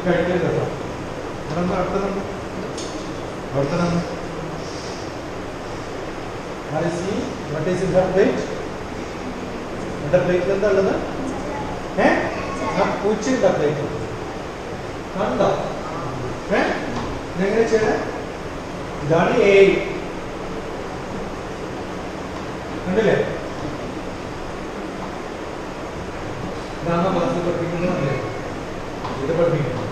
കഴിക്കരുത് കേട്ടോ. ഇവിടെ അടുത്തുണ്ട് അവിടുത്തെ what is in her plate? എന്റെ പ്ലേറ്റിൽ എന്താ ഉള്ളത്? പൂച്ചയുടെ പ്ലേറ്റ് കണ്ടോ? എങ്ങനെ ചെയ്യണേ? ഇതാണ് എ. കണ്ടില്ലേ? ഇതാണ് ക്ലാസ്സിൽ പഠിപ്പിക്കുന്നത്. ഇത് പഠിപ്പിക്കുന്നത്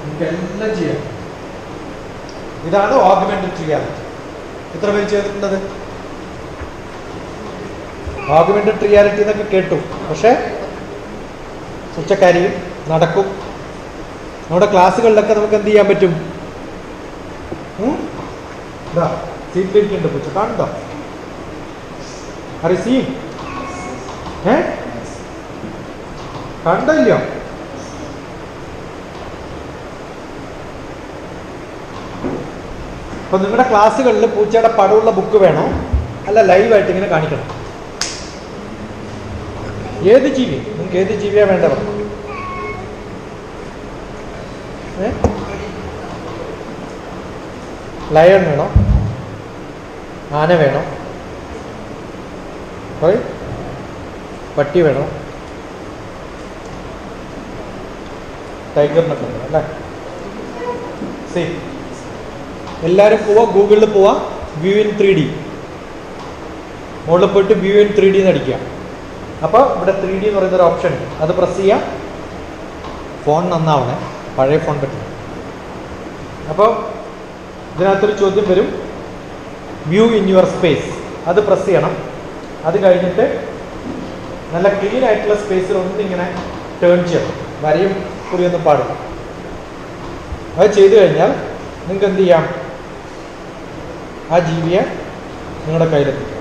നമുക്ക് എല്ലാം ചെയ്യാം. ഇതാണ് ഓഗ്മെന്റഡ് റിയാലിറ്റി. എത്ര പേര് ചെയ്തിട്ടുണ്ടത്? ഓഗ്മെന്റഡ് റിയാലിറ്റി എന്നൊക്കെ കേട്ടു, പക്ഷെ ഉച്ചക്കാരിയും നടക്കും. നമ്മുടെ ക്ലാസ്സുകളിലൊക്കെ നമുക്ക് എന്ത് ചെയ്യാൻ പറ്റും? സീറ്റിലിരിക്കുന്നുണ്ട് പൂച്ച, കാണുണ്ടോ? അറിയ കണ്ടല്ലോ. അപ്പൊ നിങ്ങളുടെ ക്ലാസ്സുകളിൽ പൂച്ചയുടെ പടമുള്ള ബുക്ക് വേണോ അല്ല ലൈവായിട്ട് ഇങ്ങനെ കാണിക്കണം? ഏത് ജീവി? നിങ്ങൾക്ക് ഏത് ജീവിയാ വേണ്ടത്? ലയൺ വേണോ? ആന വേണോ? പട്ടി വേണോ? ടൈഗറിനൊക്കെ വേണം അല്ലേ? എല്ലാവരും പോവാ, ഗൂഗിളിൽ പോവാ, വ്യൂ ഇൻ 3D. മുകളിൽ പോയിട്ട് വ്യൂ ഇൻ 3D എന്ന് അടിക്കുക. അപ്പോൾ ഇവിടെ 3D എന്ന് പറയുന്നൊരു ഓപ്ഷൻ ഉണ്ട്, അത് പ്രസ് ചെയ്യാം. ഫോൺ നന്നാവണേ, പഴയ ഫോൺ പറ്റില്ല. അപ്പോൾ ഇതിനകത്തൊരു ചോദ്യം വരും, വ്യൂ ഇൻ യുവർ സ്പേസ്. അത് പ്രസ് ചെയ്യണം. അത് കഴിഞ്ഞിട്ട് നല്ല ക്ലീൻ ആയിട്ടുള്ള സ്പേസിൽ ഒന്നിങ്ങനെ ടേൺ ചെയ്യണം. വരയും കുറിയൊന്നും പാടില്ല. അത് ചെയ്തു കഴിഞ്ഞാൽ നിങ്ങൾക്ക് എന്ത് ചെയ്യാം? ആ ജീവിയെ നിങ്ങളുടെ കയ്യിലെത്തിക്കാം.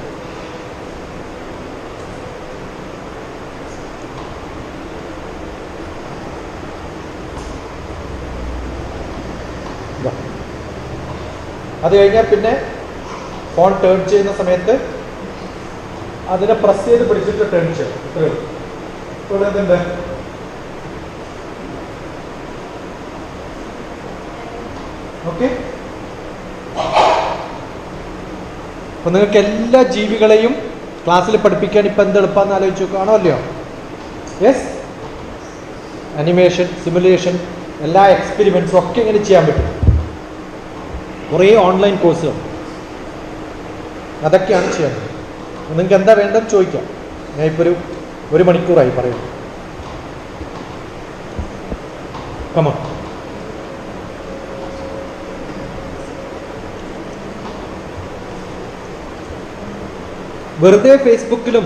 അത് കഴിഞ്ഞാൽ പിന്നെ ഫോൺ ടേൺ ചെയ്യുന്ന സമയത്ത് അതിനെ പ്രസ് ചെയ്ത് പിടിച്ചിട്ട് ടേൺ ചെയ്യണം. ഇത്രയും ഇവിടെ എന്തുണ്ട്? ഓക്കെ. അപ്പൊ നിങ്ങൾക്ക് എല്ലാ ജീവികളെയും ക്ലാസ്സിൽ പഠിപ്പിക്കാൻ ഇപ്പൊ എന്ത് എളുപ്പമെന്ന് ആലോചിച്ചു കാണോ അല്ലയോ? യെസ്, അനിമേഷൻ, സിമുലേഷൻ, എല്ലാ എക്സ്പെരിമെന്റ്സും ഒക്കെ ഇങ്ങനെ ചെയ്യാൻ പറ്റും. കുറേ ഓൺലൈൻ കോഴ്സുകൾ അതൊക്കെയാണ് ചെയ്യുന്നത്. നിങ്ങൾക്ക് എന്താ വേണ്ടതെന്ന് ചോദിക്കാം. ഞാൻ ഇപ്പോൾ ഒരു മണിക്കൂറായി പറയുന്നു. കമോൺ. വെറുതെ ഫേസ്ബുക്കിലും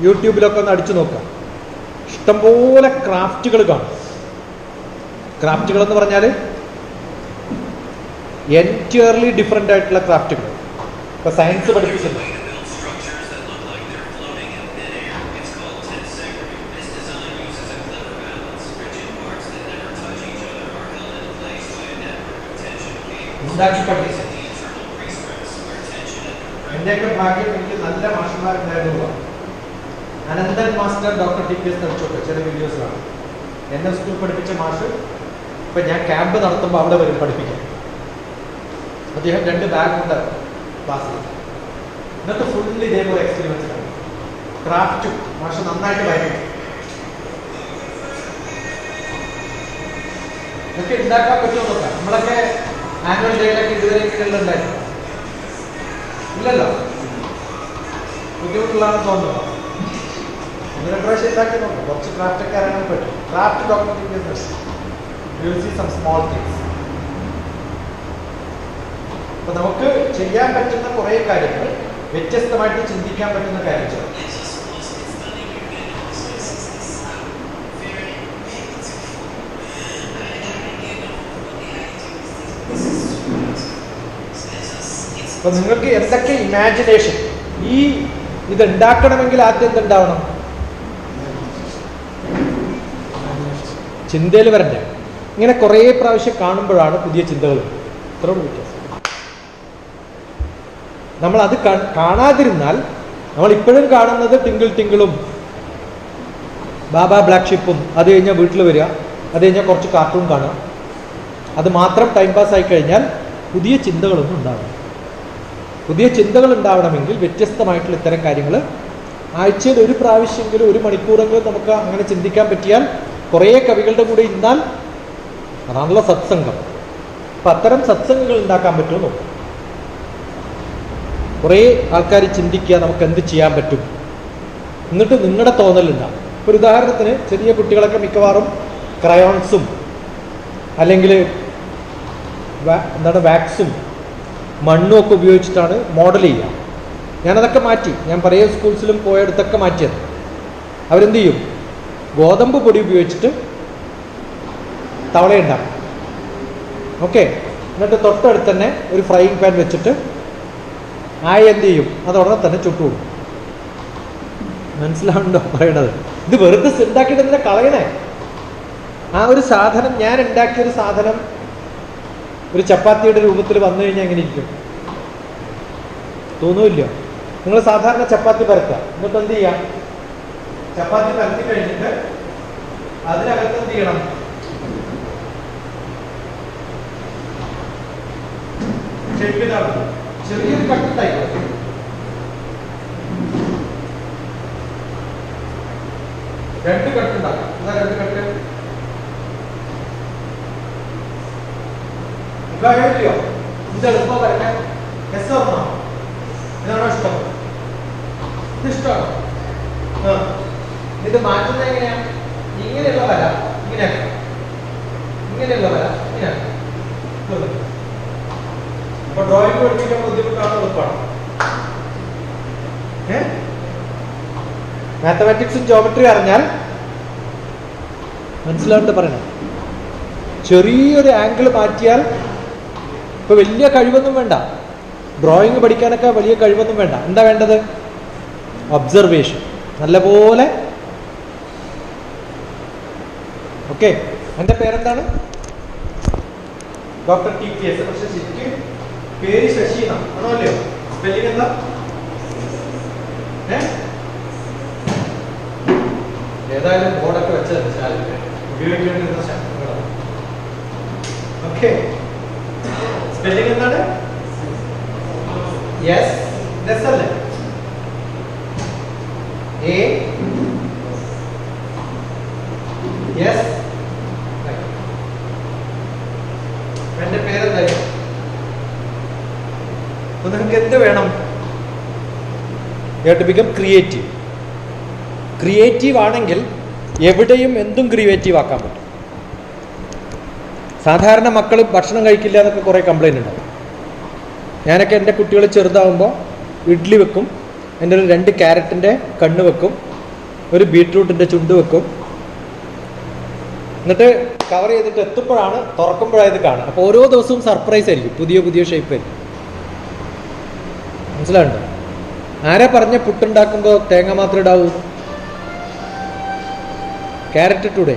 യൂട്യൂബിലൊക്കെ ഒന്ന് അടിച്ചു നോക്കാം. ഇഷ്ടംപോലെ ക്രാഫ്റ്റുകൾ കാണും. ക്രാഫ്റ്റുകൾ എന്ന് പറഞ്ഞാൽ എൻറ്റയർലി ഡിഫറെൻ്റ് ആയിട്ടുള്ള ക്രാഫ്റ്റുകൾ. ഇപ്പോൾ സയൻസ് പഠിപ്പിച്ചിട്ടുണ്ട്. ഉണ്ടാക്കി പഠിപ്പിച്ചു. എൻ്റെയൊക്കെ ഭാഗ്യം എനിക്ക് നല്ല മാഷന്മാരുണ്ടായിരുന്നു. അനന്തൻ മാസ്റ്റർ, ഡോക്ടർ TPS നടിച്ചോട്ടെ, ചില വീഡിയോസ് കാണും. എന്നെ സ്കൂൾ പഠിപ്പിച്ച മാഷ് ഇപ്പം ഞാൻ ക്യാമ്പ് നടത്തുമ്പോൾ അവിടെ വരും പഠിപ്പിക്കാൻ. അദ്ദേഹം 2 ബാഗ് ഉണ്ട് ക്ലാസ്സിൽ. എന്നിട്ട് ഫുള്ള് ഇതേപോലെ എക്സ്പീരിയൻസ് ആണ്. ക്രാഫ്റ്റും മാഷ് നന്നായിട്ട് വരും. ഇതൊക്കെ ഉണ്ടാക്കാൻ പറ്റുമോ നോക്കാം. നമ്മളൊക്കെ ആനുവൽ ഡേയിലൊക്കെ ഇതുവരെ ഉണ്ടായിരുന്നു ഇല്ലല്ലോ. ബുദ്ധിമുട്ടുള്ളതാണെന്ന് തോന്നുന്നു. 1-2 പ്രാവശ്യം ഉണ്ടാക്കി നോക്കാം. കുറച്ച് ക്രാഫ്റ്റൊക്കെ അറിയാൻ പറ്റും. Craft doctor TPS you see some small things. അപ്പൊ നമുക്ക് ചെയ്യാൻ പറ്റുന്ന കുറേ കാര്യങ്ങൾ, വ്യത്യസ്തമായിട്ട് ചിന്തിക്കാൻ പറ്റുന്ന കാര്യങ്ങൾ. അപ്പൊ നിങ്ങൾക്ക് എന്തൊക്കെ ഇമാജിനേഷൻ, ഇത് ഉണ്ടാക്കണമെങ്കിൽ ആദ്യം എന്തുണ്ടാവണം? ചിന്തയിൽ വരണ്ടേ? ഇങ്ങനെ കുറേ പ്രാവശ്യം കാണുമ്പോഴാണ് പുതിയ ചിന്തകൾ. ഇത്രയോട് വ്യത്യാസം. നമ്മളത് കാണാതിരുന്നാൽ നമ്മൾ ഇപ്പോഴും കാണുന്നത് ടിങ്കിൾ ടിങ്കിളും ബാബ ബ്ലാക്ക് ഷിപ്പും, അത് കഴിഞ്ഞാൽ വീട്ടിൽ വരിക, അത് കഴിഞ്ഞാൽ കുറച്ച് കാർട്ടൂൺ കാണുക. അത് മാത്രം ടൈം പാസ് ആയി കഴിഞ്ഞാൽ പുതിയ ചിന്തകളൊന്നും ഉണ്ടാവണം. പുതിയ ചിന്തകൾ ഉണ്ടാവണമെങ്കിൽ വ്യത്യസ്തമായിട്ടുള്ള ഇത്തരം കാര്യങ്ങൾ ആഴ്ചയിൽ ഒരു പ്രാവശ്യമെങ്കിലും 1 മണിക്കൂറെങ്കിലും നമുക്ക് അങ്ങനെ ചിന്തിക്കാൻ പറ്റിയാൽ, കുറേ കവികളുടെ കൂടെ ഇരുന്നാൽ അതാണല്ലോ സത്സംഗം. അപ്പം അത്തരം സത്സംഗങ്ങൾ ഉണ്ടാക്കാൻ പറ്റുമോ? കുറേ ആൾക്കാർ ചിന്തിക്കുക നമുക്ക് എന്ത് ചെയ്യാൻ പറ്റും, എന്നിട്ട് നിങ്ങളുടെ തോന്നലുണ്ടാകും. ഒരു ഉദാഹരണത്തിന് ചെറിയ കുട്ടികളൊക്കെ മിക്കവാറും ക്രയോൺസും അല്ലെങ്കിൽ വാക്സും മണ്ണും ഒക്കെ ഉപയോഗിച്ചിട്ടാണ് മോഡൽ ചെയ്യുക. ഞാനതൊക്കെ മാറ്റി, ഞാൻ പല സ്കൂൾസിലും പോയടുത്തൊക്കെ മാറ്റിയത്. അവരെന്ത് ചെയ്യും? ഗോതമ്പ് പൊടി ഉപയോഗിച്ചിട്ട് തവളയുണ്ടാക്കും. ഓക്കെ, എന്നിട്ട് തൊട്ടടുത്ത് തന്നെ ഒരു ഫ്രൈയിങ് പാൻ വെച്ചിട്ട് എന്ത് ചെയ്യും? അത് ഉടനെ തന്നെ ചുട്ടുകൊടുക്കും. മനസ്സിലാവുന്നുണ്ടോ പറയണത്? ഇത് വെറുതെ ഉണ്ടാക്കിയിട്ട് എന്തിനാ കളയണേ? ആ ഒരു സാധനം, ഞാൻ ഉണ്ടാക്കിയൊരു സാധനം ഒരു ചപ്പാത്തിയുടെ രൂപത്തിൽ വന്നു കഴിഞ്ഞാൽ എങ്ങനെ ഇരിക്കും? തോന്നുമില്ല? നിങ്ങൾ സാധാരണ ചപ്പാത്തി പരത്തുക, എന്നിട്ട് എന്ത് ചെയ്യാം? ചപ്പാത്തി പരത്തി കഴിഞ്ഞിട്ട് അതിനകത്ത് എന്ത് ചെയ്യണം? ചെറിയൊരു കട്ടായിക്കോട്ടെ. രണ്ട് കട്ടുണ്ടാക്കാം. എന്താ രണ്ട് കട്ട്? ഇല്ലയോ? ഇത് എളുപ്പം വരട്ടെ. എസ് ഓർമ്മ? ഇതാണോ ഇഷ്ടം? ഇത് ഇഷ്ടമാണോ? ഇത് മാറ്റുന്നത് എങ്ങനെയാ? ഇങ്ങനെയുള്ള വര ഇങ്ങനെയാക്കാം, ഇങ്ങനെയുള്ള വര ഇങ്ങനെയാക്കാം. അപ്പൊ ഡ്രോയിങ് പഠിപ്പിക്കാൻ ബുദ്ധിമുട്ടാണോ എളുപ്പമാണോ? മാത്തമാറ്റിക്സും ജോമെട്രി അറിഞ്ഞാൽ മനസ്സിലാവുന്നുണ്ട് പറയണം. ചെറിയൊരു ആംഗിൾ മാറ്റിയാൽ ഇപ്പൊ വലിയ കഴിവൊന്നും വേണ്ട. ഡ്രോയിങ് പഠിക്കാനൊക്കെ വലിയ കഴിവൊന്നും വേണ്ട. എന്താ വേണ്ടത്? ഒബ്സർവേഷൻ. നല്ലപോലെ. ഓക്കെ, എൻ്റെ പേരെന്താണ്? Doctor TTS. പക്ഷെ ശരിക്കും പേര് ശശി ആണോ അല്ലയോ? സ്പെല്ലിംഗ് എന്താ? ഏതായാലും ബോർഡൊക്കെ വെച്ചത് ഉപയോഗിക്കേണ്ടിരുന്ന ശബ്ദങ്ങളാണ്. ഓക്കെ, സ്പെല്ലിംഗ് എന്താണ്? യെസ്, യെസ് അല്ലേ? A yes. എന്റെ പേരെന്തായാലും നിങ്ങൾക്ക് എന്ത് വേണം? You have to become creative. Creative ആണെങ്കിൽ എവിടെയും എന്തും ക്രിയേറ്റീവ് ആക്കാൻ പറ്റും. സാധാരണ മക്കൾ ഭക്ഷണം കഴിക്കില്ല എന്നൊക്കെ കുറേ കംപ്ലൈൻറ്റ് ഉണ്ടാവും. ഞാനൊക്കെ എൻ്റെ കുട്ടികൾ ചെറുതാവുമ്പോൾ ഇഡ്ഡലി വെക്കും, എൻ്റെ ഒരു 2 ക്യാരറ്റിൻ്റെ കണ്ണ് വെക്കും, ഒരു ബീട്രൂട്ടിൻ്റെ ചുണ്ട് വെക്കും, എന്നിട്ട് കവർ ചെയ്തിട്ട് എത്തുമ്പോഴാണ് തുറക്കുമ്പോഴായത് കാണുക. അപ്പോൾ ഓരോ ദിവസവും സർപ്രൈസ് ആയിരിക്കും, പുതിയ പുതിയ ഷേപ്പ് ആയിരിക്കും. മനസ്സിലാവുണ്ടോ? ആരാ പറഞ്ഞ പുട്ടുണ്ടാക്കുമ്പോൾ തേങ്ങ മാത്രമേ ഇടാവൂ? ക്യാരറ്റ് ഇട്ടൂടെ?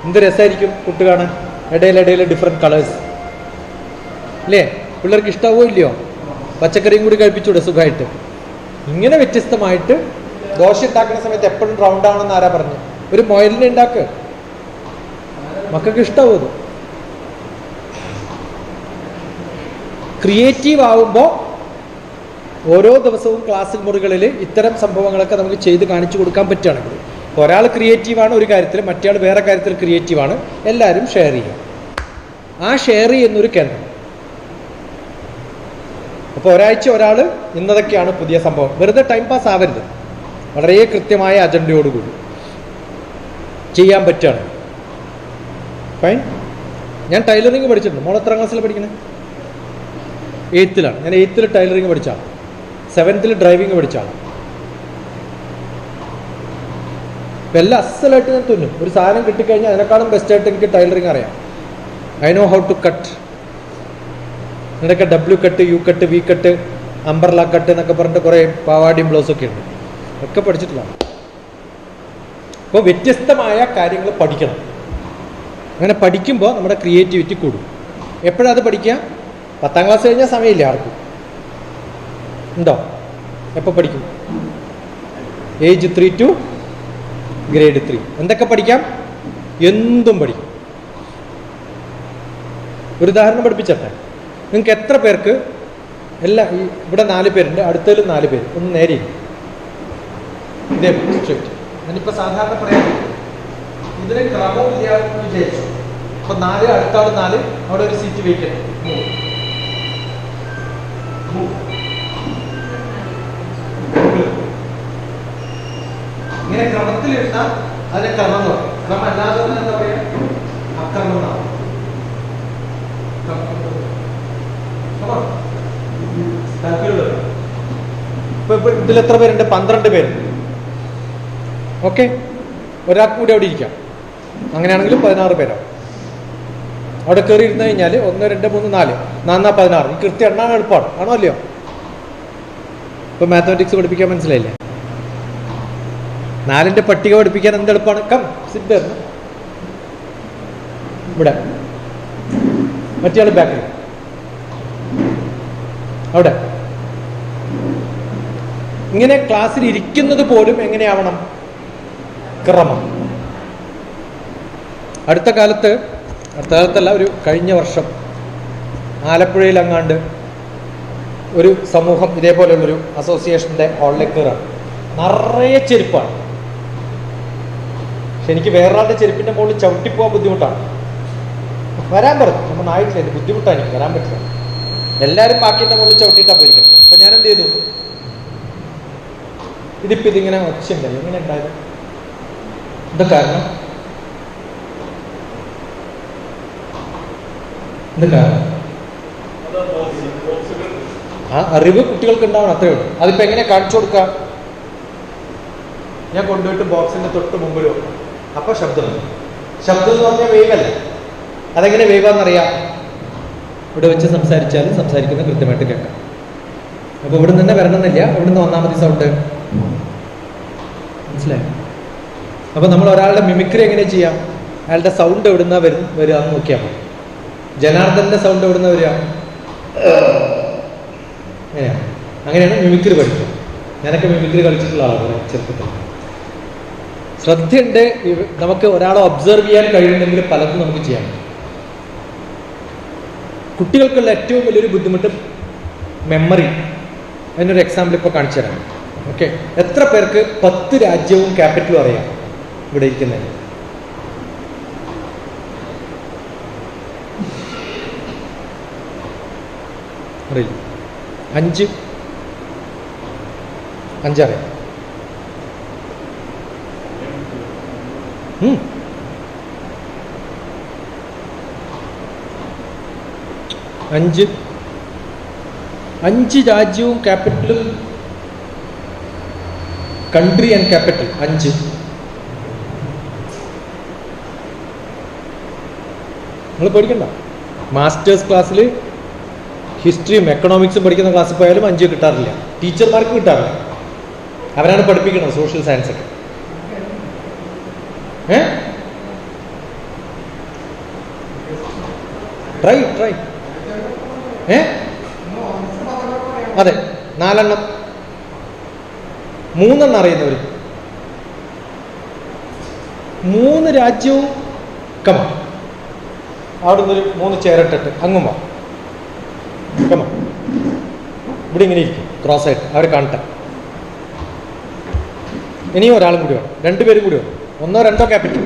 എന്ത് രസമായിരിക്കും പുട്ട് കാണാൻ, ഇടയിലിടയിൽ ഡിഫറെൻറ്റ് കളേഴ്സ് അല്ലേ? പിള്ളേർക്ക് ഇഷ്ടാവോ ഇല്ലയോ? പച്ചക്കറിയും കൂടി കഴിപ്പിച്ചൂടെ സുഖമായിട്ട്? ഇങ്ങനെ വ്യത്യസ്തമായിട്ട് ദോശ ഉണ്ടാക്കുന്ന സമയത്ത് എപ്പോഴും റൗണ്ട് ആണെന്ന് ആരാ പറഞ്ഞു? ഒരു മൊയലിനെ ഉണ്ടാക്ക്, മക്കൾക്ക് ഇഷ്ടാവും അത്. ക്രിയേറ്റീവ് ആവുമ്പോൾ ഓരോ ദിവസവും ക്ലാസ് മുറികളിൽ ഇത്തരം സംഭവങ്ങളൊക്കെ നമുക്ക് ചെയ്ത് കാണിച്ചു കൊടുക്കാൻ പറ്റുകയാണെങ്കിൽ, ഒരാൾ ക്രിയേറ്റീവാണ് ഒരു കാര്യത്തിൽ, മറ്റേ ആൾ വേറെ കാര്യത്തിൽ ക്രിയേറ്റീവാണ്, എല്ലാവരും ഷെയർ ചെയ്യുക. ആ ഷെയർ ചെയ്യുന്നൊരു കേന്ദ്രം. അപ്പോൾ ഒരാഴ്ച ഒരാൾ ഇന്നതൊക്കെയാണ് പുതിയ സംഭവം. വെറുതെ ടൈം പാസ് ആവരുത്. വളരെ കൃത്യമായ അജണ്ടയോടുകൂടി ചെയ്യാൻ പറ്റുകയാണ്. ഫൈൻ. ഞാൻ ടൈലറിങ് പഠിച്ചിട്ടുണ്ട്. മോൾ എത്രാം ക്ലാസ്സിൽ പഠിക്കണേ? 8th ഞാൻ 8th ടൈലറിങ് പഠിച്ചാണ്. 7th ഡ്രൈവിങ് പഠിച്ചാണ്. ഇപ്പം എല്ലാം അസലായിട്ട് ഞാൻ തുന്നും. ഒരു സാധനം കിട്ടിക്കഴിഞ്ഞാൽ അതിനേക്കാളും ബെസ്റ്റായിട്ട് എനിക്ക് ടൈലറിങ് അറിയാം. I know how to cut. ഇവിടെയൊക്കെ W cut, U cut, V cut, umbrella cut എന്നൊക്കെ പറഞ്ഞിട്ട് കുറേ പാവാടിയും ബ്ലൗസൊക്കെ ഉണ്ട്. ഒക്കെ പഠിച്ചിട്ടുള്ളതാണ്. അപ്പോൾ വ്യത്യസ്തമായ കാര്യങ്ങൾ പഠിക്കണം. അങ്ങനെ പഠിക്കുമ്പോൾ നമ്മുടെ ക്രിയേറ്റിവിറ്റി കൂടും. എപ്പോഴാണ് അത് പഠിക്കുക? 10ാം ക്ലാസ് കഴിഞ്ഞാൽ സമയമില്ല ആർക്കും. ഉണ്ടോ? എപ്പോൾ പഠിക്കും? Age 3 to grade 3. എന്തൊക്കെ പഠിക്കാം? എന്തും പഠിക്കും. ഒരു ഉദാഹരണം പഠിപ്പിച്ചട്ടെ. നിങ്ങൾക്ക് എത്ര പേർക്ക് ഇവിടെ 4 പേരുണ്ട്, അടുത്തതിൽ 4 പേര്, ഒന്ന് നേരെ ഇതേ സ്ട്രേറ്റ്. ഞാനിപ്പോൾ സാധാരണ പറയാം, ഇതിന് ക്രമവും ഇല്ലാന്ന് വിചാരിച്ചു. അപ്പൊ 4, അടുത്ത ആൾ 4, അവിടെ ഒരു സീറ്റ് വെയിറ്റ്. ഇങ്ങനെ ക്രമത്തിലിരുന്നാൽ അതിനെ ക്രമം എന്ന് പറയും. ക്രമം അല്ലാതെ എന്താ പറയാ? അക്രമം എന്നാണ്. ഇപ്പൊ ഇതിൽ എത്ര പേരുണ്ട്? 12 പേരുണ്ട്. ഓക്കെ, ഒരാൾക്ക് കൂടി അവിടെ ഇരിക്കാം. അങ്ങനെയാണെങ്കിൽ 16 പേരാവും. അവിടെ കയറി ഇരുന്ന് കഴിഞ്ഞാൽ 1, 2, 3, 4, 4, 16. ഈ കൃത്യം എണ്ണാൻ എളുപ്പമാണ്, ആണോ അല്ലയോ? ഇപ്പൊ മാത്തമാറ്റിക്സ് പഠിപ്പിക്കാൻ മനസ്സിലായില്ലേ? 4ന്റെ പട്ടിക പഠിപ്പിക്കാൻ എന്ത് എളുപ്പമാണ്. Come sit there. ഇവിടെ മറ്റേ ബാക്കിൽ അവിടെ. ഇങ്ങനെ ക്ലാസ്സിൽ ഇരിക്കുന്നത് പോലും എങ്ങനെയാവണം? ക്രമം. അടുത്ത കാലത്തല്ല, ഒരു കഴിഞ്ഞ വർഷം ആലപ്പുഴയിൽ അങ്ങാണ്ട് ഒരു സമൂഹം ഇതേപോലെയുള്ളൊരു അസോസിയേഷൻ്റെ ഹാളിലേക്ക് കയറാണ്. നിറയെ ചെരുപ്പാണ്. പക്ഷെ എനിക്ക് വേറൊരാളുടെ ചെരുപ്പിൻ്റെ മുകളിൽ ചവിട്ടിപ്പോകാൻ ബുദ്ധിമുട്ടാണ്. വരാൻ പറഞ്ഞു, നമ്മൾ ആയിട്ടില്ല, ബുദ്ധിമുട്ടാണ്, എനിക്ക് വരാൻ പറ്റില്ല. എല്ലാവരും ബാക്കിൻ്റെ മുകളിൽ ചവിട്ടിയിട്ടാണ് പോയിരിക്കുന്നത്. അപ്പൊ ഞാൻ എന്ത് ചെയ്തു? ഇതിങ്ങനെ ഒച്ചയുണ്ടല്ലോ, ഇങ്ങനെ ഉണ്ടായത് എന്താ കാരണം? ആ അറിവ് കുട്ടികൾക്ക് ഉണ്ടാവണം, അത്രയേ ഉള്ളൂ. അതിപ്പോ എങ്ങനെ കാണിച്ചു കൊടുക്കുക? ഞാൻ കൊണ്ടുപോയിട്ട് ബോക്സിന്റെ തൊട്ട് മുമ്പിൽ വെക്കും. അപ്പൊ ശബ്ദം എന്ന് പറഞ്ഞാൽ വേവ് അല്ല. അതെങ്ങനെ വേവാന്നറിയാം? ഇവിടെ വെച്ച് സംസാരിക്കുന്ന കൃത്യമായിട്ട് കേൾക്കാം. അപ്പൊ ഇവിടെ നിന്ന് വരണമെന്നില്ല, ഇവിടുന്ന് വന്നാൽ മതി സൗണ്ട്. മനസ്സിലായോ? അപ്പൊ നമ്മൾ ഒരാളുടെ മിമിക്രി എങ്ങനെ ചെയ്യാം? അയാളുടെ സൗണ്ട് എവിടുന്നാ വരിക എന്ന് നോക്കിയാൽ മതി. ജനാർദ്ദന്റെ സൗണ്ട് എവിടുന്ന വരിക? അങ്ങനെയാണ് മിമിക്രി പഠിക്കുക. ഞാനൊക്കെ മിമിക്രി കളിച്ചിട്ടുള്ള ആളാണ് ചെറുപ്പത്തിൽ. ശ്രദ്ധയുണ്ട്. നമുക്ക് ഒരാളെ ഒബ്സർവ് ചെയ്യാൻ കഴിയുന്നെങ്കിൽ പലതും നമുക്ക് ചെയ്യാൻ പറ്റും. കുട്ടികൾക്കുള്ള ഏറ്റവും വലിയൊരു ബുദ്ധിമുട്ട് മെമ്മറി. അതിനൊരു എക്സാമ്പിൾ ഇപ്പോൾ കാണിച്ചു തരാം. ഓക്കെ, എത്ര പേർക്ക് 10 രാജ്യവും ക്യാപിറ്റലും അറിയാം ഇവിടെ ഇരിക്കുന്നത്? അറിയില്ല. 5 അറിയാം. 5 രാജ്യവും ക്യാപിറ്റലും, കൺട്രി ആൻഡ് ക്യാപിറ്റൽ 5. നിങ്ങൾ പേടിക്കണ്ട. മാസ്റ്റേഴ്സ് ക്ലാസ്സിൽ ഹിസ്റ്ററിയും എക്കണോമിക്സും പഠിക്കുന്ന ക്ലാസ്സിൽ പോയാലും 5 കിട്ടാറില്ല. ടീച്ചർമാർക്ക് കിട്ടാറില്ല. അവരാണ് പഠിപ്പിക്കുന്നത് സോഷ്യൽ സയൻസ് ഒക്കെ. ട്രൈ അതെ, 4 എണ്ണം, 3 എണ്ണം അറിയുന്നവർ. 3 രാജ്യവും കമ. അവിടെ നിന്നൊരു 3 ചേരട്ടിട്ട് അങ്ങും വാ. കമ. ഇവിടെ ഇങ്ങനെ ഇരിക്കും ക്രോസ് ആയിട്ട്, അവർ കാണട്ടെ. ഇനിയും ഒരാളും കൂടി വേണം, 2 പേരും കൂടി വേണം. 1, 2 ക്യാപിറ്റൽ.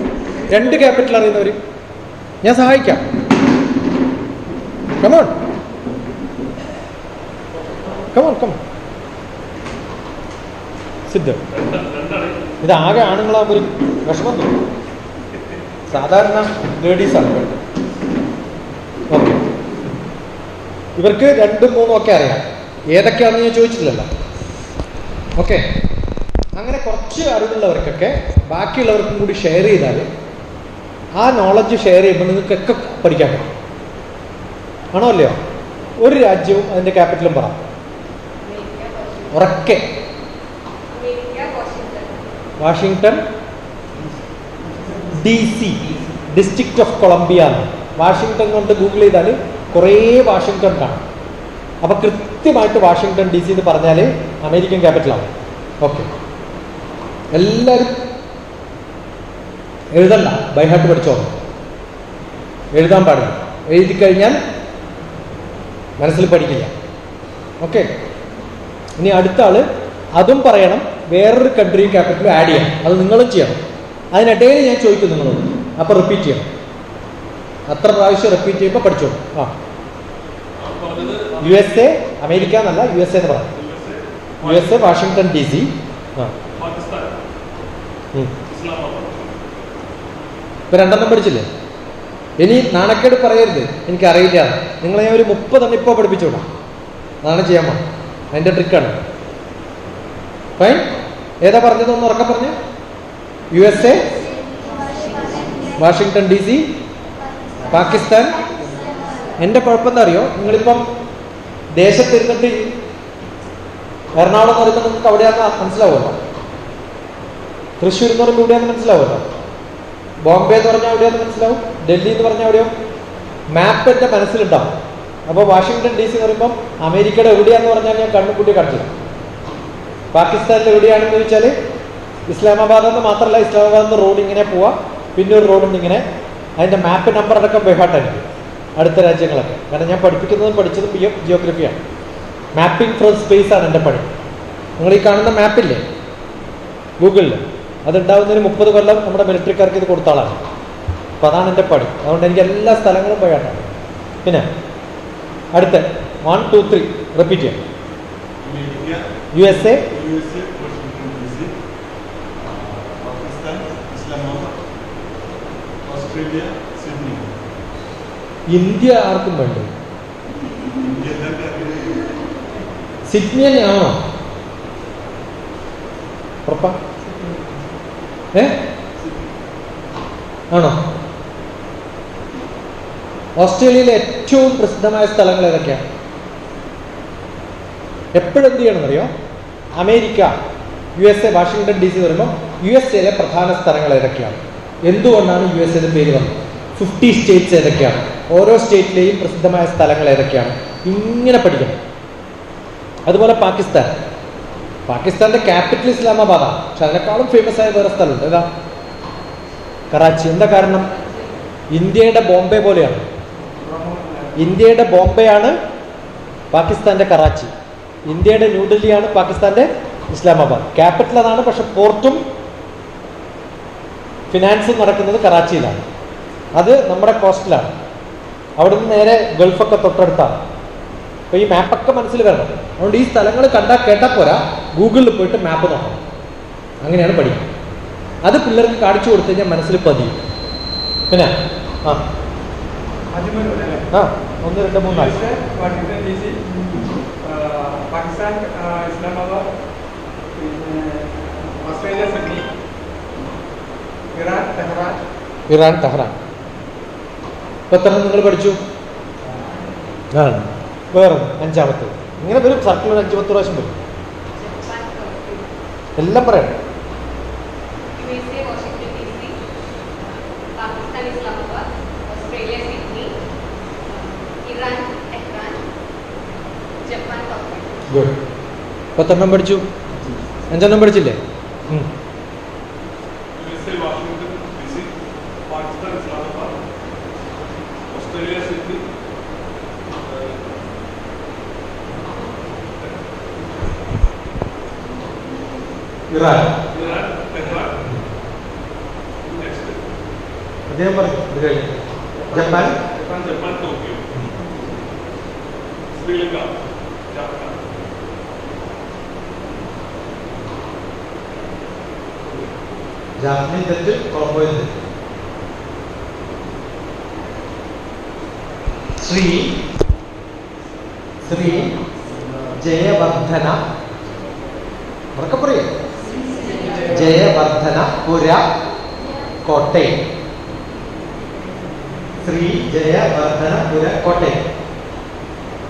2 ക്യാപിറ്റൽ അറിയുന്നവർ ഞാൻ സഹായിക്കാം. കമോൺ. സിദ്ധ. ഇതാകെ ആണുങ്ങളാകുമ്പോൾ ഒരു വിഷമം തോന്നും. സാധാരണ ലേഡീസാണ് വേണ്ടത്. ഓക്കെ, ഇവർക്ക് 2, 3 ഒക്കെ അറിയാം. ഏതൊക്കെയാണെന്ന് ഞാൻ ചോദിച്ചിട്ടില്ലല്ലോ. ഓക്കെ, അങ്ങനെ കുറച്ച് അറിവുള്ളവർക്കൊക്കെ ബാക്കിയുള്ളവർക്കും കൂടി ഷെയർ ചെയ്താൽ, ആ നോളജ് ഷെയർ ചെയ്യുമ്പോൾ നിങ്ങൾക്കൊക്കെ പഠിക്കാൻ പറ്റും. ആണോ അല്ലയോ? ഒരു രാജ്യവും അതിൻ്റെ ക്യാപിറ്റലും പറ ഉറക്കെ. Washington DC, district of Columbia. Washington കൊണ്ട് ഗൂഗിൾ ചെയ്താൽ കുറേ വാഷിങ്ടൺ കാണും. അപ്പൊ കൃത്യമായിട്ട് വാഷിങ്ടൺ DC എന്ന് പറഞ്ഞാൽ അമേരിക്കൻ ക്യാപിറ്റലാണ്. ഓക്കെ, എല്ലാവരും എഴുതണ്ട, ബൈ ഹാർട്ട് പഠിച്ചോ. എഴുതാൻ പാടില്ല. എഴുതി കഴിഞ്ഞാൽ മനസ്സിൽ പഠിക്കില്ല. ഓക്കെ, ഇനി അടുത്ത ആള് അതും പറയണം, വേറൊരു കൺട്രി ക്യാപിറ്റൽ ആഡ് ചെയ്യണം. അത് നിങ്ങളും ചെയ്യണം. അതിനിടയിൽ ഞാൻ ചോദിക്കും നിങ്ങളോട്, അപ്പോൾ റിപ്പീറ്റ് ചെയ്യണം. അത്ര പ്രാവശ്യം റിപ്പീറ്റ് ചെയ്യുമ്പോൾ പഠിച്ചോളൂ. ആ, USA, അമേരിക്ക എന്നല്ല, USA എന്ന് പറയാം. USA, Washington DC. ആ, ഇപ്പൊ 2 പഠിച്ചില്ലേ? ഇനി നാണക്കേട് പറയരുത്, എനിക്കറിയില്ല. നിങ്ങളെ ഞാൻ ഒരു 30 ഇപ്പോൾ പഠിപ്പിച്ചോളാം. അതാണ് ചെയ്യാൻ പോണം. അതിൻ്റെ ട്രിക്കാണ്. ഫൈൻ. ഏതാ പറഞ്ഞതൊന്ന് ഉറക്കം പറഞ്ഞു? USA, Washington DC, Pakistan. എൻ്റെ കുഴപ്പം എന്താ അറിയോ, നിങ്ങളിപ്പം ദേശത്തിരുന്നിട്ട് എറണാകുളം എന്ന് പറയുമ്പോൾ നിങ്ങൾക്ക് അവിടെയാണെന്ന് മനസ്സിലാവുമല്ലോ, തൃശ്ശൂർ എന്ന് പറയുമ്പോൾ ഇവിടെയാണെന്ന് മനസ്സിലാവുമല്ലോ, ബോംബെ എന്ന് പറഞ്ഞാൽ എവിടെയാന്ന് മനസ്സിലാവും, ഡൽഹി എന്ന് പറഞ്ഞാൽ എവിടെയോ. മാപ്പ് എൻ്റെ മനസ്സിലുണ്ടാവും. അപ്പോൾ വാഷിങ്ടൺ DC എന്ന് പറയുമ്പം അമേരിക്കയുടെ എവിടെയാന്ന് പറഞ്ഞാൽ ഞാൻ കണ്ണുകൂട്ടി കാണിച്ചില്ല. പാകിസ്ഥാനിൽ എവിടെയാണെന്ന് ചോദിച്ചാൽ ഇസ്ലാമാബാദ് എന്ന് മാത്രമല്ല, ഇസ്ലാമാബാദ് നിന്ന് റോഡ് ഇങ്ങനെ പോവാം, പിന്നെ ഒരു റോഡുണ്ട് ഇങ്ങനെ. അതിൻ്റെ മാപ്പ് നമ്പർ അടക്കം ബൈഹാർട്ടായിരിക്കും അടുത്ത രാജ്യങ്ങളൊക്കെ. കാരണം ഞാൻ പഠിപ്പിക്കുന്നതും പഠിച്ചതും ജിയോഗ്രഫിയാണ്. മാപ്പിംഗ് ഫ്രം സ്പേസ് ആണ് എൻ്റെ പണി. നിങ്ങൾ ഈ കാണുന്ന മാപ്പില്ലേ ഗൂഗിളിൽ, അതുണ്ടാവുന്നതിന് 30 കൊല്ലം നമ്മുടെ മിലിറ്ററിക്കാർക്ക് ഇത് കൊടുത്ത ആളാണ്. അപ്പോൾ അതാണ് എൻ്റെ പണി. അതുകൊണ്ട് എനിക്ക് എല്ലാ സ്ഥലങ്ങളും പോയാട്ടാണ്. പിന്നെ അടുത്ത 1, 2, 3 റിപ്പീറ്റ് ചെയ്യാം. USA, ഇന്ത്യ ആർക്കും വേണ്ട. സിഡ്നി തന്നെയാണോ? ഉറപ്പാ? ആണോ? ഓസ്ട്രേലിയയിലെ ഏറ്റവും പ്രസിദ്ധമായ സ്ഥലങ്ങൾ ഏതൊക്കെയാണ്? എപ്പോഴും എന്ത് ചെയ്യണമെന്നറിയോ? അമേരിക്ക, USA, വാഷിങ്ടൺ DC പറയുമ്പോൾ USA പ്രധാന സ്ഥലങ്ങൾ ഏതൊക്കെയാണ്, എന്തുകൊണ്ടാണ് USA പേര് വന്നത്, 50 സ്റ്റേറ്റ്സ് ഏതൊക്കെയാണ്, ഓരോ സ്റ്റേറ്റിലെയും പ്രസിദ്ധമായ സ്ഥലങ്ങൾ ഏതൊക്കെയാണ്, ഇങ്ങനെ പഠിക്കണം. അതുപോലെ പാകിസ്ഥാന്റെ ക്യാപിറ്റൽ ഇസ്ലാമാബാദാണ്. പക്ഷെ അതിനേക്കാളും ഫേമസ് ആയ വേറെ സ്ഥലമുണ്ട്. ഏതാ? കറാച്ചി. എന്താ കാരണം? ഇന്ത്യയുടെ ബോംബെ പോലെയാണ്. ഇന്ത്യയുടെ ബോംബെയാണ് പാകിസ്ഥാന്റെ കറാച്ചി, ഇന്ത്യയുടെ ന്യൂഡൽഹിയാണ് പാകിസ്ഥാന്റെ ഇസ്ലാമാബാദ്. ക്യാപിറ്റൽ അതാണ്, പക്ഷെ പോർട്ടും ഫിനാൻസും നടക്കുന്നത് കറാച്ചിയിലാണ്. അത് നമ്മുടെ കോസ്റ്റിലാണ്. അവിടെ നിന്ന് നേരെ ഗൾഫൊക്കെ തൊട്ടടുത്താണ്. അപ്പോൾ ഈ മാപ്പൊക്കെ മനസ്സിൽ വരണം. അതുകൊണ്ട് ഈ സ്ഥലങ്ങൾ കേട്ടാൽ പോരാ, ഗൂഗിളിൽ പോയിട്ട് മാപ്പ് നോക്കണം. അങ്ങനെയാണ് പഠിക്കുക. അത് പിള്ളേർക്ക് കാണിച്ചു കൊടുത്തു കഴിഞ്ഞാൽ മനസ്സിൽ പതിയും. പിന്നെ 1, 2, 3, 4 Pakistan, Islamabad, Australia Sydney, Iran Tehran. ഇപ്പൊ എത്ര നിങ്ങൾ പഠിച്ചു? വേറെ 5ാമത്തെ. ഇങ്ങനെ വരും സർക്കിൾ 5-10 പ്രാവശ്യം വരും. എല്ലാം പറയണം. ഗുഡ്. 10 പഠിച്ചു, 5 പഠിച്ചില്ലേ? ഇറാൻ. അദ്ദേഹം പറഞ്ഞു. ജപ്പാൻ, ടോക്കിയോ, ശ്രീലങ്ക, ജാപ്പനീസ് തെറ്റ്, കൊളംബോയിൽ തെറ്റ്. ശ്രീ ജയവർദ്ധന, ഉറക്കെ പറയൂ. ജയവർദ്ധനപുര, കോട്ടയം. ശ്രീ ജയവർദ്ധനപുര, കോട്ടയം.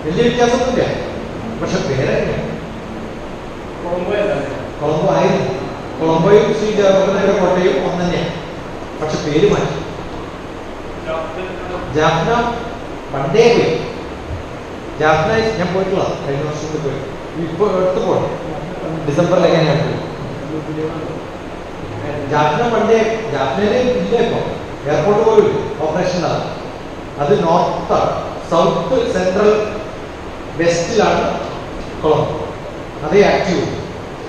വലിയ വ്യത്യാസമൊന്നുമില്ല, പക്ഷെ പേരെങ്ങനെയാണ്? കൊളംബോ ആയിരുന്നു. കൊളംബോയും ശ്രീ ജയവർദ്ധനപുര കോട്ടയും ഒന്ന് തന്നെയാണ്, പക്ഷെ പേര് മാറ്റി. ജാഫ്ന പണ്ടേ പോയി. ജാഫ്ന ഞാൻ പോയിട്ടുള്ള കഴിഞ്ഞ വർഷത്തിൽ പോയി. ഇപ്പോൾ എടുത്ത് പോകണം, ഡിസംബറിലേക്ക് ഞാൻ പോയി. ജാഫ്ന പണ്ടേ, ജാഫ്നയിലെ ഇല്ല, ഇപ്പോൾ എയർപോർട്ട് പോലും ഓപ്പറേഷനിലാണ്. അത് നോർത്ത് സൗത്ത് സെൻട്രൽ വെസ്റ്റിലാണ് കൊളംബോ. അതേ ആക്റ്റീവ്.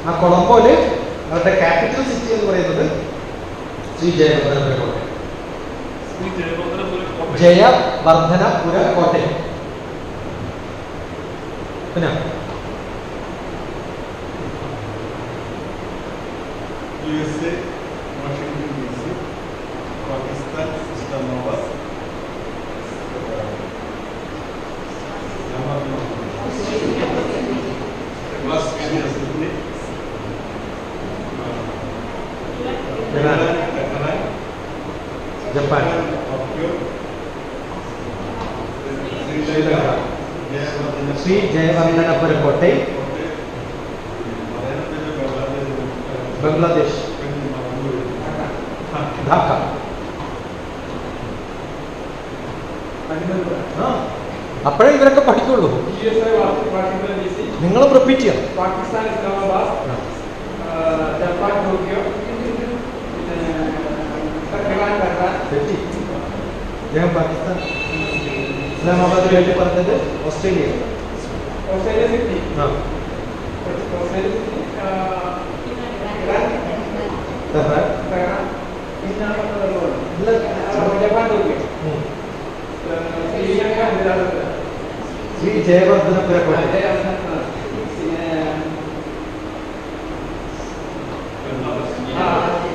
ആ കൊളംബോയില് അവരുടെ ക്യാപിറ്റൽ സിറ്റി എന്ന് പറയുന്നത് ശ്രീ ജയവർദ്ധനപുര കോട്ടയം. ജയവർദ്ധനപുര കോട്ടയം. പിന്നെ USA, Washington DC, Pakistan, Islamabad, Las Vegas, Sydney, Japan, Tokyo, Sri Jayawardenepura Kottayam, Bangladesh, Dhaka. അപ്പോഴേ ഇവരൊക്കെ പഠിക്കുള്ളൂ. വാഷിംഗ്ടൺ DC, നിങ്ങളും റിപ്പീറ്റ് ചെയ്യണം. Pakistan Islamabad, Japan Tokyo, Iran Tehran, തെറ്റി. ഞാൻ പാകിസ്ഥാൻ ഇസ്ലാമാബാദ് വേണ്ടി പറഞ്ഞത് ഓസ്ട്രേലിയ. ഓസ്ട്രേലിയ സിഡ്നി, ആ Australia Sydney, Iran Tehran. Tehran, പിന്നാണ് ഇല്ല. ജപ്പാൻ ടോക്കിയോ, ഉം. ശ്രീലങ്ക ഗുജറാത്ത്, ശ്രീ ജയവർദ്ധനപുര കോട്ടയം.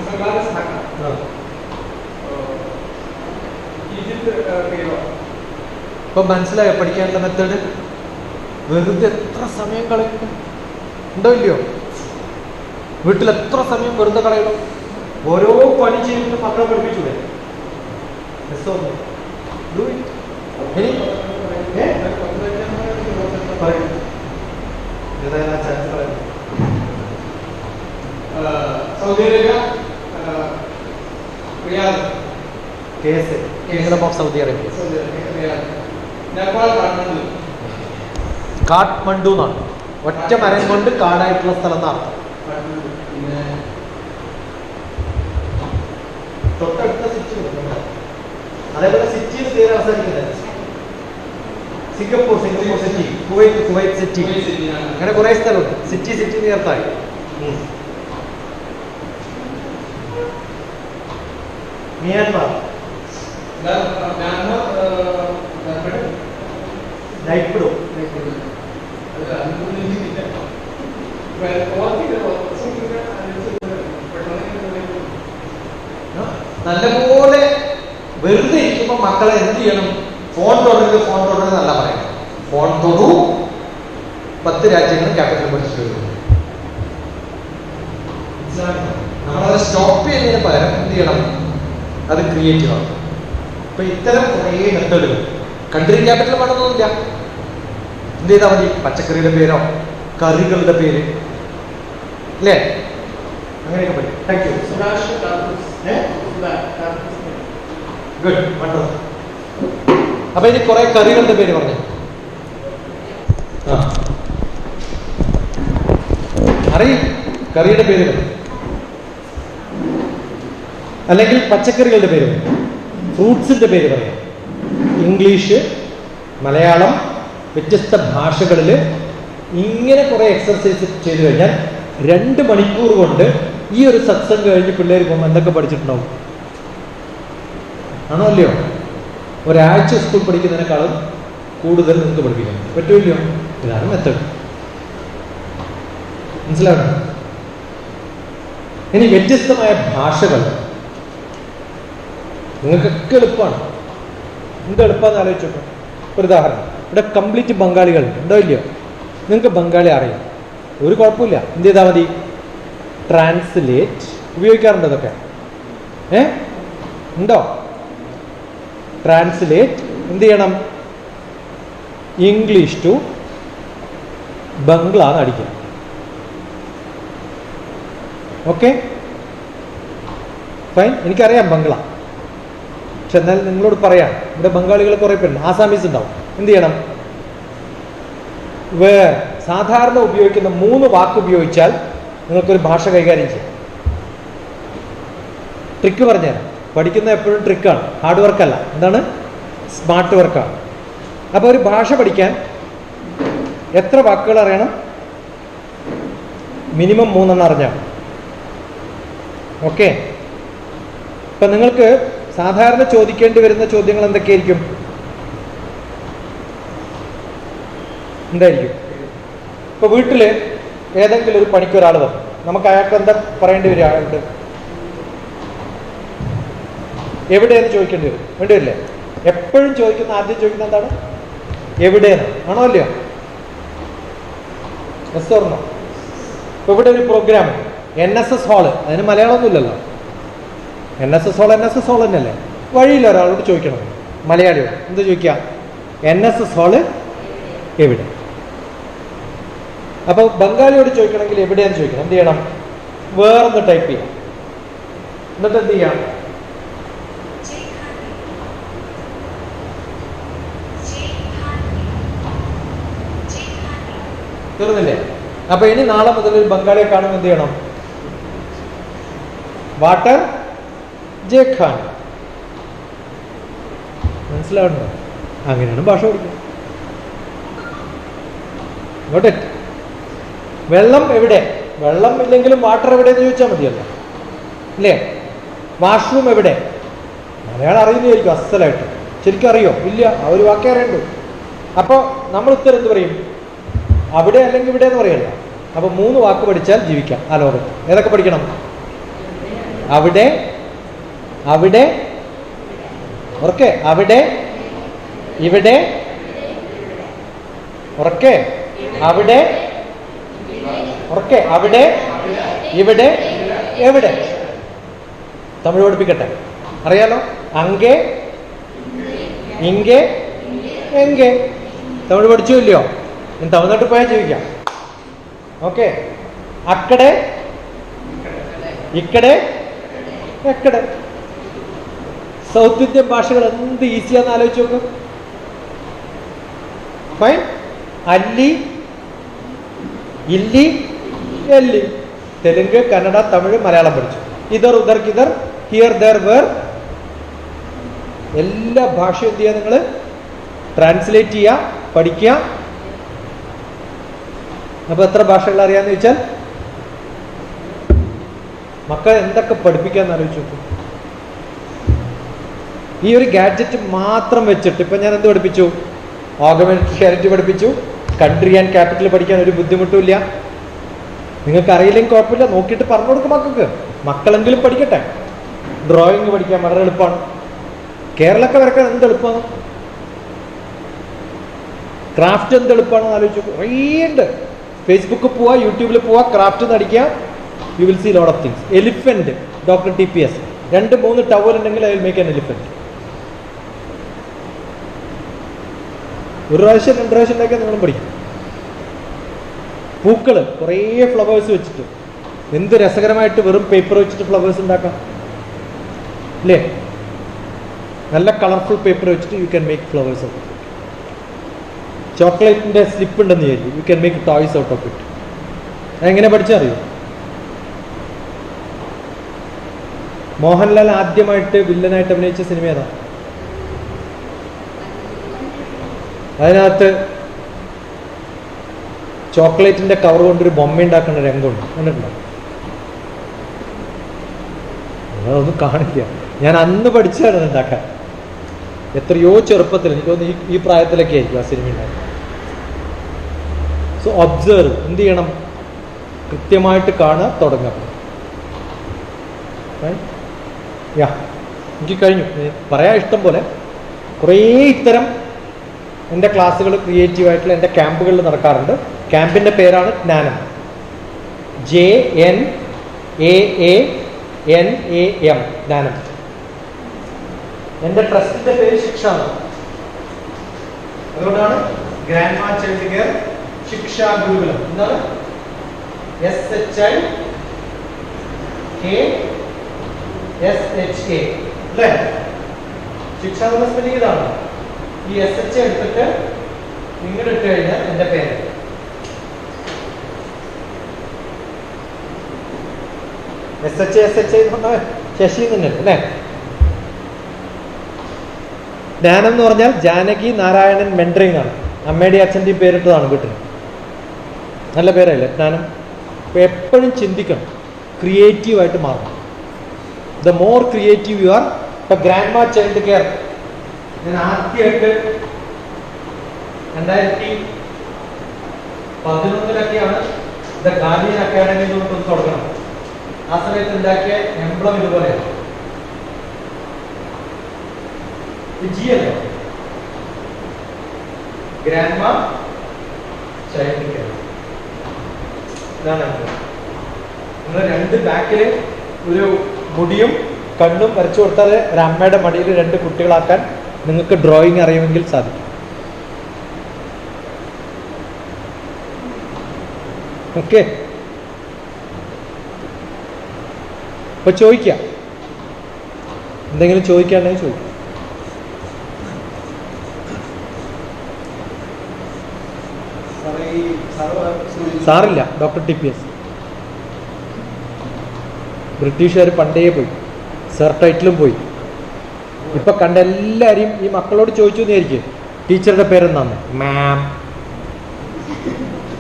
ബംഗ്ലാദേശ് ധാക്ക, ആ. Egypt Cairo. ഇപ്പൊ മനസ്സിലായോ പഠിക്കാനുള്ള മെത്തേഡ്? വെറുതെ എത്ര സമയം കളയുന്നു ഉണ്ടോ ഇല്ലയോ? വീട്ടിൽ എത്ര സമയം വെറുതെ കളയണം? ഓരോ പണി ചെയ്തിട്ട് മക്കളെ പഠിപ്പിച്ചൂടെ? ഇനി പറയൂ. ഏതായാലും ആ ചാൻസ് കളയണം. Saudi Arabia, Riyadh, case kingdom of Saudi Arabia. Saudi Arabia, Riyadh, Nepal, Kathmandu. Kathmandu എന്നാണ്. ഒറ്റ മരം കൊണ്ട് കാടായിട്ടുള്ള സ്ഥലം എന്നാണ്. കാഠ്മണ്ഡു. പിന്നെ തൊട്ടടുത്ത സിറ്റി അതേപോലെ സിറ്റിയിൽ പേര് അവസാനിക്കുന്നത് സിംഗപ്പൂർ സിറ്റി, കുവൈറ്റ് സിറ്റി, അങ്ങനെ കുറെ സ്ഥലമുണ്ട്. സിറ്റി ചേർത്തായി. മിയാൻമാർ, മ്യാൻമർ, നൈപ്പിഡോ, നല്ലപോലെ വെറുതെ ഇരിക്കുമ്പോ മക്കളെ എന്ത് ചെയ്യണം? ഫോൺ തുടരുത് എന്നല്ല പറയണം. ഫോൺ തൊടൂ. 10 രാജ്യങ്ങളും ക്യാപിറ്റൽ പഠിച്ചിട്ട് വരും. നമ്മളത് സ്റ്റോപ്പ് ചെയ്യുന്നതിന് പകരം എന്ത് ചെയ്യണം? അത് ക്രിയേറ്റീവ് ആണ്. അപ്പൊ ഇത്തരം കുറേ മെത്തേഡുകൾ. Country capital വേണമെന്നൊന്നുമില്ല. എന്ത് ചെയ്താൽ മതി? പച്ചക്കറിയുടെ പേരോ കറികളുടെ പേര്, അല്ലേ? അങ്ങനെയൊക്കെ പറ്റും. Thank you. Good, wonderful. അപ്പൊ ഇനി കുറെ കറികളുടെ പേര് പറഞ്ഞു. അറിയും കറിയുടെ പേര്, അല്ലെങ്കിൽ പച്ചക്കറികളുടെ പേര്, ഫ്രൂട്ട്സിന്റെ പേര് പറയാം. ഇംഗ്ലീഷ്, മലയാളം, വ്യത്യസ്ത ഭാഷകളിൽ ഇങ്ങനെ കുറെ എക്സർസൈസ് ചെയ്തു കഴിഞ്ഞാൽ 2 മണിക്കൂർ കൊണ്ട് ഈ ഒരു സത്സംഗം കഴിഞ്ഞ് പിള്ളേർ പോകുമ്പോൾ എന്തൊക്കെ പഠിച്ചിട്ടുണ്ടാവും? ആണോ അല്ലയോ? ഒരാഴ്ച സ്കൂൾ പഠിക്കുന്നതിനേക്കാളും കൂടുതൽ നിങ്ങൾക്ക് പഠിപ്പിക്കാൻ പറ്റുമല്ലോ. ഇതാണ് മെത്തേഡ്. മനസ്സിലാവണം. ഇനി വ്യത്യസ്തമായ ഭാഷകൾ നിങ്ങൾക്കൊക്കെ എളുപ്പമാണ്. എന്ത് എളുപ്പമെന്ന് ആലോചിച്ചോട്ടെ. ഒരു ഉദാഹരണം, ഇവിടെ കംപ്ലീറ്റ് ബംഗാളികൾ ഉണ്ടോ ഇല്ലയോ? നിങ്ങൾക്ക് ബംഗാളി അറിയാം, ഒരു കുഴപ്പമില്ല. എന്ത് ചെയ്താൽ മതി? ട്രാൻസ്ലേറ്റ് ഉപയോഗിക്കാറുണ്ട് ഇതൊക്കെ. ഉണ്ടോ? ട്രാൻസ്ലേറ്റ് എന്ത് ചെയ്യണം? ഇംഗ്ലീഷ് ടു ബംഗ്ല അടിക്കണം. Okay, fine. എനിക്കറിയാം ബംഗ്ല, പക്ഷെ എന്നാൽ നിങ്ങളോട് പറയാം, ഇവിടെ ബംഗാളികൾ കുറെ പേരുണ്ട്, ആസാമീസ് ഉണ്ടാവും. എന്ത് ചെയ്യണം? സാധാരണ ഉപയോഗിക്കുന്ന 3 വാക്ക് ഉപയോഗിച്ചാൽ നിങ്ങൾക്കൊരു ഭാഷ കൈകാര്യം ചെയ്യാം. ട്രിക്ക് പറഞ്ഞുതരാം. പഠിക്കുന്ന എപ്പോഴും ട്രിക്കാണ്, ഹാർഡ് വർക്കല്ല. എന്താണ്? സ്മാർട്ട് വർക്കാണ്. അപ്പോൾ ഒരു ഭാഷ പഠിക്കാൻ എത്ര വാക്കുകൾ അറിയണം? മിനിമം 3 അറിഞ്ഞാൽ. ഓക്കെ. ഇപ്പം നിങ്ങൾക്ക് സാധാരണ ചോദിക്കേണ്ടി വരുന്ന ചോദ്യങ്ങൾ എന്തൊക്കെയായിരിക്കും? എന്തായിരിക്കും? ഇപ്പോൾ വീട്ടിൽ ഏതെങ്കിലും ഒരു പണിക്ക് ഒരാൾ വന്നു, നമുക്ക് അയാൾക്ക് എന്താ പറയേണ്ടി വരിക? അയാളുടെ എവിടെയെന്ന് ചോദിക്കേണ്ടി വരും, വേണ്ടി വരില്ലേ? എപ്പോഴും ചോദിക്കുന്ന, ആദ്യം ചോദിക്കുന്ന എന്താണ്? എവിടെയെന്ന്. ആണോ അല്ലയോ? Yes or no? ഇപ്പൊ ഇവിടെ ഒരു പ്രോഗ്രാം NSS ഹാള്, അതിന് മലയാളമൊന്നുമില്ലല്ലോ. NSS ഹാൾ തന്നെയല്ലേ? വഴിയില്ല ഒരാളോട് ചോദിക്കണം, മലയാളിയോട് എന്ത് ചോദിക്കുക? NSS ഹാള് എവിടെ? അപ്പൊ ബംഗാളിയോട് ചോദിക്കണമെങ്കിൽ എവിടെയാന്ന് ചോദിക്കണം. എന്ത് ചെയ്യണം? വേറൊന്ന് ടൈപ്പ് ചെയ്യാം. എന്നിട്ട് എന്ത് ചെയ്യാം? തീർന്നില്ലേ? അപ്പൊ ഇനി നാളെ മുതൽ ഒരു ബംഗാളിയെ കാണുമ്പോൾ എന്ത് ചെയ്യണം? വാട്ടർ ജേഖാൻ. മനസ്സിലാവുന്നു? അങ്ങനെയാണ് ഭാഷ പഠിക്കുന്നത്. ഇങ്ങോട്ടെ. വെള്ളം എവിടെ? വെള്ളം ഇല്ലെങ്കിലും വാട്ടർ എവിടെയെന്ന് ചോദിച്ചാൽ മതിയല്ലോ, ഇല്ലേ? വാഷ്റൂം എവിടെ? മലയാളം അറിയുന്നതായിരിക്കും അസലായിട്ട്. ശരിക്കും അറിയോ? ഇല്ല, ആ ഒരു വാക്കേ അറിയണ്ടു. അപ്പോൾ നമ്മൾ ഉത്തരം എന്ത് പറയും? അവിടെ അല്ലെങ്കിൽ ഇവിടെ എന്ന് പറയണ്ട. അപ്പൊ 3 വാക്ക് പഠിച്ചാൽ ജീവിക്കാം ആ ലോകത്ത്. ഏതൊക്കെ പഠിക്കണം? അവിടെ, അവിടെ, ഉറക്കെ, അവിടെ, ഇവിടെ, ഉറക്കെ, അവിടെ, ഉറക്കെ, അവിടെ, ഇവിടെ, എവിടെ. തമിഴ് പഠിപ്പിക്കട്ടെ, അറിയാലോ? അങ്കെ, ഇങ്കെ, എങ്കെ. തമിഴ് പഠിച്ചോ ഇല്ലയോ? ഞാൻ തമിഴ്നാട്ടിൽ പോയാൽ ജീവിക്കാം. ഓക്കെ. അക്കടെ, ഇക്കടെ, എക്കടെ. സൗത്ത് ഇന്ത്യൻ ഭാഷകൾ എന്ത് ഈസിയാന്ന് ആലോചിച്ച് നോക്കും. ഫൈൻ. അല്ലി, ഇല്ലി, എല്ലി. തെലുങ്ക്, കന്നഡ, തമിഴ്, മലയാളം പഠിച്ചു. ഇതർ, ഉദർ, കിതർ, ഹിയർ, ദർ, വേർ. എല്ലാ ഭാഷയും എന്ത് ചെയ്യുക? നിങ്ങൾ ട്രാൻസ്ലേറ്റ് ചെയ്യുക, പഠിക്കുക. അപ്പൊ എത്ര ഭാഷകൾ അറിയാന്ന് ചോദിച്ചാൽ മക്കളെ എന്തൊക്കെ പഠിപ്പിക്കാന്ന് ആലോചിച്ചു നോക്കും. ഈ ഒരു ഗാഡ്ജറ്റ് മാത്രം വെച്ചിട്ട് ഇപ്പൊ ഞാൻ എന്ത് പഠിപ്പിച്ചു? ഓഗമെന്റഡ് റിയാലിറ്റി പഠിപ്പിച്ചു. കൺട്രി ആൻഡ് ക്യാപിറ്റൽ പഠിക്കാൻ ഒരു ബുദ്ധിമുട്ടുമില്ല. നിങ്ങൾക്ക് അറിയില്ലെങ്കിൽ കുഴപ്പമില്ല, നോക്കിയിട്ട് പറഞ്ഞു കൊടുക്കും മക്കൾക്ക്. മക്കളെങ്കിലും പഠിക്കട്ടെ. ഡ്രോയിങ് പഠിക്കാൻ വളരെ എളുപ്പമാണ്. കേരളമൊക്കെ വരക്കാൻ എന്ത് എളുപ്പമാണ്. ക്രാഫ്റ്റ് എന്ത് എളുപ്പമാണെന്ന് ആലോചിച്ചു. കുറേ ഉണ്ട്. ഫേസ്ബുക്കിൽ പോവാ, യൂട്യൂബിൽ പോവാ, ക്രാഫ്റ്റ് നടിക്കുക. You will see lot of things. Elephant, doctor TPS. 2-3 towel ഉണ്ടെങ്കിൽ I will make an elephant. ഒരു പ്രാവശ്യം 2 പ്രാവശ്യം ഉണ്ടാക്കിയാൽ നിങ്ങളും പഠിക്കും. പൂക്കള്, കുറേ ഫ്ലവേഴ്സ് വെച്ചിട്ട് എന്ത് രസകരമായിട്ട് വെറും പേപ്പർ വെച്ചിട്ട് ഫ്ലവേഴ്സ് ഉണ്ടാക്കാം, അല്ലേ? നല്ല കളർഫുൾ പേപ്പർ വെച്ചിട്ട് you can make flowers of it. ചോക്ലേറ്റിന്റെ സ്ലിപ്പ് ഉണ്ടെന്ന് വിചാരിക്കും, you can make toys out of it. എങ്ങനെ പഠിച്ചറിയോ? മോഹൻലാൽ ആദ്യമായിട്ട് വില്ലനായിട്ട് അഭിനയിച്ച സിനിമ ഏതാ? അതിനകത്ത് ചോക്ലേറ്റിന്റെ കവർ കൊണ്ടൊരു ബൊമ്മ ഉണ്ടാക്കുന്ന രംഗമുണ്ട്, കണ്ടിട്ടുണ്ടോ? അതൊന്നും കാണില്ല. ഞാൻ അന്ന് പഠിച്ചാണ് ഉണ്ടാക്കാൻ. എത്രയോ ചെറുപ്പത്തിൽ, എനിക്ക് തോന്നുന്നു ഈ പ്രായത്തിലൊക്കെ ആയിരിക്കും ആ സിനിമ ഉണ്ടാക്കുക. So observe. എന്ത് ചെയ്യണം? കൃത്യമായിട്ട് കാണുക, തുടങ്ങുക. എനിക്ക് കഴിഞ്ഞു പറയാൻ. ഇഷ്ടം പോലെ കുറേ ഇത്തരം എൻ്റെ ക്ലാസ്സുകൾ ക്രിയേറ്റീവായിട്ടുള്ള എൻ്റെ ക്യാമ്പുകളിൽ നടക്കാറുണ്ട്. ക്യാമ്പിൻ്റെ പേരാണ് ജ്ഞാനം. JNAANAM, ജ്ഞാനം. എൻ്റെ ട്രസ്റ്റിന്റെ പേര് ശിക്ഷ. അതുകൊണ്ടാണ് ഗ്രാൻഡ് മാ ചൈൽഡ് കെയർ ശിക്ഷാ ഗുരുകുലം. എന്താണ്? SHIKSHA, അല്ലേ? ശിക്ഷ എന്ന സ്പെല്ലിംഗ് ഇതാണ്. ഈ SHA എടുത്തിട്ട് ഇങ്ങോട്ട് ഇട്ട് കഴിഞ്ഞാൽ എൻ്റെ പേര്. SHA എന്ന് പറഞ്ഞാൽ ശശി തന്നെ, അല്ലേ? ജ്ഞാനം എന്ന് പറഞ്ഞാൽ ജാനകി നാരായണൻ മെൻഡറിങ് ആണ്. അമ്മയുടെയും അച്ഛൻ്റെയും പേരിട്ടതാണ് വീട്ടിൽ. നല്ല പേരല്ലേ ജ്ഞാനം? അപ്പോൾ എപ്പോഴും ചിന്തിക്കണം, ക്രിയേറ്റീവായിട്ട് മാറണം. The more creative you are. ഇപ്പം ഗ്രാൻഡ് മാ ചൈൽഡ് കെയർ ഞാൻ ആദ്യമായിട്ട് 2011 ദ ഗാർഡിയൻ അക്കാഡമി കൊണ്ട് തുടങ്ങണം. ആ സമയത്ത് ഉണ്ടാക്കിയ എംബ്ലം ഇതുപോലെയാണ്. ജി അല്ലേ, ഗ്രാൻഡ് മാ ചൈൽഡ് കെയർ. ഇതാണ് നിങ്ങൾ രണ്ട് ബാക്കിൽ ഒരു മുടിയും കണ്ണും വരച്ചു കൊടുത്താൽ ഒരു അമ്മയുടെ മടിയിൽ 2 കുട്ടികളാക്കാൻ നിങ്ങൾക്ക് ഡ്രോയിങ് അറിയുമെങ്കിൽ സാധിക്കും. ഓക്കെ, അപ്പൊ ചോദിക്കാം, എന്തെങ്കിലും ചോദിക്കാണ്ടെങ്കിൽ ചോദിക്കാം. സാറില്ല, ഡോക്ടർ TPS. ബ്രിട്ടീഷുകാർ പണ്ടേ പോയി, സർ ടൈറ്റിലും പോയി. ഇപ്പൊ കണ്ട എല്ലാവരെയും ഈ മക്കളോട് ചോദിച്ചു എന്നായിരിക്കും ടീച്ചറുടെ പേരെന്താന്ന്. മാം.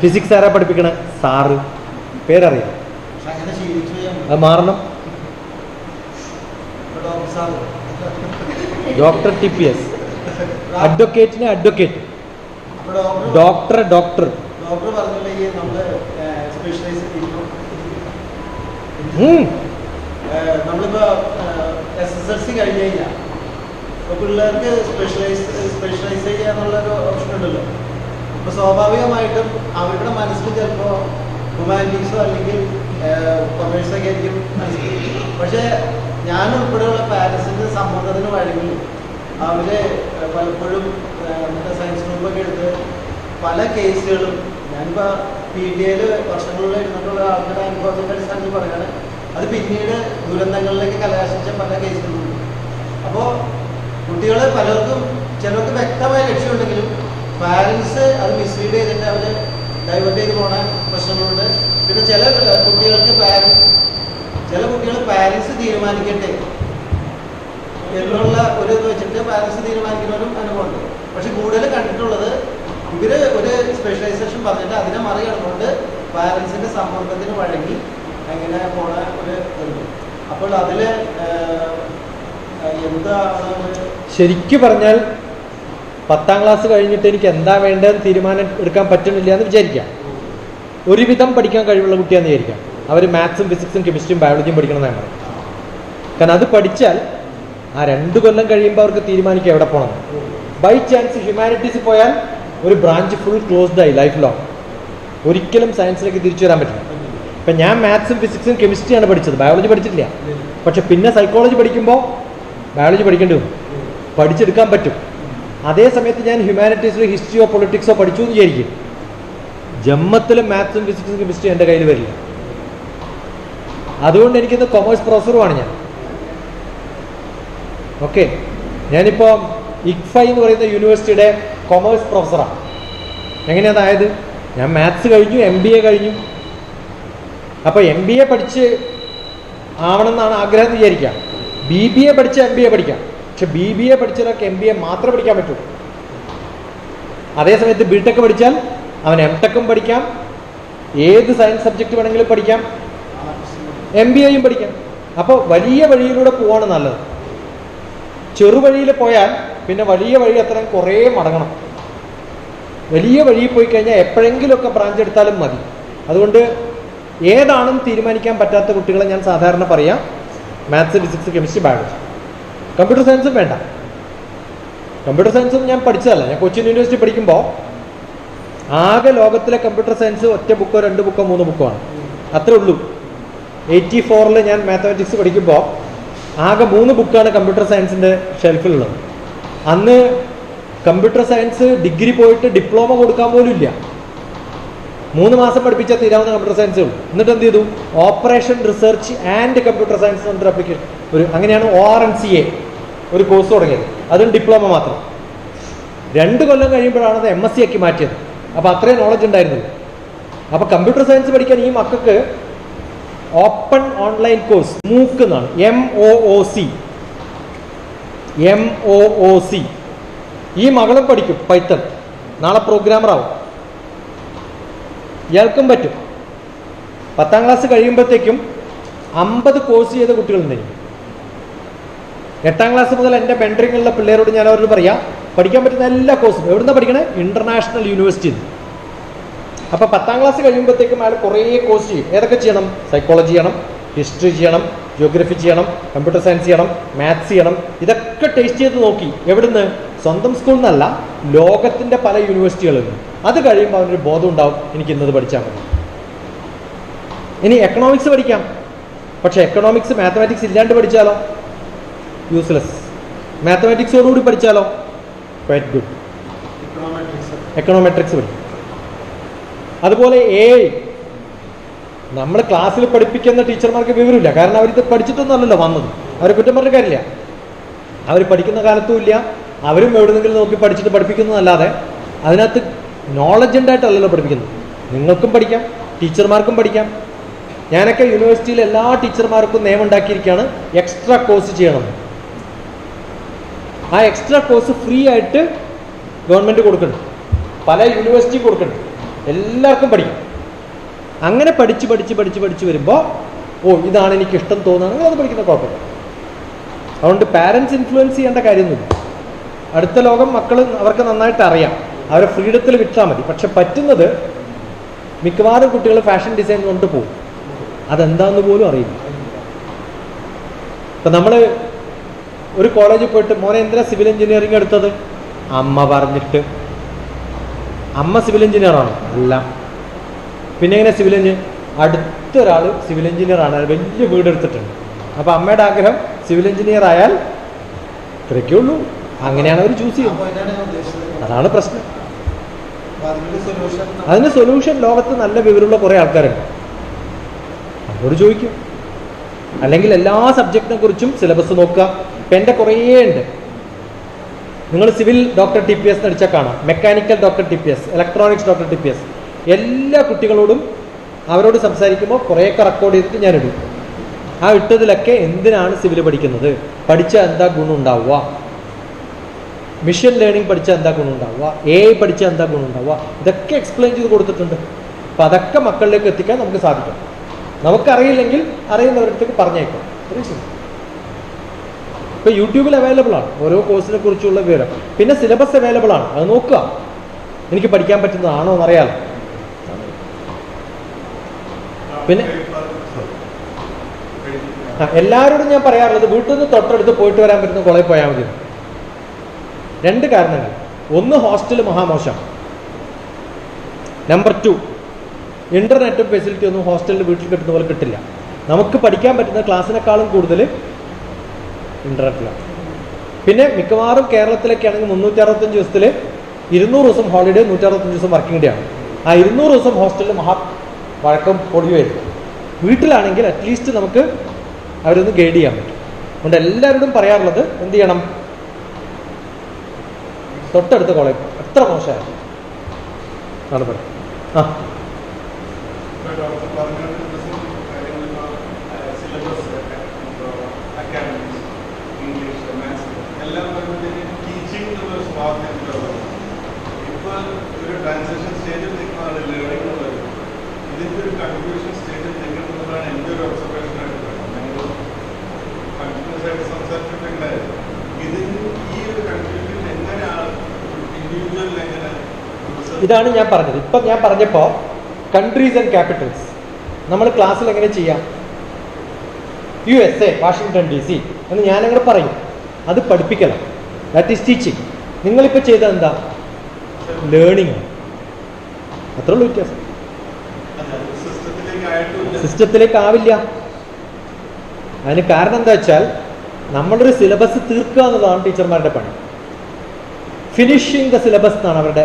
ഫിസിക്സ് ആരാ പഠിപ്പിക്കണേ? സാറ്. പേരറിയാം, അത് മാറണം. Doctor TPS. അഡ്വക്കേറ്റിന് അഡ്വക്കേറ്റ്, ഡോക്ടർ ഡോക്ടർ. നമ്മളിപ്പോ SSLC കഴിഞ്ഞ് കഴിഞ്ഞാൽ പിള്ളേർക്ക് സ്പെഷ്യലൈസ് ചെയ്യാന്നുള്ളൊരു ഓപ്ഷൻ ഉണ്ടല്ലോ. അപ്പൊ സ്വാഭാവികമായിട്ടും അവരുടെ മനസ്സിൽ ചിലപ്പോ ഹ്യൂമാനിറ്റീസോ അല്ലെങ്കിൽ കൊമേഴ്സൊക്കെ ആയിരിക്കും മനസ്സിൽ. പക്ഷെ ഞാൻ ഉൾപ്പെടെയുള്ള പാരൻസിന്റെ സമ്മതത്തിന് വഴങ്ങി അവര് പലപ്പോഴും മറ്റേ സയൻസ് ഗ്രൂപ്പൊക്കെ എടുത്ത് പല കേസുകളും, ഞാനിപ്പോ PTA വർഷങ്ങളിൽ ഇരുന്നിട്ടുള്ള ആൾക്കാരുടെ അനുഭവത്തിന്റെ അടിസ്ഥാനത്തിൽ പറയുകയാണ്, അത് പിന്നീട് ദുരന്തങ്ങളിലേക്ക് കലാശിച്ച പല കേസുകളുണ്ട്. അപ്പോൾ കുട്ടികളെ പലർക്കും ചിലർക്ക് വ്യക്തമായ ലക്ഷ്യമുണ്ടെങ്കിലും പാരൻസ് അത് മിസ്ലീഡ് ചെയ്തിട്ട് അവര് ഡൈവേർട്ട് ചെയ്ത് പോണ പ്രശ്നങ്ങളുണ്ട്. പിന്നെ ചില കുട്ടികൾ പാരൻസ് തീരുമാനിക്കട്ടെ എന്നുള്ള ഒരു ഇത് വെച്ചിട്ട് പാരൻസ് തീരുമാനിക്കുന്നവരും അനുഭവമുണ്ട്. പക്ഷെ കൂടുതൽ കണ്ടിട്ടുള്ളത് ഇവര് ഒരു സ്പെഷ്യലൈസേഷൻ പറഞ്ഞിട്ട് അതിനെ മറികടന്നുകൊണ്ട് പാരൻസിന്റെ സമ്മർദ്ദത്തിന് വഴങ്ങി അങ്ങനെ പോണ ഒരു ഇതുണ്ട്. അപ്പോൾ അതില് എന്താണ് ശരിക്കും പറഞ്ഞാൽ 10ാം ക്ലാസ് കഴിഞ്ഞിട്ട് എനിക്ക് എന്താ വേണ്ടതെന്ന് തീരുമാനം എടുക്കാൻ പറ്റുന്നില്ല എന്ന് വിചാരിക്കാം. ഒരുവിധം പഠിക്കാൻ കഴിവുള്ള കുട്ടിയാന്ന് വിചാരിക്കാം. അവർ മാത്സും ഫിസിക്സും കെമിസ്ട്രിയും ബയോളജിയും പഠിക്കണമെന്ന് ഞാൻ പറയും. കാരണം അത് പഠിച്ചാൽ ആ 2 കൊല്ലം കഴിയുമ്പോൾ അവർക്ക് തീരുമാനിക്കാം എവിടെ പോകണം. ബൈ ചാൻസ് ഹ്യൂമാനിറ്റീസ് പോയാൽ ഒരു ബ്രാഞ്ച് ഫുൾ ക്ലോസ്ഡ് ആയി ലൈഫ് ലോങ്. ഒരിക്കലും സയൻസിലേക്ക് തിരിച്ചു വരാൻ പറ്റില്ല. ഇപ്പം ഞാൻ മാത്സും ഫിസിക്സും കെമിസ്ട്രിയാണ് പഠിച്ചത്, ബയോളജി പഠിച്ചിട്ടില്ല. പക്ഷെ പിന്നെ സൈക്കോളജി പഠിക്കുമ്പോൾ ബയോളജി പഠിക്കേണ്ടി വരും, പഠിച്ചെടുക്കാൻ പറ്റും. അതേ സമയത്ത് ഞാൻ ഹ്യൂമാനിറ്റീസിലോ ഹിസ്റ്ററിയോ പൊളിറ്റിക്സോ പഠിച്ചു എന്ന് വിചാരിക്കും, ജമ്മത്തിലും മാത്സും ഫിസിക്സും കെമിസ്ട്രിയും എൻ്റെ കയ്യിൽ വരില്ല. അതുകൊണ്ട് എനിക്കിന്ന് കൊമേഴ്സ് പ്രൊഫസറുമാണ് ഞാൻ. ഓക്കെ, ഞാനിപ്പോൾ ICFI എന്ന് പറയുന്ന യൂണിവേഴ്സിറ്റിയുടെ കൊമേഴ്സ് പ്രൊഫസറാണ്. എങ്ങനെയാണായത്? ഞാൻ മാത്സ് കഴിഞ്ഞു, MBA കഴിഞ്ഞു. അപ്പോൾ MBA പഠിച്ച് ആവണമെന്നാണ് ആഗ്രഹം എന്ന് വിചാരിക്കാം. BBA പഠിച്ച് MBA പഠിക്കാം. പക്ഷെ BBA പഠിച്ചവരൊക്കെ MBA മാത്രമേ പഠിക്കാൻ പറ്റുള്ളൂ. അതേസമയത്ത് BTech പഠിച്ചാൽ അവൻ MTechഉം പഠിക്കാം, ഏത് സയൻസ് സബ്ജക്റ്റ് വേണമെങ്കിലും പഠിക്കാം, MBAയും പഠിക്കാം. അപ്പോൾ വലിയ വഴിയിലൂടെ പോവാണ് നല്ലത്. ചെറുവഴിയിൽ പോയാൽ പിന്നെ വലിയ വഴി അത്രയും കുറേ മടങ്ങണം. വലിയ വഴിയിൽ പോയി കഴിഞ്ഞാൽ എപ്പോഴെങ്കിലുമൊക്കെ ബ്രാഞ്ച് എടുത്താലും മതി. അതുകൊണ്ട് ഏതാണെന്ന് തീരുമാനിക്കാൻ പറ്റാത്ത കുട്ടികളെ ഞാൻ സാധാരണ പറയാം maths, physics, chemistry, biology. Computer സയൻസും വേണ്ട. കമ്പ്യൂട്ടർ സയൻസും ഞാൻ പഠിച്ചതല്ല. ഞാൻ കൊച്ചിൻ യൂണിവേഴ്സിറ്റി പഠിക്കുമ്പോൾ ആകെ ലോകത്തിലെ കമ്പ്യൂട്ടർ സയൻസ് ഒറ്റ ബുക്കോ 2 ബുക്കോ 3 ബുക്കോ ആണ്, അത്രേ ഉള്ളൂ. 84 ഞാൻ മാത്തമാറ്റിക്സ് പഠിക്കുമ്പോൾ ആകെ 3 ബുക്കാണ് കമ്പ്യൂട്ടർ സയൻസിൻ്റെ ഷെൽഫിലുള്ളത്. അന്ന് കമ്പ്യൂട്ടർ സയൻസ് ഡിഗ്രി പോയിട്ട് ഡിപ്ലോമ കൊടുക്കാൻ പോലും ഇല്ല. 3 മാസം പഠിപ്പിച്ചാൽ തീരാവുന്ന കമ്പ്യൂട്ടർ സയൻസേ ഉള്ളൂ. എന്നിട്ട് എന്ത് ചെയ്തു? Operation research and computer science എന്നൊരു അപ്ലിക്കേഷൻ, അങ്ങനെയാണ് ORNCA ഒരു കോഴ്സ് തുടങ്ങിയത്. അതും ഡിപ്ലോമ മാത്രം. 2 കൊല്ലം കഴിയുമ്പോഴാണ് അത് MSc ആക്കി മാറ്റിയത്. അപ്പോൾ അത്രയും നോളജ് ഉണ്ടായിരുന്നില്ല. അപ്പോൾ കമ്പ്യൂട്ടർ സയൻസ് പഠിക്കാൻ ഈ മക്കൾക്ക് ഓപ്പൺ ഓൺലൈൻ കോഴ്സ് MOOC എന്നാണ്, MOOC ഈ മകളും പഠിക്കും പൈത്തൺ, നാളെ പ്രോഗ്രാമർ ആവും. ഇയാൾക്കും പറ്റും. 10ാം ക്ലാസ് കഴിയുമ്പോഴത്തേക്കും 50 കോഴ്സ് ചെയ്ത കുട്ടികളുണ്ട്. 8ാം ക്ലാസ് മുതൽ എൻ്റെ മെൻറ്ററിങ്ങുള്ള പിള്ളേരോട് ഞാൻ അവരോട് പറയാം, പഠിക്കാൻ പറ്റുന്ന എല്ലാ കോഴ്സും എവിടുന്നാണ് പഠിക്കണേ? ഇൻ്റർനാഷണൽ യൂണിവേഴ്സിറ്റിയിൽ. അപ്പോൾ 10ാം ക്ലാസ് കഴിയുമ്പോഴത്തേക്കും അയാൾ കുറേ കോഴ്സ് ചെയ്യും. ഏതൊക്കെ ചെയ്യണം? സൈക്കോളജി ചെയ്യണം, ഹിസ്റ്ററി ചെയ്യണം, ജിയോഗ്രഫി ചെയ്യണം, കമ്പ്യൂട്ടർ സയൻസ് ചെയ്യണം, മാത്സ് ചെയ്യണം. ഇതൊക്കെ ടേസ്റ്റ് ചെയ്ത് നോക്കി. എവിടുന്ന്? സ്വന്തം സ്കൂളിൽ നിന്നല്ല, ലോകത്തിൻ്റെ പല യൂണിവേഴ്സിറ്റികളിൽ നിന്ന്. അത് കഴിയുമ്പോൾ അവനൊരു ബോധം ഉണ്ടാവും, എനിക്ക് ഇന്നത് പഠിച്ചാൽ മതി. ഇനി എക്കണോമിക്സ് പഠിക്കാം, പക്ഷേ എക്കണോമിക്സ് മാത്തമാറ്റിക്സ് ഇല്ലാണ്ട് പഠിച്ചാലോ? യൂസ്ലെസ്. മാത്തമാറ്റിക്സോടുകൂടി പഠിച്ചാലോ? Quite good. എക്കണോമെട്രിക്സ് പഠിക്കും. അതുപോലെ നമ്മൾ ക്ലാസ്സിൽ പഠിപ്പിക്കുന്ന ടീച്ചർമാർക്ക് വിവരമില്ല. കാരണം അവരിത് പഠിച്ചിട്ടൊന്നുമല്ലല്ലോ വന്നത്. അവരെ കുറ്റം പറഞ്ഞ കാര്യമില്ല. അവർ പഠിക്കുന്ന കാലത്തും ഇല്ല, അവരും എവിടെന്നെങ്കിലും നോക്കി പഠിച്ചിട്ട് പഠിപ്പിക്കുന്നതല്ലാതെ അതിനകത്ത് നോളജ് ഉണ്ടായിട്ടല്ലല്ലോ പഠിപ്പിക്കുന്നത്. നിങ്ങൾക്കും പഠിക്കാം, ടീച്ചർമാർക്കും പഠിക്കാം. ഞാനൊക്കെ യൂണിവേഴ്സിറ്റിയിൽ എല്ലാ ടീച്ചർമാർക്കും നിയമം ഉണ്ടാക്കിയിരിക്കുകയാണ് എക്സ്ട്രാ കോഴ്സ് ചെയ്യണമെന്ന്. ആ എക്സ്ട്രാ കോഴ്സ് ഫ്രീ ആയിട്ട് ഗവൺമെൻറ് കൊടുക്കുന്നുണ്ട്, പല യൂണിവേഴ്സിറ്റി കൊടുക്കുന്നുണ്ട്, എല്ലാവർക്കും പഠിക്കും. അങ്ങനെ പഠിച്ച് വരുമ്പോൾ ഇതാണ് എനിക്ക് ഇഷ്ടം തോന്നുകയാണെങ്കിൽ അത് പഠിക്കുന്ന കുഴപ്പമില്ല. അതുകൊണ്ട് പാരൻസ് ഇൻഫ്ലുവൻസ് ചെയ്യേണ്ട കാര്യമൊന്നുമില്ല. അടുത്ത ലോകം മക്കൾ അവർക്ക് നന്നായിട്ട് അറിയാം, അവരെ ഫ്രീഡത്തിൽ വിട്ടാൽ മതി. പക്ഷെ പറ്റുന്നത് മിക്കവാറും കുട്ടികൾ ഫാഷൻ ഡിസൈൻ കൊണ്ട് പോകും, അതെന്താണെന്ന് പോലും അറിയില്ല. ഇപ്പം നമ്മൾ ഒരു കോളേജിൽ പോയിട്ട് മോനെ എന്തിനാ സിവിൽ എഞ്ചിനീയറിംഗ് എടുത്തത്? അമ്മ പറഞ്ഞിട്ട്. അമ്മ സിവിൽ എഞ്ചിനീയറാണോ? അല്ല. പിന്നെ എങ്ങനെ സിവിൽ എഞ്ചിനീയർ? അടുത്തൊരാൾ സിവിൽ എഞ്ചിനീയർ ആണ്, വലിയ വീടെടുത്തിട്ടുണ്ട്. അപ്പോൾ അമ്മയുടെ ആഗ്രഹം സിവിൽ എഞ്ചിനീയർ ആയാൽ ഇത്രയൊക്കെ ഉള്ളൂ. അങ്ങനെയാണ് അവർ ചൂസ് ചെയ്യുന്നത്. അതാണ് പ്രശ്നം. അതിന് സൊല്യൂഷൻ ലോകത്ത് നല്ല വിവരമുള്ള കുറേ ആൾക്കാരുണ്ട്, അവരോട് ചോദിക്കും. അല്ലെങ്കിൽ എല്ലാ സബ്ജക്റ്റിനെ കുറിച്ചും സിലബസ് നോക്കുക. ഇപ്പം എൻ്റെ കുറേ ഉണ്ട്. നിങ്ങൾ സിവിൽ ഡോക്ടർ TPS അടിച്ചാൽ കാണാം, mechanical doctor TPS, electronics doctor TPS. എല്ലാ കുട്ടികളോടും അവരോട് സംസാരിക്കുമ്പോൾ കുറേയൊക്കെ റെക്കോർഡ് ചെയ്തിട്ട് ഞാൻ ഇടും. ആ ഇട്ടതിലൊക്കെ എന്തിനാണ് സിവിൽ പഠിക്കുന്നത്, പഠിച്ചാൽ എന്താ ഗുണം ഉണ്ടാവുക, മിഷൻ ലേണിംഗ് പഠിച്ചാൽ എന്താ ഗുണം ഉണ്ടാവുക, AI പഠിച്ചാൽ എന്താ ഗുണം ഉണ്ടാവുക, ഇതൊക്കെ എക്സ്പ്ലെയിൻ ചെയ്ത് കൊടുത്തിട്ടുണ്ട്. അപ്പം അതൊക്കെ മക്കളിലേക്ക് എത്തിക്കാൻ നമുക്ക് സാധിക്കും. നമുക്കറിയില്ലെങ്കിൽ അറിയുന്നവരടുത്തേക്ക് പറഞ്ഞേക്കാം. ഇപ്പോൾ യൂട്യൂബിൽ അവൈലബിൾ ആണ് ഓരോ കോഴ്സിനെ കുറിച്ചുള്ള വിവരം. പിന്നെ സിലബസ് അവൈലബിൾ ആണ്, അത് നോക്കുക. എനിക്ക് പഠിക്കാൻ പറ്റുന്നതാണോ എന്നറിയാലോ. പിന്നെ എല്ലാവരോടും ഞാൻ പറയാറുള്ളത് വീട്ടിൽ നിന്ന് തൊട്ടടുത്ത് പോയിട്ട് വരാൻ പറ്റുന്ന കോളേജിൽ പോയാൽ മതി. 2 കാരണങ്ങൾ. ഒന്ന്, ഹോസ്റ്റൽ മഹാമോശം. നമ്പർ 2, ഇൻ്റർനെറ്റും ഫെസിലിറ്റി ഒന്നും ഹോസ്റ്റലിൽ വീട്ടിൽ കിട്ടുന്ന പോലെ കിട്ടില്ല. നമുക്ക് പഠിക്കാൻ പറ്റുന്ന ക്ലാസ്സിനേക്കാളും കൂടുതൽ ഇൻ്റർനെറ്റിലാണ്. പിന്നെ മിക്കവാറും കേരളത്തിലൊക്കെ ആണെങ്കിൽ 365 ദിവസത്തിൽ 200 ദിവസം ഹോളിഡേ, 165 ദിവസം വർക്കിംഗ് ഡേ ആണ്. ആ 200 ദിവസം ഹോസ്റ്റലിൽ വഴക്കം പൊടിയുമായിരിക്കും. വീട്ടിലാണെങ്കിൽ അറ്റ്ലീസ്റ്റ് നമുക്ക് അവരൊന്ന് ഗൈഡ് ചെയ്യാൻ പറ്റും. അതുകൊണ്ട് എല്ലാവരോടും പറയാറുള്ളത് എന്ത് ചെയ്യണം? തൊട്ടടുത്ത കോളേജ് എത്ര മോശമായിരുന്നു ആണ് പറയാം. ഒരു ട്രാൻസാക്ഷൻ സ്റ്റേജിൽ നിൽക്കുന്നതാണ് ലേണിംഗ് എന്നുള്ളത്. ഇതിൻ്റെ ഒരു കൺഫ്യൂഷൻ സ്റ്റേജിൽ നിൽക്കുന്നതാണ് എൻ്റെ ഒരു ഒബ്സർവേഷൻ ആയിട്ട് പറയുന്നത്. ഞങ്ങൾ കണ്ടിന്യൂസ് ആയിട്ട് സംസാരിച്ചിട്ടുണ്ടായിരുന്നു. ഇതിന് ഈ ഒരു കൺഫ്യൂഷൻ എങ്ങനെയാണ് ഇൻഡിവിജ്വൽ എങ്ങനെ? ഇതാണ് ഞാൻ പറഞ്ഞത്. ഇപ്പം ഞാൻ പറഞ്ഞപ്പോൾ കൺട്രീസ് ആൻഡ് ക്യാപിറ്റൽസ് നമ്മൾ ക്ലാസ്സിൽ എങ്ങനെ ചെയ്യാം? USA, വാഷിങ്ടൺ DC എന്ന് ഞാനങ്ങനെ പറയും. അത് പഠിപ്പിക്കണം. That is teaching. നിങ്ങളിപ്പോൾ ചെയ്തത് എന്താ? ലേണിംഗ്. അത്ര ഉള്ളൂ വ്യത്യാസം. സിസ്റ്റത്തിലേക്ക് ആവില്ല. അതിന് കാരണം എന്താ വെച്ചാൽ നമ്മളൊരു സിലബസ് തീർക്കുക എന്നതാണ് ടീച്ചർമാരുടെ പണി. ഫിനിഷിങ് ദ സിലബസ് എന്നാണ് അവരുടെ.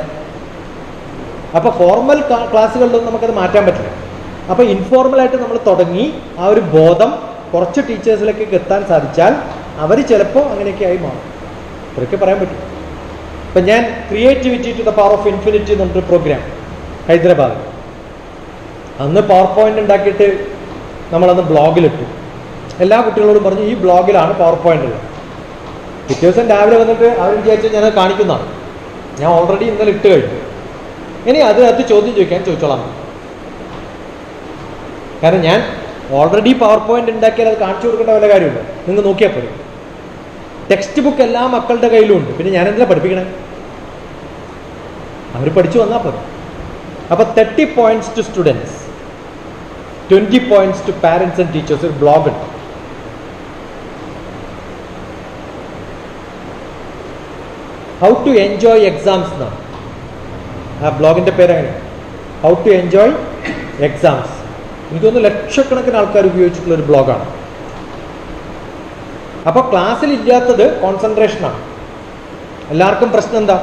അപ്പോൾ ഫോർമൽ ക്ലാസ്സുകളിലൊന്നും നമുക്കത് മാറ്റാൻ പറ്റില്ല. അപ്പോൾ ഇൻഫോർമലായിട്ട് നമ്മൾ തുടങ്ങി ആ ഒരു ബോധം കുറച്ച് ടീച്ചേഴ്സിലേക്കൊക്കെ എത്താൻ സാധിച്ചാൽ അവർ ചിലപ്പോൾ അങ്ങനെയൊക്കെ ആയി മാറും. ഇത്രയൊക്കെ പറയാൻ പറ്റും. ഇപ്പം ഞാൻ creativity to the power of infinity എന്ന് പറഞ്ഞൊരു പ്രോഗ്രാം ഹൈദരാബാദിൽ, അന്ന് പവർ പോയിന്റ് ഉണ്ടാക്കിയിട്ട് നമ്മളന്ന് ബ്ലോഗിലിട്ടു. എല്ലാ കുട്ടികളോടും പറഞ്ഞു ഈ ബ്ലോഗിലാണ് പവർ പോയിന്റ് ഉള്ളത്. പിറ്റേ ദിവസം രാവിലെ വന്നിട്ട് അവർ വിചാരിച്ചാൽ ഞാനത് കാണിക്കുന്നതാണ്. ഞാൻ ഓൾറെഡി ഇന്നലെ ഇട്ട് കഴിഞ്ഞു. ഇനി അതിനകത്ത് ചോദ്യം ചോദിച്ചോളാം. കാരണം ഞാൻ ഓൾറെഡി പവർ പോയിന്റ് ഉണ്ടാക്കിയാൽ അത് കാണിച്ചു കൊടുക്കേണ്ട വല്ല കാര്യമുണ്ട്. നിങ്ങൾ നോക്കിയാൽ പോലും ടെക്സ്റ്റ് ബുക്ക് എല്ലാ മക്കളുടെ കയ്യിലും ഉണ്ട്. പിന്നെ ഞാൻ എന്തിനാ പഠിപ്പിക്കണേ? അവർ പഠിച്ചു വന്നാൽ പോലും. അപ്പോൾ 30 points to students, 20 points to parents and teachers. ഒരു ബ്ലോഗ് ഉണ്ട്. ഹൗ ടു എൻജോയ് എക്സാംസ് എന്നാണ് ആ ബ്ലോഗിൻ്റെ പേര്. അങ്ങനെ ഹൗ ടു എൻജോയ് എക്സാംസ്. എനിക്ക് തോന്നുന്നു ലക്ഷക്കണക്കിന് ആൾക്കാർ ഉപയോഗിച്ചിട്ടുള്ള ഒരു ബ്ലോഗാണ്. അപ്പോൾ ക്ലാസ്സിൽ ഇല്ലാത്തത് കോൺസെൻട്രേഷനാണ്. എല്ലാവർക്കും പ്രശ്നം എന്താ?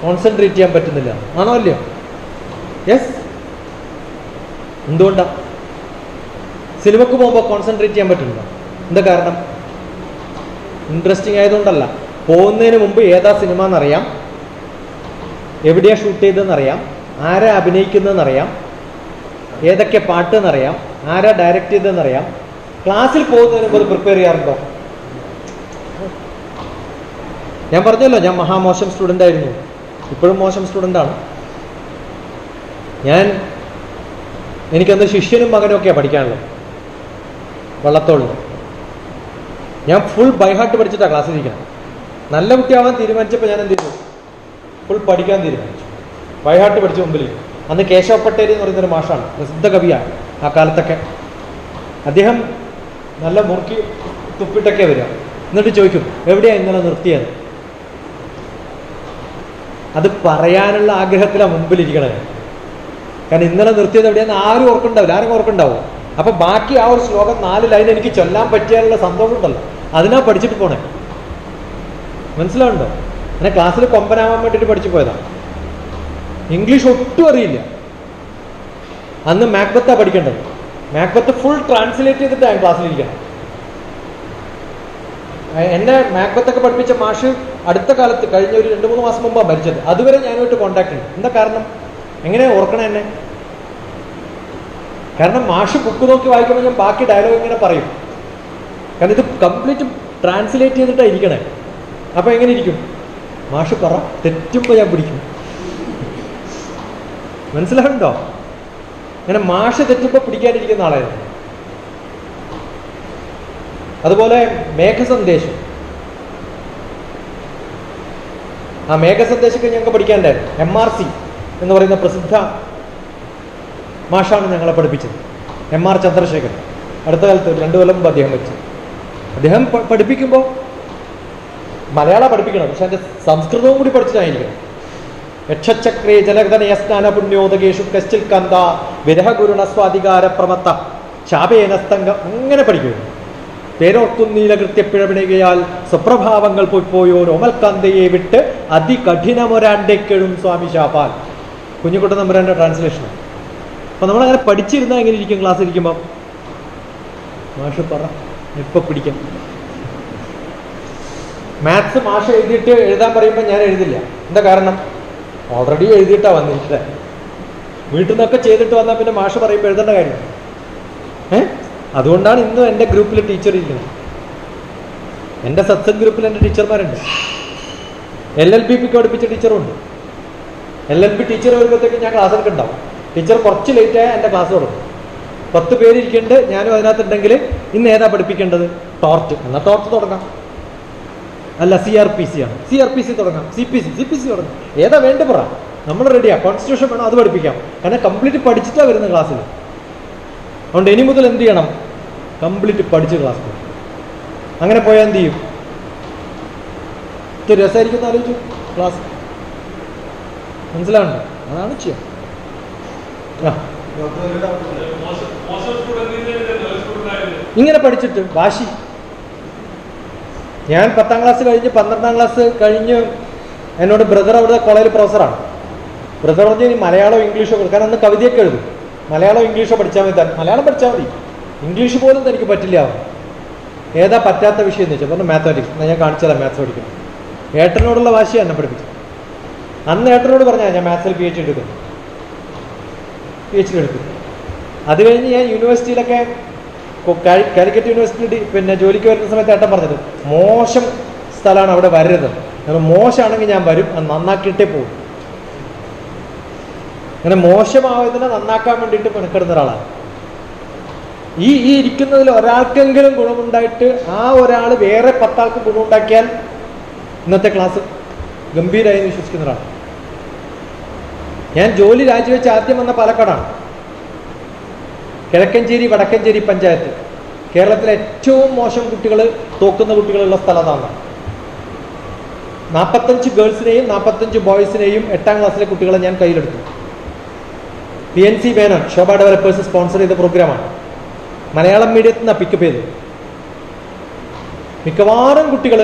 കോൺസെൻട്രേറ്റ് ചെയ്യാൻ പറ്റുന്നില്ല. ആണോ അല്ലയോ? യെസ്. എന്തുകൊണ്ടാണ്? സിനിമക്ക് പോകുമ്പോൾ കോൺസെൻട്രേറ്റ് ചെയ്യാൻ പറ്റുന്നുണ്ടോ? എന്താ കാരണം? ഇൻട്രസ്റ്റിംഗ് ആയതുകൊണ്ടല്ല. പോകുന്നതിന് മുമ്പ് ഏതാ സിനിമ എന്നറിയാം, എവിടെയാ ഷൂട്ട് ചെയ്തതെന്നറിയാം, ആരാ അഭിനയിക്കുന്നതെന്നറിയാം, ഏതൊക്കെ പാട്ടെന്നറിയാം, ആരാ ഡയറക്റ്റ് ചെയ്തതെന്നറിയാം. ക്ലാസ്സിൽ പോകുന്നതിന് മുമ്പ് പ്രിപ്പയർ ചെയ്യാറുണ്ടോ? ഞാൻ പറഞ്ഞല്ലോ, ഞാൻ മഹാമോശം സ്റ്റുഡൻ്റ് ആയിരുന്നു. ഇപ്പോഴും മോശം സ്റ്റുഡൻ്റാണ് ഞാൻ. എനിക്കന്ന് ശിഷ്യനും മകനും ഒക്കെയാണ് പഠിക്കാനുള്ളത്. വള്ളത്തോളിൽ ഞാൻ ഫുൾ ബൈഹാർട്ട് പഠിച്ചിട്ടാണ് ക്ലാസ്സിലിരിക്കണം. നല്ല കുട്ടിയാവാൻ തീരുമാനിച്ചപ്പോൾ ഞാൻ എന്ത് ചെയ്തു? ഫുൾ പഠിക്കാൻ തീരുമാനിച്ചു. ബൈഹാർട്ട് പഠിച്ച മുമ്പിൽ. അന്ന് കേശവ പട്ടേരി എന്ന് പറയുന്നൊരു മാഷാണ്, പ്രസിദ്ധ കവിയാണ് ആ കാലത്തൊക്കെ. അദ്ദേഹം നല്ല മുറുക്കി തുപ്പിട്ടൊക്കെ വരിക. എന്നിട്ട് ചോദിക്കും, എവിടെയാണ് ഇന്നലെ നിർത്തിയത്? അത് പറയാനുള്ള ആഗ്രഹത്തിലാണ് മുമ്പിലിരിക്കണത്. കാരണം ഇന്നലെ നിർത്തിയത് എവിടെയാന്ന് ആരും ഓർക്കുണ്ടാവില്ല. ആരും ഓർക്കുണ്ടാവും. അപ്പം ബാക്കി ആ ഒരു ശ്ലോകം 4 ലൈൻ എനിക്ക് ചൊല്ലാൻ പറ്റിയാലുള്ള സന്തോഷം ഉണ്ടല്ലോ, അതിനാ പഠിച്ചിട്ട് പോണേ. മനസ്സിലാവുണ്ടോ? അങ്ങനെ ക്ലാസ്സിൽ കൊമ്പനാവാൻ വേണ്ടിയിട്ട് പഠിച്ചു പോയതാണ്. ഇംഗ്ലീഷ് ഒട്ടും അറിയില്ല. അന്ന് മാക്ബത്താണ് പഠിക്കേണ്ടത്. മാക്ബത്ത് ഫുൾ ട്രാൻസ്ലേറ്റ് ചെയ്തിട്ടാണ് ക്ലാസ്സിലിരിക്കണം. എന്നെ മാക്ബത്തൊക്കെ പഠിപ്പിച്ച മാഷ് അടുത്ത കാലത്ത്, കഴിഞ്ഞ ഒരു 2-3 മാസം മുമ്പാണ് മരിച്ചത്. അതുവരെ ഞാനുമായിട്ട് കോണ്ടാക്ട് ഉണ്ട്. എന്താ കാരണം? എങ്ങനെയാണ് ഓർക്കണേ എന്നെ? കാരണം മാഷ് ബുക്ക് നോക്കി വായിക്കുമ്പോൾ ഞാൻ ബാക്കി ഡയലോഗ് ഇങ്ങനെ പറയും. കാരണം ഇത് കംപ്ലീറ്റ് ട്രാൻസ്ലേറ്റ് ചെയ്തിട്ടാണ് ഇരിക്കണേ. അപ്പോൾ എങ്ങനെ ഇരിക്കും? മാഷ് പറ, തെറ്റുമ്പോൾ ഞാൻ പിടിക്കും. മനസ്സിലാവുണ്ടോ? അങ്ങനെ മാഷ് തെറ്റുമ്പോൾ പിടിക്കാനിരിക്കുന്ന ആളായിരുന്നു. അതുപോലെ മേഘസന്ദേശം. ആ മേഘസന്ദേശമൊക്കെ ഞങ്ങൾക്ക് പഠിക്കാനുണ്ടായിരുന്നു. MRC എന്ന് പറയുന്ന പ്രസിദ്ധ മാഷാണ് ഞങ്ങളെ പഠിപ്പിച്ചത്. MR ചന്ദ്രശേഖരൻ. അടുത്ത കാലത്ത് 2 കൊല്ലം മുമ്പ് അദ്ദേഹം വെച്ച്. അദ്ദേഹം പഠിപ്പിക്കുമ്പോൾ മലയാളം പഠിപ്പിക്കണം, പക്ഷെ അതിൻ്റെ സംസ്കൃതവും കൂടി പഠിച്ചിട്ടായിരിക്കണം. യക്ഷചക്രേ ജലഗതനയ സ്നാന പുണ്യോദകേഷു കശ്ചിൽ കന്ത വിരഹഗുരുണ സ്വാധികാര പ്രമത്ത ശാപേനസ്തംഗം. അങ്ങനെ പഠിക്കുന്നു. പേരോർത്തുന്നീല കൃത്യപ്പിഴപിണുകയാൽ സ്വപ്രഭാവങ്ങൾ പോയിപ്പോയോ രോമൽക്കാന്തയെ വിട്ട് അതികഠിനമൊരാണ്ടേക്കെഴും സ്വാമി ശാപാൽ. കുഞ്ഞുകുട്ടൻ നമ്പുരാൻ്റെ ട്രാൻസ്ലേഷൻ. അപ്പം നമ്മളങ്ങനെ പഠിച്ചിരുന്നാൽ എങ്ങനെ ഇരിക്കും? ക്ലാസ് ഇരിക്കുമ്പം മാഷ് പറ, ഇപ്പം പിടിക്കാം. മാത്സ് മാഷ് എഴുതിയിട്ട് എഴുതാൻ പറയുമ്പോൾ ഞാൻ എഴുതില്ല. എന്താ കാരണം? ഓൾറെഡി എഴുതിയിട്ടാണ് വന്നിരിക്കുന്നത്. വീട്ടിൽ നിന്നൊക്കെ ചെയ്തിട്ട് വന്നാൽ പിന്നെ മാഷ് പറയുമ്പോൾ എഴുതേണ്ട കാര്യം. അതുകൊണ്ടാണ് ഇന്നും എൻ്റെ ഗ്രൂപ്പിൽ ടീച്ചർ ഇരിക്കുന്നത്. എൻ്റെ സത്സംഗ് ഗ്രൂപ്പിൽ എൻ്റെ ടീച്ചർമാരുണ്ട്. LLB പഠിപ്പിച്ച ടീച്ചറുണ്ട്. LLB ടീച്ചർ വരുമ്പോഴത്തേക്ക് ഞാൻ ക്ലാസ്സിലൊക്കെ ഉണ്ടാവും. ടീച്ചർ കുറച്ച് ലേറ്റായാൽ എൻ്റെ ക്ലാസ് തുടങ്ങും. 10 പേര് ഇരിക്കുന്നുണ്ട്, ഞാനും അതിനകത്തുണ്ടെങ്കിൽ ഇന്ന് ഏതാ പഠിപ്പിക്കേണ്ടത്? ടോർട്ട്. എന്നാൽ ടോർട്ട് തുടങ്ങാം. അല്ല, CRPC ആണ്, CRPC തുടങ്ങാം. CPC തുടങ്ങാം. ഏതാ വേണ്ട പറ, നമ്മൾ റെഡിയാ. കോൺസ്റ്റിറ്റ്യൂഷൻ വേണം, അത് പഠിപ്പിക്കാം. കാരണം കംപ്ലീറ്റ് പഠിച്ചിട്ടാണ് വരുന്നത് ക്ലാസ്സിൽ. അതുകൊണ്ട് ഇനി മുതൽ എന്ത് ചെയ്യണം? കംപ്ലീറ്റ് പഠിച്ച് ക്ലാസ് പോകും. അങ്ങനെ പോയാൽ എന്ത് ചെയ്യും? ഇത് രസമായിരിക്കും ആലോചിച്ചു ക്ലാസ്. മനസ്സിലാവണ്ടോ? അതാണ് ചെയ്യാം. ഇങ്ങനെ പഠിച്ചിട്ട് വാശി. ഞാൻ 10ാം ക്ലാസ് കഴിഞ്ഞ് 12ാം ക്ലാസ് കഴിഞ്ഞ് എന്നോട് ബ്രദർ അവിടെ കോളേജിൽ പ്രൊഫസറാണ്. ബ്രദർ പറഞ്ഞ് ഇനി മലയാളമോ ഇംഗ്ലീഷോ, കാരണം അന്ന് കവിതയൊക്കെ എഴുതും. മലയാളം ഇംഗ്ലീഷോ പഠിച്ചാൽ മതി. മലയാളം പഠിച്ചാൽ മതി, ഇംഗ്ലീഷ് പോലും എനിക്ക് പറ്റില്ല. ഏതാ പറ്റാത്ത വിഷയം എന്ന് വെച്ചാൽ പറഞ്ഞു മാത്തമാറ്റിക്സ്. ഞാൻ കാണിച്ചതാണ് മാത്സ് പഠിക്കുന്നത്. ഏട്ടനോടുള്ള വാശിയാണ് എന്നെ പഠിപ്പിച്ചത്. അന്ന് ഏട്ടനോട് പറഞ്ഞാൽ ഞാൻ മാത്സിൽ PhD എടുക്കുന്നു. PhD എടുത്തു. അത് കഴിഞ്ഞ് ഞാൻ യൂണിവേഴ്സിറ്റിയിലൊക്കെ കാലിക്കറ്റ് യൂണിവേഴ്സിറ്റി പിന്നെ ജോലിക്ക് വരുന്ന സമയത്ത് ഏട്ടൻ പറഞ്ഞത് മോശം സ്ഥലമാണ്, അവിടെ വരരുത്. കാരണം മോശമാണെങ്കിൽ ഞാൻ വരും, അത് നന്നാക്കിയിട്ടേ പോകും. അങ്ങനെ മോശമായതിനെ നന്നാക്കാൻ വേണ്ടിയിട്ട് മെനക്കെടുന്ന ഒരാളാണ്. ഈ ഇരിക്കുന്നതിൽ ഒരാൾക്കെങ്കിലും ഗുണമുണ്ടായിട്ട് ആ ഒരാൾ വേറെ 10 ആൾക്ക് ഗുണമുണ്ടാക്കിയാൽ ഇന്നത്തെ ക്ലാസ് ഗംഭീരമായി വിശ്വസിക്കുന്ന ഒരാളാണ്. ഞാൻ ജോലി രാജിവെച്ച് ആദ്യം വന്ന പാലക്കാടാണ്. കിഴക്കഞ്ചേരി വടക്കഞ്ചേരി പഞ്ചായത്ത് കേരളത്തിലെ ഏറ്റവും മോശം കുട്ടികൾ, തോക്കുന്ന കുട്ടികളുള്ള സ്ഥലത്താണ്. 45 ഗേൾസിനെയും 45 ബോയ്സിനെയും 8ാം ക്ലാസ്സിലെ കുട്ടികളെ ഞാൻ കയ്യിലെടുത്തു. PNC മേനോൻ ശോഭ ഡെവലപ്പേഴ്സ് സ്പോൺസർ ചെയ്ത പ്രോഗ്രാമാണ്. മലയാളം മീഡിയത്തിൽ നിന്ന് പിക്കപ്പ് ചെയ്തു. മിക്കവാറും കുട്ടികൾ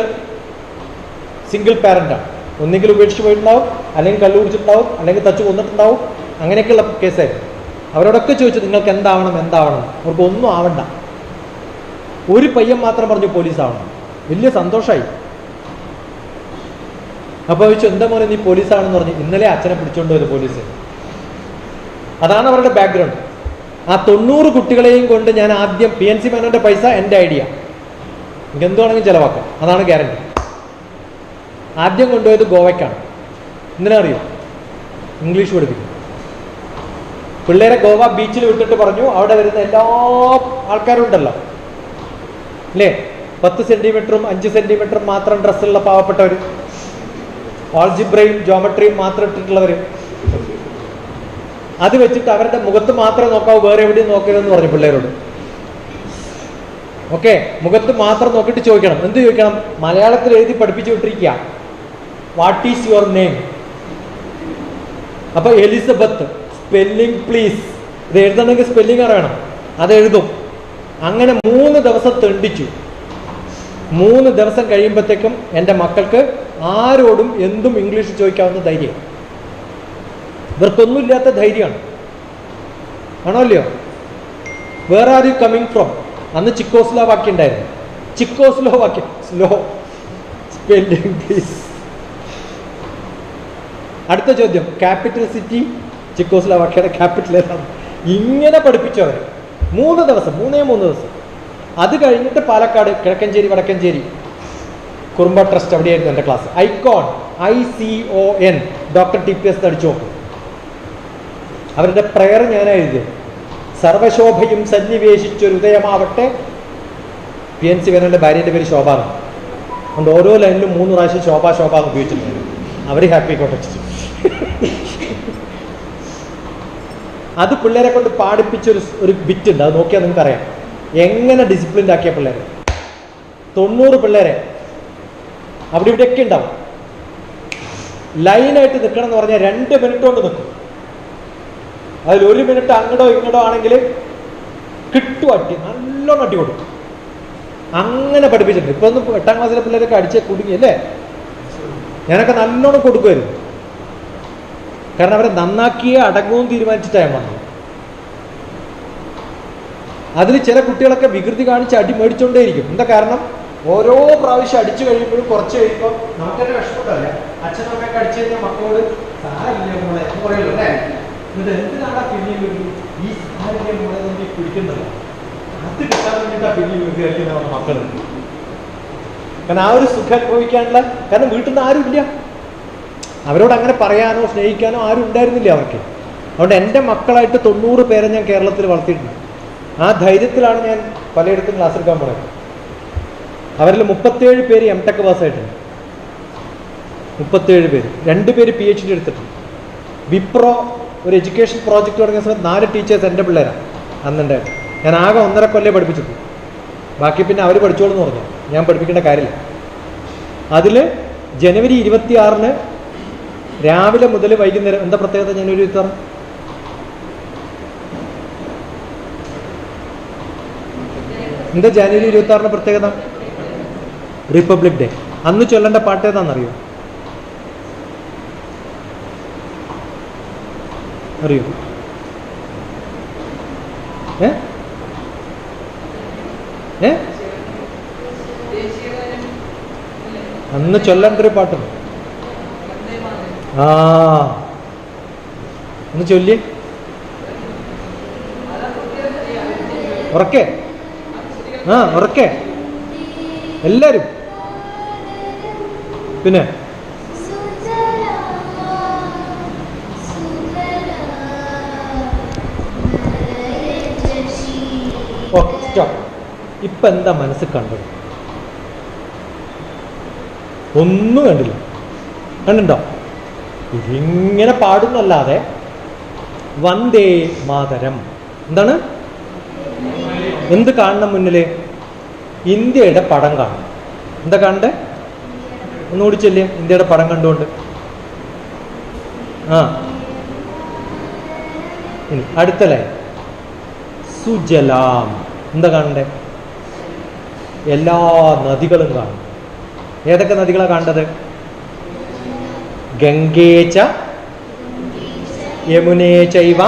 സിംഗിൾ പാരൻ്റാണ്. ഒന്നെങ്കിലും ഉപേക്ഷിച്ച് പോയിട്ടുണ്ടാവും, അല്ലെങ്കിൽ കല്ലു കുടിച്ചിട്ടുണ്ടാവും, അല്ലെങ്കിൽ തച്ചു കൊന്നിട്ടുണ്ടാവും. അങ്ങനെയൊക്കെയുള്ള കേസായിരുന്നു. അവരോടൊക്കെ ചോദിച്ചു നിങ്ങൾക്ക് എന്താവണം. അവർക്ക് ഒന്നും ആവണ്ട. ഒരു പയ്യൻ മാത്രം പറഞ്ഞു പോലീസ് ആവണം. വലിയ സന്തോഷമായി. അപ്പോൾ ചോദിച്ചു എന്താ മോനെ നീ പോലീസാണെന്ന് പറഞ്ഞു. ഇന്നലെ അച്ഛനെ പിടിച്ചോണ്ട് വരും പോലീസ്. അതാണ് അവരുടെ ബാക്ക്ഗ്രൗണ്ട്. ആ 90 കുട്ടികളെയും കൊണ്ട് ഞാൻ ആദ്യം PNC മേനോന്റെ പൈസ എൻ്റെ ഐഡിയ എന്തുവാണെങ്കിലും ചിലവാക്കാം, അതാണ് ഗ്യാരണ്ടി. ആദ്യം കൊണ്ടുപോയത് ഗോവയ്ക്കാണ്. എന്തിനാ അറിയോ? ഇംഗ്ലീഷ് പഠിപ്പിക്കും. പിള്ളേരെ ഗോവ ബീച്ചിൽ വിട്ടിട്ട് പറഞ്ഞു അവിടെ വരുന്ന എല്ലാ ആൾക്കാരും ഉണ്ടല്ലോ അല്ലേ, 10 സെന്റിമീറ്ററും 5 സെന്റിമീറ്ററും മാത്രം ഡ്രസ്സുള്ള പാവപ്പെട്ടവർ, ആൾജിബ്രയും ജോമെട്രിയും മാത്രം ഇട്ടിട്ടുള്ളവർ, അത് വെച്ചിട്ട് അവരുടെ മുഖത്ത് മാത്രമേ നോക്കാവൂ, വേറെ എവിടെയും നോക്കരുതെന്ന് പറഞ്ഞു പിള്ളേരോട്. ഓക്കെ, മുഖത്ത് മാത്രം നോക്കിയിട്ട് ചോദിക്കണം. എന്ത് ചോദിക്കണം? മലയാളത്തിൽ എഴുതി പഠിപ്പിച്ചു വിട്ടിരിക്കുക. What is your name? അപ്പൊ എലിസബത്ത്, സ്പെല്ലിംഗ് പ്ലീസ്. ഇത് എഴുതണമെങ്കിൽ സ്പെല്ലിംഗ് അറിയണം, അത് എഴുതും. അങ്ങനെ 3 ദിവസം തെണ്ടിച്ചു. 3 ദിവസം കഴിയുമ്പോഴത്തേക്കും എൻ്റെ മക്കൾക്ക് ആരോടും എന്തും ഇംഗ്ലീഷ് ചോദിക്കാവുന്ന ധൈര്യം. ഇവർക്കൊന്നുമില്ലാത്ത ധൈര്യമാണ്. ആണോ അല്ലയോ? Where are you coming from? അന്ന് ചിക്കോസ്ലോവാക്യ ഉണ്ടായിരുന്നു. Czechoslovakia, slow spelling please. അടുത്ത ചോദ്യം, ക്യാപിറ്റൽ സിറ്റി ചിക്കോസ്ലോവാക്യയുടെ ക്യാപിറ്റൽ ഏതാണ്? ഇങ്ങനെ പഠിപ്പിച്ചവർ 3 ദിവസം. അത് കഴിഞ്ഞിട്ട് പാലക്കാട് കിഴക്കഞ്ചേരി വടക്കഞ്ചേരി കുറുമ്പ ട്രസ്റ്റ്, അവിടെയായിരുന്നു എൻ്റെ class. Icon, ICON, doctor TPS അടിച്ചു നോക്കും. അവരുടെ പ്രയർ ഞാൻ എഴുതിയത്, സർവശോഭയും സന്നിവേശിച്ചൊരുദയമാവട്ടെ. PNC മേനോന്റെ ഭാര്യയുടെ പേര് ശോഭ എന്നാണ്. അതുകൊണ്ട് ഓരോ ലൈനിലും 3 പ്രാവശ്യം ശോഭ എന്ന് ഉപയോഗിച്ചിട്ടുണ്ട്. അവർ ഹാപ്പി കോട്ടക്സ്റ്റ്. അത് പിള്ളേരെ കൊണ്ട് പാടിപ്പിച്ചൊരു ബിറ്റ് ഉണ്ട്, അത് നോക്കിയാൽ നിങ്ങൾക്ക് അറിയാം എങ്ങനെ ഡിസിപ്ലിൻഡ് ആക്കിയ പിള്ളേരെ. 90 പിള്ളേരെ അവിടെ ഇവിടെയൊക്കെ ഉണ്ടാവും. ലൈനായിട്ട് നിൽക്കണം എന്ന് പറഞ്ഞാൽ 2 മിനിറ്റ് കൊണ്ട് നിൽക്കും. അതിൽ 1 മിനിറ്റ് അങ്ങടോ ഇങ്ങടോ ആണെങ്കിൽ കിട്ടും അട്ടി, നല്ലോണം അട്ടി കൊടുക്കും. അങ്ങനെ പഠിപ്പിച്ചിട്ടുണ്ട്. ഇപ്പൊ ഒന്ന് 8ാം ക്ലാസ്സിലെ പിള്ളേരൊക്കെ അടിച്ചേ കുടുങ്ങിയല്ലേ. ഞാനൊക്കെ നല്ലോണം കൊടുക്കുമായിരുന്നു. കാരണം അവരെ നന്നാക്കിയേ അടങ്ങുമെന്ന് തീരുമാനിച്ചിട്ടാണ് വന്നത്. അതിൽ ചില കുട്ടികളൊക്കെ വികൃതി കാണിച്ച് അടി മേടിച്ചുകൊണ്ടേയിരിക്കും. എന്താ കാരണം? ഓരോ പ്രാവശ്യം അടിച്ചു കഴിയുമ്പോഴും കുറച്ച് കഴിയുമ്പോൾ നമുക്കെന്നെ വിഷമമല്ല. അച്ഛനമ്മയൊക്കെ അടിച്ചു കഴിഞ്ഞാൽ മക്കളോട് സാരില്ല മോളെ എന്ന് പറയുള്ളൂ അല്ലേ. എന്നിട്ട് എന്തിനാണ് പിന്നെയും ഈ സാരില്ല മോളെ നമുക്ക് പിടിക്കുന്നത്? അത് കിട്ടാൻ വേണ്ടിയിട്ടാ പിന്നെയും വികൃതി നമ്മുടെ മക്കൾ. കാരണം ആ ഒരു സുഖം അനുഭവിക്കാനുള്ള, കാരണം വീട്ടിൽ നിന്ന് ആരുമില്ല, അവരോട് അങ്ങനെ പറയാനോ സ്നേഹിക്കാനോ ആരും ഉണ്ടായിരുന്നില്ല അവർക്ക്. അതുകൊണ്ട് എൻ്റെ മക്കളായിട്ട് 90 പേരെ ഞാൻ കേരളത്തിൽ വളർത്തിയിട്ടുണ്ട്. ആ ധൈര്യത്തിലാണ് ഞാൻ പലയിടത്തും ക്ലാസ് എടുക്കാൻ പോയത്. അവരിൽ 37 പേര് M.Tech പാസ്സായിട്ടുണ്ട്. 37 പേര്. 2 പേര് PhD എടുത്തിട്ടുണ്ട്. വിപ്രോ ഒരു എഡ്യൂക്കേഷൻ പ്രോജക്റ്റ് തുടങ്ങിയ സമയത്ത് 4 ടീച്ചേഴ്സ് എൻ്റെ പിള്ളേരാണ് അന്നുണ്ടായിരുന്നു. ഞാൻ ആകെ 1.5 കൊല്ലം പഠിപ്പിച്ചിട്ടുണ്ട്. ബാക്കി പിന്നെ അവർ പഠിച്ചോളൂ എന്ന് പറഞ്ഞു, ഞാൻ പഠിപ്പിക്കേണ്ട കാര്യമില്ല. അതിൽ ജനുവരി 26 രാവിലെ മുതൽ വൈകുന്നേരം, എന്താ പ്രത്യേകത ജനുവരി 26? എന്താ ജനുവരി 26 പ്രത്യേകത? Republic day. അന്ന് ചൊല്ലേണ്ട പാട്ട് ഏതാണെന്നറിയോ? അറിയോ? അന്ന് ചൊല്ലേണ്ട ഒരു പാട്ടുണ്ട്. ഒന്ന് ചൊല്ലി ഉറക്കെ. ഉറക്കെ എല്ലാരും. പിന്നെ സ്റ്റോപ്പ്. ഇപ്പം എന്താ മനസ്സിൽ കണ്ടത്? ഒന്നും കണ്ടില്ല. കണ്ടുണ്ടോ? ഇതിങ്ങനെ പാടുന്നല്ലാതെ വന്ദേ മാതരം. എന്താണ്? എന്ത് കാണണം മുന്നിൽ? ഇന്ത്യയുടെ പടം കാണണം. എന്താ കാണണ്ടേ? ഒന്നുകൂടി ചെല്ലേ, ഇന്ത്യയുടെ പടം കണ്ടുകൊണ്ട്. ആ ഇനി അടുത്ത ലൈൻ സുജലാം. എന്താ കാണണ്ടേ? എല്ലാ നദികളും കാണും. ഏതൊക്കെ നദികളാണ് കാണേണ്ടത്? ഗംഗേച്ച യമുനേ ചൈവ,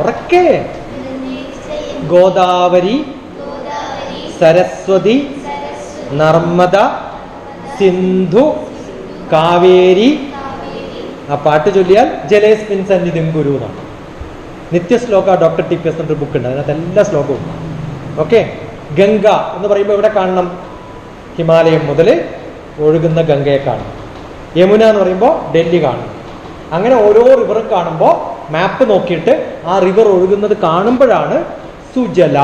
ഉറക്കെ, ഗോദാവരി സരസ്വതി നർമ്മദ സിന്ധു കാവേരി. ആ പാട്ട് ചൊല്ലിയാൽ ജലേസ്മിൻ സന്നിധിം ഗുരു എന്നാണ്. നിത്യശ്ലോക ഡോക്ടർ ടി പി എസ് എന്നൊരു ബുക്ക് ഉണ്ട്, അതിനകത്ത് എല്ലാ ശ്ലോകവും. ഓക്കെ. ഗംഗ എന്ന് പറയുമ്പോൾ എവിടെ കാണണം? ഹിമാലയം മുതൽ ഒഴുകുന്ന ഗംഗയെ കാണണം. യമുന എന്ന് പറയുമ്പോൾ ഡൽഹി കാണണം. അങ്ങനെ ഓരോ റിവറും കാണുമ്പോൾ മാപ്പ് നോക്കിയിട്ട് ആ റിവർ ഒഴുകുന്നത് കാണുമ്പോഴാണ് സുജല.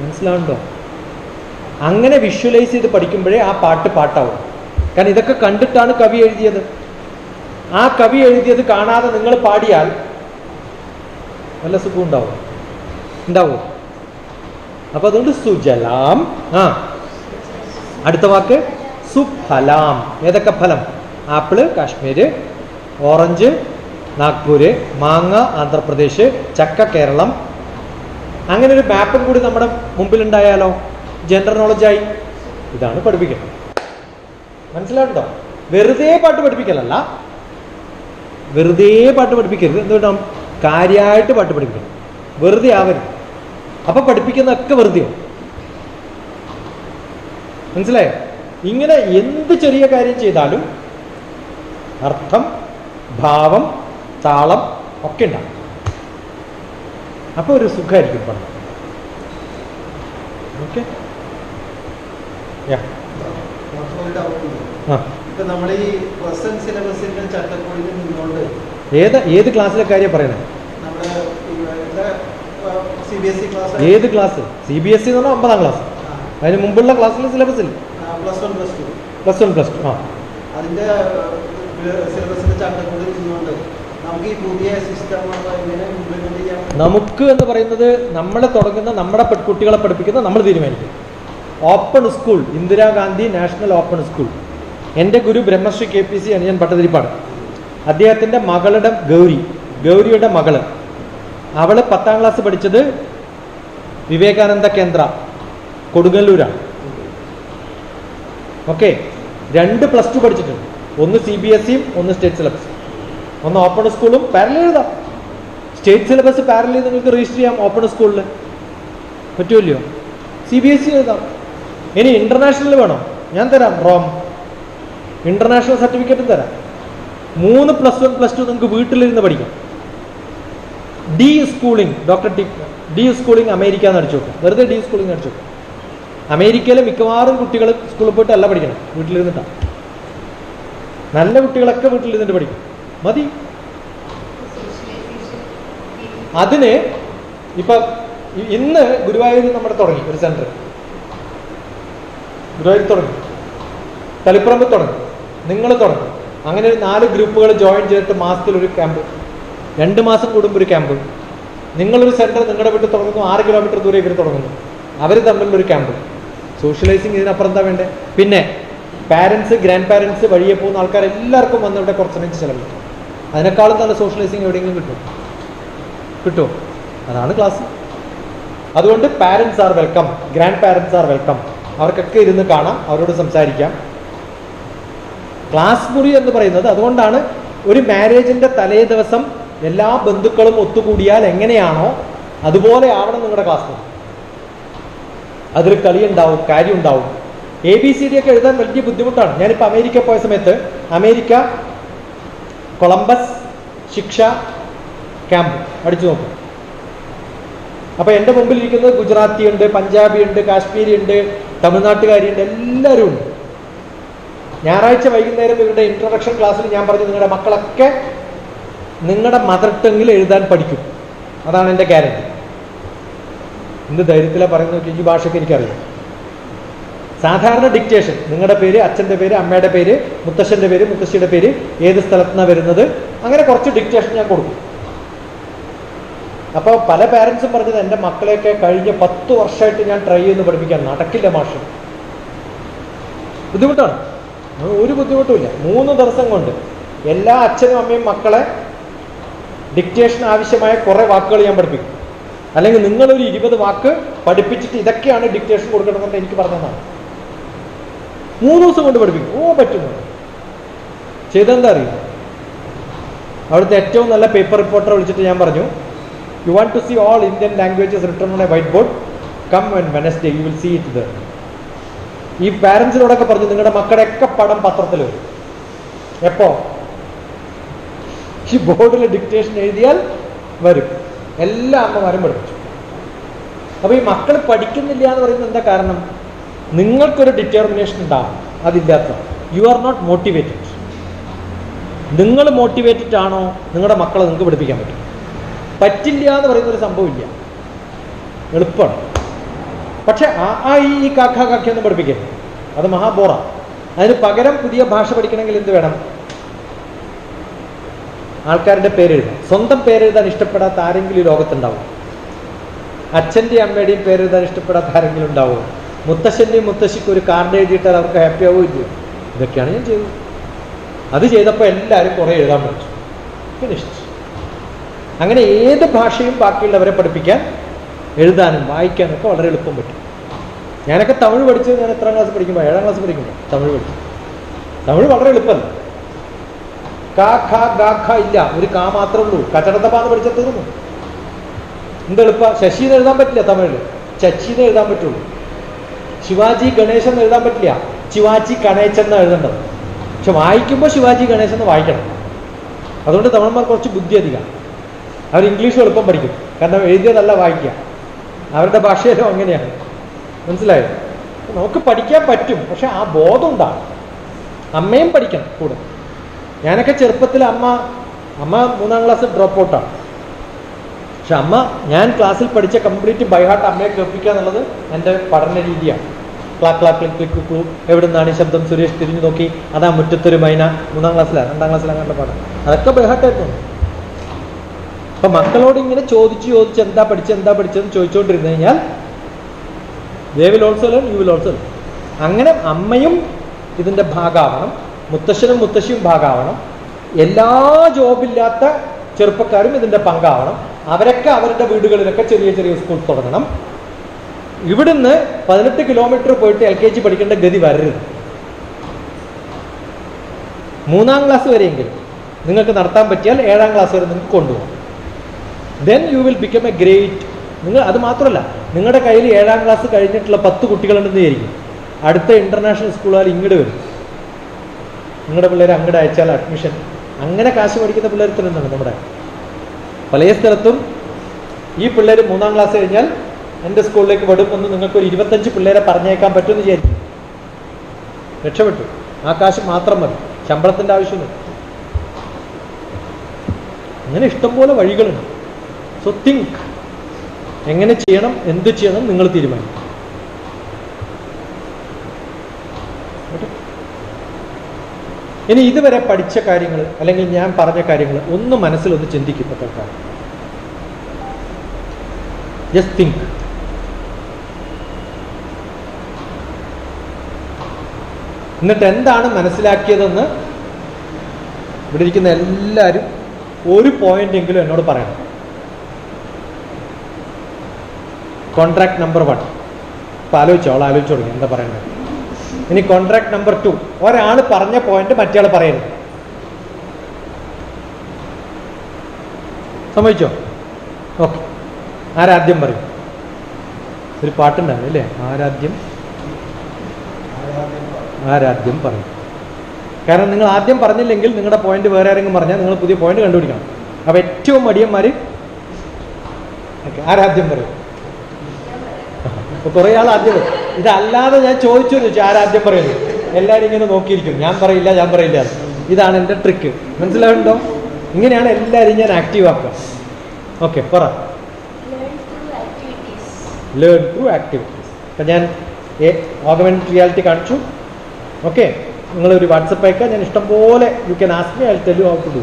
മനസ്സിലാവുണ്ടോ? അങ്ങനെ വിഷ്വലൈസ് ചെയ്ത് പഠിക്കുമ്പോഴേ ആ പാട്ട് പാട്ടാവും. കാരണം ഇതൊക്കെ കണ്ടിട്ടാണ് കവി എഴുതിയത്. ആ കവി എഴുതിയത് കാണാതെ നിങ്ങൾ പാടിയാൽ നല്ല സുഖം ഉണ്ടാവും. ഉണ്ടാവോ? അപ്പൊ അതുകൊണ്ട് സുജലാം. ആ അടുത്ത വാക്ക് സുഫലാം. ഏതൊക്കെ ഫലം? ആപ്പിള് കാശ്മീര്, ഓറഞ്ച് നാഗ്പൂര്, മാങ്ങ ആന്ധ്രാപ്രദേശ്, ചക്ക കേരളം. അങ്ങനെ ഒരു മാപ്പും കൂടി നമ്മുടെ മുമ്പിലുണ്ടായാലോ ജനറൽ നോളജായി. ഇതാണ് പഠിപ്പിക്കുന്നത്. മനസ്സിലാവുണ്ടോ? വെറുതെ പാട്ട് പഠിപ്പിക്കലല്ല, വെറുതെ പാട്ട് പഠിപ്പിക്കരുത്. എന്തുകൊണ്ടാണ്? കാര്യമായിട്ട് പാട്ട് പഠിപ്പിക്കണം. വെറുതെ ആവരുത്. അപ്പൊ പഠിപ്പിക്കുന്നതൊക്കെ വെറുതെയോ? മനസ്സിലായോ? ഇങ്ങനെ എന്ത് ചെറിയ കാര്യം ചെയ്താലും അർത്ഥം, ഭാവം, താളം ഒക്കെ ഉണ്ടാവും. അപ്പൊ ഒരു സുഖമായിരിക്കും പഠനം. ഓക്കെ. ഇപ്പൊ നമ്മൾ ഈ പ്രസന്റ് സിലബസിന്റെ ചട്ടക്കൂടിൽ നിന്നുകൊണ്ട് ഏത് ക്ലാസ്സിലെ കാര്യം പറയുന്നത്? നമ്മുടെ CBSE ക്ലാസ്. ഏത് ക്ലാസ്? CBSE എന്ന് പറഞ്ഞാൽ 9ാം ക്ലാസ്. അതിന് മുമ്പുള്ള ക്ലാസ്സിലെ സിലബസിൽ +1 +2 +1 +2. ആ അതിന്റെ സിലബസിന്റെ ചട്ടക്കൂടിൽ നിന്നുകൊണ്ട് നമുക്ക് ഈ പുതിയ സിസ്റ്റം എങ്ങനെ ഇംപ്ലിമെന്റ് ചെയ്യാം? നമുക്ക് എന്ന് പറയുന്നത് നമ്മൾ തുടങ്ങുന്ന നമ്മുടെ കുട്ടികളെ പഠിപ്പിക്കുന്ന നമ്മൾ തീരുമാനിക്കും. Open school, Indira Gandhi national open school. എൻ്റെ ഗുരു ബ്രഹ്മശ്രീ KPC അനിയൻ ഭട്ടതിരിപ്പാട്. അദ്ദേഹത്തിൻ്റെ മകളുടെ ഗൗരിയുടെ മകള്, അവള് 10ാം ക്ലാസ് പഠിച്ചത് വിവേകാനന്ദ കേന്ദ്ര കൊടുങ്ങല്ലൂരാണ്. ഓക്കെ. 2 +2 പഠിച്ചിട്ടുണ്ട്. ഒന്ന് CBSEയും ഒന്ന് സ്റ്റേറ്റ് സിലബസ്. ഒന്ന് ഓപ്പൺ സ്കൂളും പാരലൽ എഴുതാം. സ്റ്റേറ്റ് സിലബസ് പാരലൽ നിങ്ങൾക്ക് രജിസ്റ്റർ ചെയ്യാം ഓപ്പൺ സ്കൂളിൽ. പറ്റുമല്ലോ? CBSE എഴുതാം. ഇനി ഇന്റർനാഷണൽ വേണോ? ഞാൻ തരാം. റോം ഇന്റർനാഷണൽ സർട്ടിഫിക്കറ്റും തരാം. 3 +1 +2 നിങ്ങൾക്ക് വീട്ടിലിരുന്ന് പഠിക്കാം. D schooling D schooling America എന്ന് അടിച്ചു നോക്കും. വെറുതെ ഡി സ്കൂളിംഗ് അടിച്ചു നോക്കും. അമേരിക്കയിലെ മിക്കവാറും കുട്ടികൾ സ്കൂളിൽ പോയിട്ട് അല്ല പഠിക്കണം, വീട്ടിലിരുന്നിട്ടാണ്. നല്ല കുട്ടികളൊക്കെ വീട്ടിലിരുന്നിട്ട് പഠിക്കും. മതി. അതിന് ഇപ്പൊ ഇന്ന് ഗുരുവായൂരിൽ നമ്മുടെ തുടങ്ങി ഒരു സെന്റർ. ഗുരുവായൂർ തുടങ്ങി, തളിപ്പറമ്പ് തുടങ്ങി, നിങ്ങൾ തുടങ്ങി. അങ്ങനെ ഒരു 4 ഗ്രൂപ്പുകൾ ജോയിൻ ചെയ്തിട്ട് മാസത്തിലൊരു ക്യാമ്പ്, 2 മാസം കൂടുമ്പോൾ ഒരു ക്യാമ്പ്. നിങ്ങളൊരു സെന്റർ നിങ്ങളുടെ വീട്ടിൽ തുടങ്ങുന്നു, 6 കിലോമീറ്റർ ദൂരെ ഇവർ തുടങ്ങുന്നു, അവർ തമ്മിലൊരു ക്യാമ്പ്. സോഷ്യലൈസിങ് ഇതിനപ്പുറം എന്താ വേണ്ടേ? പിന്നെ പാരൻസ്, ഗ്രാൻഡ് പാരൻസ്, വഴിയെ പോകുന്ന ആൾക്കാർ എല്ലാവർക്കും വന്ന് ഇവിടെ കുറച്ച് ചിലവ്. അതിനേക്കാളും നല്ല സോഷ്യലൈസിങ് എവിടെയെങ്കിലും കിട്ടുമോ? അതാണ് ക്ലാസ്. അതുകൊണ്ട് parents are welcome, grand parents are welcome. അവർക്കൊക്കെ ഇരുന്ന് കാണാം, അവരോട് സംസാരിക്കാം. ക്ലാസ് മുറി എന്ന് പറയുന്നത് അതുകൊണ്ടാണ് ഒരു മാരേജിന്റെ തലേ ദിവസം എല്ലാ ബന്ധുക്കളും ഒത്തുകൂടിയാൽ എങ്ങനെയാണോ അതുപോലെ ആവണം നിങ്ങളുടെ ക്ലാസ് മുറി. അതിൽ കളിയുണ്ടാവും, കാര്യം ഉണ്ടാവും. ABCD ഒക്കെ എഴുതാൻ വലിയ ബുദ്ധിമുട്ടാണ്. ഞാനിപ്പോൾ അമേരിക്ക പോയ സമയത്ത് അമേരിക്ക കൊളംബസ് ശിക്ഷ ക്യാമ്പ് അടിച്ചു നോക്കും. അപ്പൊ എൻ്റെ മുമ്പിൽ ഇരിക്കുന്നത് ഗുജറാത്തി ഉണ്ട്, പഞ്ചാബി ഉണ്ട്, കാശ്മീരി ഉണ്ട്, തമിഴ്നാട്ടുകാരിയുണ്ട്, എല്ലാവരും ഉണ്ട്. ഞായറാഴ്ച വൈകുന്നേരം ഇവരുടെ ഇൻട്രൊഡക്ഷൻ ക്ലാസ്സിൽ ഞാൻ പറഞ്ഞു, നിങ്ങളുടെ മക്കളൊക്കെ നിങ്ങളുടെ മദർ ടങ്ങിൽ എഴുതാൻ പഠിക്കും. അതാണ് എൻ്റെ ഗ്യാരണ്ടി. എന്ത് ധൈര്യത്തിലാണ് പറയുന്നത്? ഈ ഭാഷയ്ക്ക് എനിക്കറിയാം. സാധാരണ ഡിക്റ്റേഷൻ, നിങ്ങളുടെ പേര്, അച്ഛൻ്റെ പേര്, അമ്മയുടെ പേര്, മുത്തശ്ശൻ്റെ പേര്, മുത്തശ്ശിയുടെ പേര്, ഏത് സ്ഥലത്തു നിന്നാണ് വരുന്നത്, അങ്ങനെ കുറച്ച് ഡിക്റ്റേഷൻ ഞാൻ കൊടുക്കും. അപ്പോൾ പല പാരൻസും പറഞ്ഞത് എൻ്റെ മക്കളെയൊക്കെ കഴിഞ്ഞ 10 വർഷമായിട്ട് ഞാൻ ട്രൈ ചെയ്ത് പഠിപ്പിക്കാൻ, നടക്കില്ല മാഷ്. ബുദ്ധിമുട്ടാണ്. ഒരു ബുദ്ധിമുട്ടുമില്ല. 3 ദിവസം കൊണ്ട് എല്ലാ അച്ഛനും അമ്മയും മക്കളെ ഡിക്റ്റേഷൻ ആവശ്യമായ കുറേ വാക്കുകൾ ഞാൻ പഠിപ്പിക്കും. അല്ലെങ്കിൽ നിങ്ങളൊരു 20 വാക്ക് പഠിപ്പിച്ചിട്ട് ഇതൊക്കെയാണ് ഡിക്റ്റേഷൻ കൊടുക്കണമെന്നുണ്ട് എനിക്ക് പറഞ്ഞതാണ്. 3 ദിവസം കൊണ്ട് പഠിപ്പിക്കും. പറ്റുന്നു. ചെയ്തെന്താ അറിയില്ല. അവിടുത്തെ ഏറ്റവും നല്ല പേപ്പർ റിപ്പോർട്ടറെ വിളിച്ചിട്ട് ഞാൻ പറഞ്ഞു, you want to see all Indian languages written on a white board, come on Wednesday, you will see it there. ഈ പാരൻസിനോടൊക്കെ പറഞ്ഞു, നിങ്ങളുടെ മക്കളുടെയൊക്കെ പടം പത്രത്തിൽ വരും. എപ്പോ? ഈ ബോർഡിൽ ഡിക്റ്റേഷൻ എഴുതിയാൽ വരും. എല്ലാ അമ്മമാരും പഠിപ്പിച്ചു. അപ്പൊ ഈ മക്കൾ പഠിക്കുന്നില്ല എന്ന് പറയുന്നത് എന്താ കാരണം? നിങ്ങൾക്കൊരു ഡിറ്റർമിനേഷൻ ഉണ്ടാവും, അതില്ലാത്ത. You are not motivated. നിങ്ങൾ മോട്ടിവേറ്റഡ് ആണോ, നിങ്ങളുടെ മക്കളെ നിങ്ങൾക്ക് പഠിപ്പിക്കാൻ പറ്റും. പറ്റില്ല എന്ന് പറയുന്നൊരു സംഭവമില്ല, എളുപ്പമാണ്. പക്ഷെ ഈ കാക്ക കാക്കയൊന്നും പഠിപ്പിക്കരുത്, അത് മഹാബോറ. അതിന് പകരം പുതിയ ഭാഷ പഠിക്കണമെങ്കിൽ എന്ത് വേണം? ആൾക്കാരുടെ പേരെഴുതാം. സ്വന്തം പേരെഴുതാൻ ഇഷ്ടപ്പെടാത്ത ആരെങ്കിലും ലോകത്തുണ്ടാവും? അച്ഛൻ്റെയും അമ്മയുടെയും പേരെഴുതാൻ ഇഷ്ടപ്പെടാത്ത ആരെങ്കിലും ഉണ്ടാവും? മുത്തശ്ശൻ്റെയും മുത്തശ്ശിക്ക് ഒരു കാർഡ് എഴുതിയിട്ടാൽ അവർക്ക് ഹാപ്പി ആവുകയില്ല. ഇതൊക്കെയാണ് ഞാൻ ചെയ്തത്. അത് ചെയ്തപ്പോൾ എല്ലാവരും കുറേ എഴുതാൻ പഠിച്ചു. ഫിനിഷ്ഡ്. അങ്ങനെ ഏത് ഭാഷയും ബാക്കിയുള്ളവരെ പഠിപ്പിക്കാൻ, എഴുതാനും വായിക്കാനും ഒക്കെ വളരെ എളുപ്പം പറ്റും. ഞാനൊക്കെ തമിഴ് പഠിച്ചത് ഞാൻ എത്രാം ക്ലാസ് പഠിക്കുമ്പോൾ? 7ാം ക്ലാസ് പഠിക്കുമ്പോൾ തമിഴ് പഠിച്ചു. തമിഴ് വളരെ എളുപ്പമല്ല. കാ ഖ ഗാ ഖ ഇല്ല, ഒരു കാ മാത്രമേ ഉള്ളൂ. കച്ചടത്തപ്പാന്ന് പഠിച്ചാൽ തീർന്നു. എന്തെളുപ്പ. ശശിന്ന് എഴുതാൻ പറ്റില്ല തമിഴിൽ, ചച്ചിന്ന് എഴുതാൻ പറ്റുള്ളൂ. ശിവാജി ഗണേശൻ എന്ന് എഴുതാൻ പറ്റില്ല, ശിവാജി ഗണേശൻ എന്ന് എഴുതേണ്ടത്. പക്ഷെ വായിക്കുമ്പോൾ ശിവാജി ഗണേശൻ എന്ന് വായിക്കണം. അതുകൊണ്ട് തമിഴന്മാർ കുറച്ച് ബുദ്ധി അധികം. അവർ ഇംഗ്ലീഷ് എളുപ്പം പഠിക്കും, കാരണം എഴുതിയതല്ല വായിക്കുക. അവരുടെ ഭാഷയിലും അങ്ങനെയാണ്. മനസ്സിലായോ? നമുക്ക് പഠിക്കാൻ പറ്റും, പക്ഷെ ആ ബോധം ഉണ്ടാകും. അമ്മയും പഠിക്കണം കൂടെ. ഞാനൊക്കെ ചെറുപ്പത്തിൽ അമ്മ 3ാം ക്ലാസ് ഡ്രോപ്പ് ഔട്ടാണ്. പക്ഷെ അമ്മ, ഞാൻ ക്ലാസ്സിൽ പഠിച്ച കംപ്ലീറ്റ് ബൈഹാർട്ട് അമ്മയെ കേൾപ്പിക്കുക എന്നുള്ളത് എൻ്റെ പഠന രീതിയാണ്. ക്ലാക്ക് ക്ലാക്ക് ക്ലിക്ക് ക്ലൂ, എവിടെ നിന്നാണ് ഈ ശബ്ദം, സുരേഷ് തിരിഞ്ഞു നോക്കി, അതാ മുറ്റത്തൊരു മൈന. 3ാം ക്ലാസ്സിലാണ്, 2ാം ക്ലാസ്സിലാണ് കണ്ട പാഠം. അതൊക്കെ ബൈഹാർട്ടായിരുന്നു. അപ്പൊ മക്കളോട് ഇങ്ങനെ ചോദിച്ച് എന്താ പഠിച്ചതെന്ന് ചോദിച്ചുകൊണ്ടിരുന്നു കഴിഞ്ഞാൽ they will also learn, you will also learn. അങ്ങനെ അമ്മയും ഇതിൻ്റെ ഭാഗമാവണം, മുത്തശ്ശനും മുത്തശ്ശിയും ഭാഗമാവണം, എല്ലാ ജോബില്ലാത്ത ചെറുപ്പക്കാരും ഇതിൻ്റെ പങ്കാവണം. അവരൊക്കെ അവരുടെ വീടുകളിലൊക്കെ ചെറിയ ചെറിയ സ്കൂൾ തുടങ്ങണം. ഇവിടുന്ന് 18 കിലോമീറ്റർ പോയിട്ട് LKG പഠിക്കേണ്ട ഗതി വരരുത്. 3ാം ക്ലാസ് വരെയെങ്കിലും നിങ്ങൾക്ക് നടത്താൻ പറ്റിയാൽ 7ാം ക്ലാസ് വരെ നിങ്ങൾക്ക് കൊണ്ടുപോകാം. Then you will become A great. നിങ്ങൾ അത് മാത്രമല്ല, നിങ്ങളുടെ കയ്യിൽ 7ാം ക്ലാസ് കഴിഞ്ഞിട്ടുള്ള 10 കുട്ടികളുണ്ടെന്ന് വിചാരിക്കും. അടുത്ത ഇൻ്റർനാഷണൽ സ്കൂളുകാർ ഇങ്ങോട്ട് വരും. നിങ്ങളുടെ പിള്ളേരെ അങ്ങോട്ട് അയച്ചാൽ അഡ്മിഷൻ. അങ്ങനെ കാശ് പഠിക്കുന്ന പിള്ളേർ തരുന്നുണ്ട് നമ്മുടെ പല സ്ഥലത്തും. ഈ പിള്ളേർ 3ാം ക്ലാസ് കഴിഞ്ഞാൽ എൻ്റെ സ്കൂളിലേക്ക് വിടും എന്ന് നിങ്ങൾക്കൊരു 25 പിള്ളേരെ പറഞ്ഞേക്കാൻ പറ്റുമെന്ന് വിചാരിക്കും. രക്ഷപ്പെട്ടു. ആ കാശ് മാത്രം മതി, ശമ്പളത്തിൻ്റെ ആവശ്യമില്ല. അങ്ങനെ ഇഷ്ടംപോലെ വഴികളുണ്ട്. സോ തിങ്ക്, എങ്ങനെ ചെയ്യണം, എന്ത് ചെയ്യണം നിങ്ങൾ തീരുമാനിക്കും. ഇനി ഇതുവരെ പഠിച്ച കാര്യങ്ങൾ അല്ലെങ്കിൽ ഞാൻ പറഞ്ഞ കാര്യങ്ങൾ ഒന്ന് മനസ്സിലൊന്ന് ചിന്തിക്കും. കാര്യം ജസ്റ്റ് തിങ്ക്. എന്നിട്ട് എന്താണ് മനസ്സിലാക്കിയതെന്ന് ഇവിടെ ഇരിക്കുന്ന എല്ലാവരും ഒരു പോയിന്റെങ്കിലും എന്നോട് പറയണം. കോൺട്രാക്ട് നമ്പർ 1 ഇപ്പം ആലോചിച്ചു തുടങ്ങി എന്താ പറയേണ്ടത്. ഇനി കോൺട്രാക്ട് നമ്പർ 2, ഒരാൾ പറഞ്ഞ പോയിന്റ് മറ്റേ ആൾ പറയരുത്. സമ്മതിച്ചോ? ഓക്കെ. ആരാദ്യം പറയും? ഒരു പാട്ടുണ്ടാവും അല്ലേ, ആരാദ്യം പറയും. കാരണം നിങ്ങൾ ആദ്യം പറഞ്ഞില്ലെങ്കിൽ നിങ്ങളുടെ പോയിന്റ് വേറെ ആരെങ്കിലും പറഞ്ഞാൽ നിങ്ങൾ പുതിയ പോയിന്റ് കണ്ടുപിടിക്കണം. അപ്പോൾ ഏറ്റവും മടിയന്മാർ ആരാദ്യം പറയും? അപ്പോൾ കുറേ ആൾ ആദ്യം പറയും. ഇതല്ലാതെ ഞാൻ ചോദിച്ചു ആരാദ്യം പറയുന്നു, എല്ലാവരും ഇങ്ങനെ നോക്കിയിരിക്കും. ഞാൻ പറയില്ല. ഇതാണ് എൻ്റെ ട്രിക്ക്. മനസ്സിലാവുന്നുണ്ടോ? ഇങ്ങനെയാണ് എല്ലാവരും ഞാൻ ആക്റ്റീവ് ആക്കുക. ഓക്കെ, പറ. Learn through activities. അപ്പം ഞാൻ ഓഗ്മെന്റഡ് റിയാലിറ്റി കാണിച്ചു. ഓക്കെ, നിങ്ങളൊരു വാട്സപ്പ് അയക്കുക, ഞാൻ ഇഷ്ടംപോലെ you can ask me, I will tell you how to do.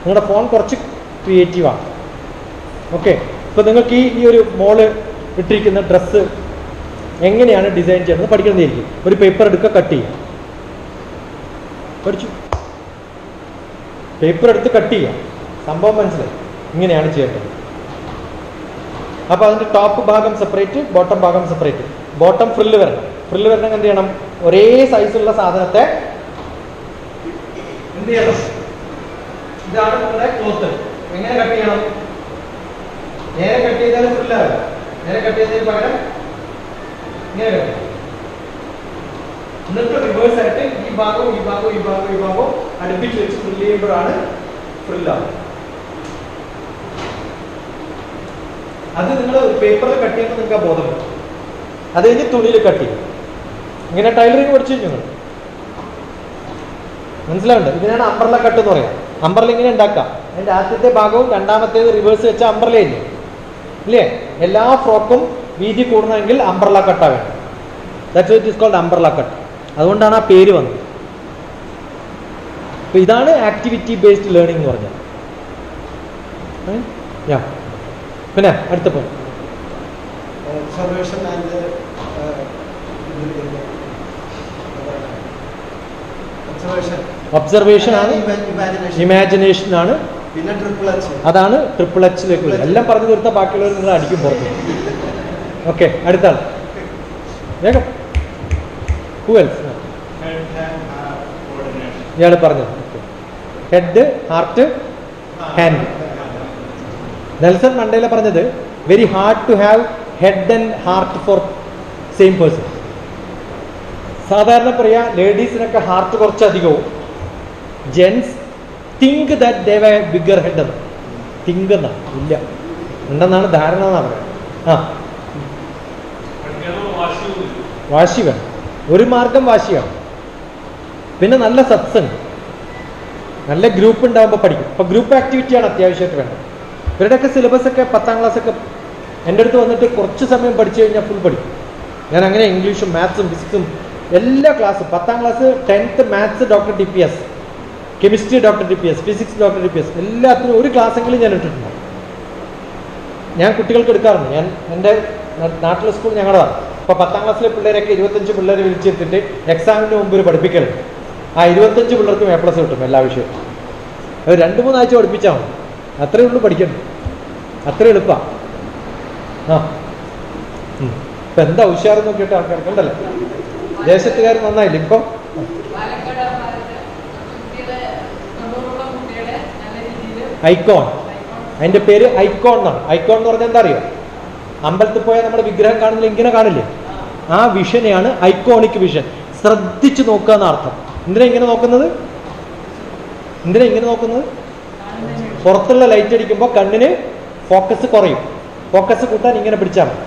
നിങ്ങളുടെ ഫോൺ കുറച്ച് ക്രിയേറ്റീവാണ്. ഓക്കെ, ഇപ്പോൾ നിങ്ങൾക്ക് ഈ ഒരു മോള് ഇട്ടിരിക്കുന്ന ഡ്രസ്സ് എങ്ങനെയാണ് ഡിസൈൻ ചെയ്യുന്നത് പഠിക്കുന്നതായിരിക്കും. ഒരു പേപ്പർ എടുക്കുക, കട്ട് ചെയ്യുക. പഠിച്ചു, പേപ്പർ എടുത്ത് കട്ട് ചെയ്യുക. സംഭവം മനസ്സിലായി, ഇങ്ങനെയാണ് ചെയ്യേണ്ടത്. അപ്പോൾ അതിൻ്റെ ടോപ്പ് ഭാഗം സെപ്പറേറ്റ്, ബോട്ടം ഭാഗം സെപ്പറേറ്റ്. ബോട്ടം ഫ്രില്ല് വരണം. ഫ്രില്ല് വരണമെങ്കിൽ എന്ത് ചെയ്യണം? ഒരേ സൈസുള്ള സാധനത്തെ എന്ത് ചെയ്യണം? ഇതാണ് നിങ്ങളുടെ ക്ലോത്ത്. എങ്ങനെ കട്ട് ചെയ്യണം? നേരെ കട്ട് ചെയ്താൽ ഫ്രില്ലാവില്ല. നേരെ കട്ട് ചെയ്തതിന് പകരം ഇങ്ങനെ കട്ട് ചെയ്യണം. എന്നിട്ട് റിവേഴ്സ് ആയിട്ട് ഈ ഭാഗവും ഈ ഭാഗവും ഈ ഭാഗവും ഈ ഭാഗവും അടുപ്പിച്ച് വെച്ച് ഫ്രില്ല് ചെയ്യുമ്പോഴാണ് ഫ്രില്ലാവുന്നത്. അത് നിങ്ങൾ പേപ്പറിൽ കട്ട് ചെയ്യുമ്പോൾ നിങ്ങൾക്ക് ആ ബോധം വരും. അത് കഴിഞ്ഞ് തുണിയിൽ കട്ട് ചെയ്യും. ഇങ്ങനെ ടൈലറിങ് പഠിച്ചു നിങ്ങൾ മനസ്സിലാവുന്നുണ്ട്. ഇതിനാണ് അംബ്രല കട്ട് എന്ന് പറയാം. അംബ്രല ഇങ്ങനെ ഉണ്ടാക്കാം. അതിൻ്റെ ആദ്യത്തെ ഭാഗവും രണ്ടാമത്തേത് റിവേഴ്സ് വെച്ച അംബ്രല ഇല്ലേ ഇല്ലേ? എല്ലാ ഫ്രോക്കും വീതി കൂടണമെങ്കിൽ അംബ്രല കട്ടാണ്. That's it is called umbrella cut. അതുകൊണ്ടാണ് ആ പേര് വന്നത്. അപ്പൊ ഇതാണ് ആക്ടിവിറ്റി ബേസ്ഡ് ലേണിംഗ് എന്ന് പറഞ്ഞാൽ. പിന്നെ അടുത്ത പോയിന്റ് ഒബ്സർവേഷൻ ആണ്, ഇമാജിനേഷൻ ആണ്, അതാണ് ട്രിപ്പിൾ എച്ചിലേക്ക് വരും. എല്ലാം പറഞ്ഞു തീർത്താൽ ബാക്കിയുള്ളവർ നിങ്ങൾ അടിക്കും പുറത്ത്. ഓക്കെ, അടുത്താണ് വേഗം. Who else? ഇയാൾ പറഞ്ഞത് head, heart, hand. Nelson Mandela പറഞ്ഞത് very hard to have head and heart for same person. സാധാരണ പറയാ ലേഡീസിനൊക്കെ ഹാർട്ട് കുറച്ചധികവും gents think that they have bigger head എന്ന്. തിങ്ക് എന്നാണ്, ഇല്ല ഉണ്ടെന്നാണ് ധാരണ എന്നാണ് പറയുന്നത്. ആ, വാശി വേണം. ഒരു മാർഗം വാശിയാണ്. പിന്നെ നല്ല സത്സംഗ്, നല്ല ഗ്രൂപ്പ് ഉണ്ടാകുമ്പോൾ പഠിക്കും. അപ്പോൾ ഗ്രൂപ്പ് ആക്ടിവിറ്റിയാണ് അത്യാവശ്യമായിട്ട് വേണ്ടത്. ഇവരുടെയൊക്കെ സിലബസ് ഒക്കെ 10ാം ക്ലാസ്സൊക്കെ എൻ്റെ അടുത്ത് വന്നിട്ട് കുറച്ച് സമയം പഠിച്ചു കഴിഞ്ഞാൽ ഫുൾ പഠിക്കും. ഞാൻ അങ്ങനെ ഇംഗ്ലീഷും മാത്സും ഫിസിക്സും എല്ലാ ക്ലാസ്സും 10ാം class 10th maths doctor DPS, chemistry doctor DPS, physics doctor DPS, എല്ലാത്തിനും ഒരു ക്ലാസ്സെങ്കിലും ഞാൻ ഇട്ടിട്ടുണ്ട്. ഞാൻ കുട്ടികൾക്ക് എടുക്കാറുണ്ട്. ഞാൻ എൻ്റെ നാട്ടിലെ സ്കൂൾ ഞങ്ങളതാണ്. അപ്പോൾ 10ാം ക്ലാസ്സിലെ പിള്ളേരൊക്കെ 25 പിള്ളേരെ വിളിച്ചെടുത്തിട്ട് എക്സാമിന് മുമ്പ് ഒരു പഠിപ്പിക്കലുണ്ട്. ആ 25 പിള്ളേർക്കും A+ കിട്ടും എല്ലാ വിഷയവും. അത് 2-3 ആഴ്ച പഠിപ്പിച്ചാൽ മതി. അത്രയേ ഉള്ളൂ പഠിക്കണം. അത്ര എളുപ്പമാണ്. ആ, ഇപ്പം എന്താ ഉഷാറെന്ന് നോക്കിയിട്ട് ആൾക്കാർക്ക് ഉണ്ടല്ലോ. ദേശത്തുകാർ നന്നായില്ല ഇപ്പം. ഐക്കോൺ, അതിൻ്റെ പേര് ഐക്കോൺ എന്നാണ്. ഐക്കോൺ എന്ന് പറഞ്ഞാൽ എന്താ അറിയോ? അമ്പലത്തിൽ പോയാൽ നമ്മുടെ വിഗ്രഹം കാണുന്നില്ല, ഇങ്ങനെ കാണില്ലേ? ആ വിഷനെയാണ് ഐക്കോണിക് വിഷൻ. ശ്രദ്ധിച്ചു നോക്കുക എന്ന അർത്ഥം. എന്തിനാ ഇങ്ങനെ നോക്കുന്നത്? എന്തിനാ ഇങ്ങനെ നോക്കുന്നത്? പുറത്തുള്ള ലൈറ്റ് അടിക്കുമ്പോൾ കണ്ണിന് ഫോക്കസ് കുറയും. ഫോക്കസ് കൂട്ടാൻ ഇങ്ങനെ പിടിച്ചാൽ മതി.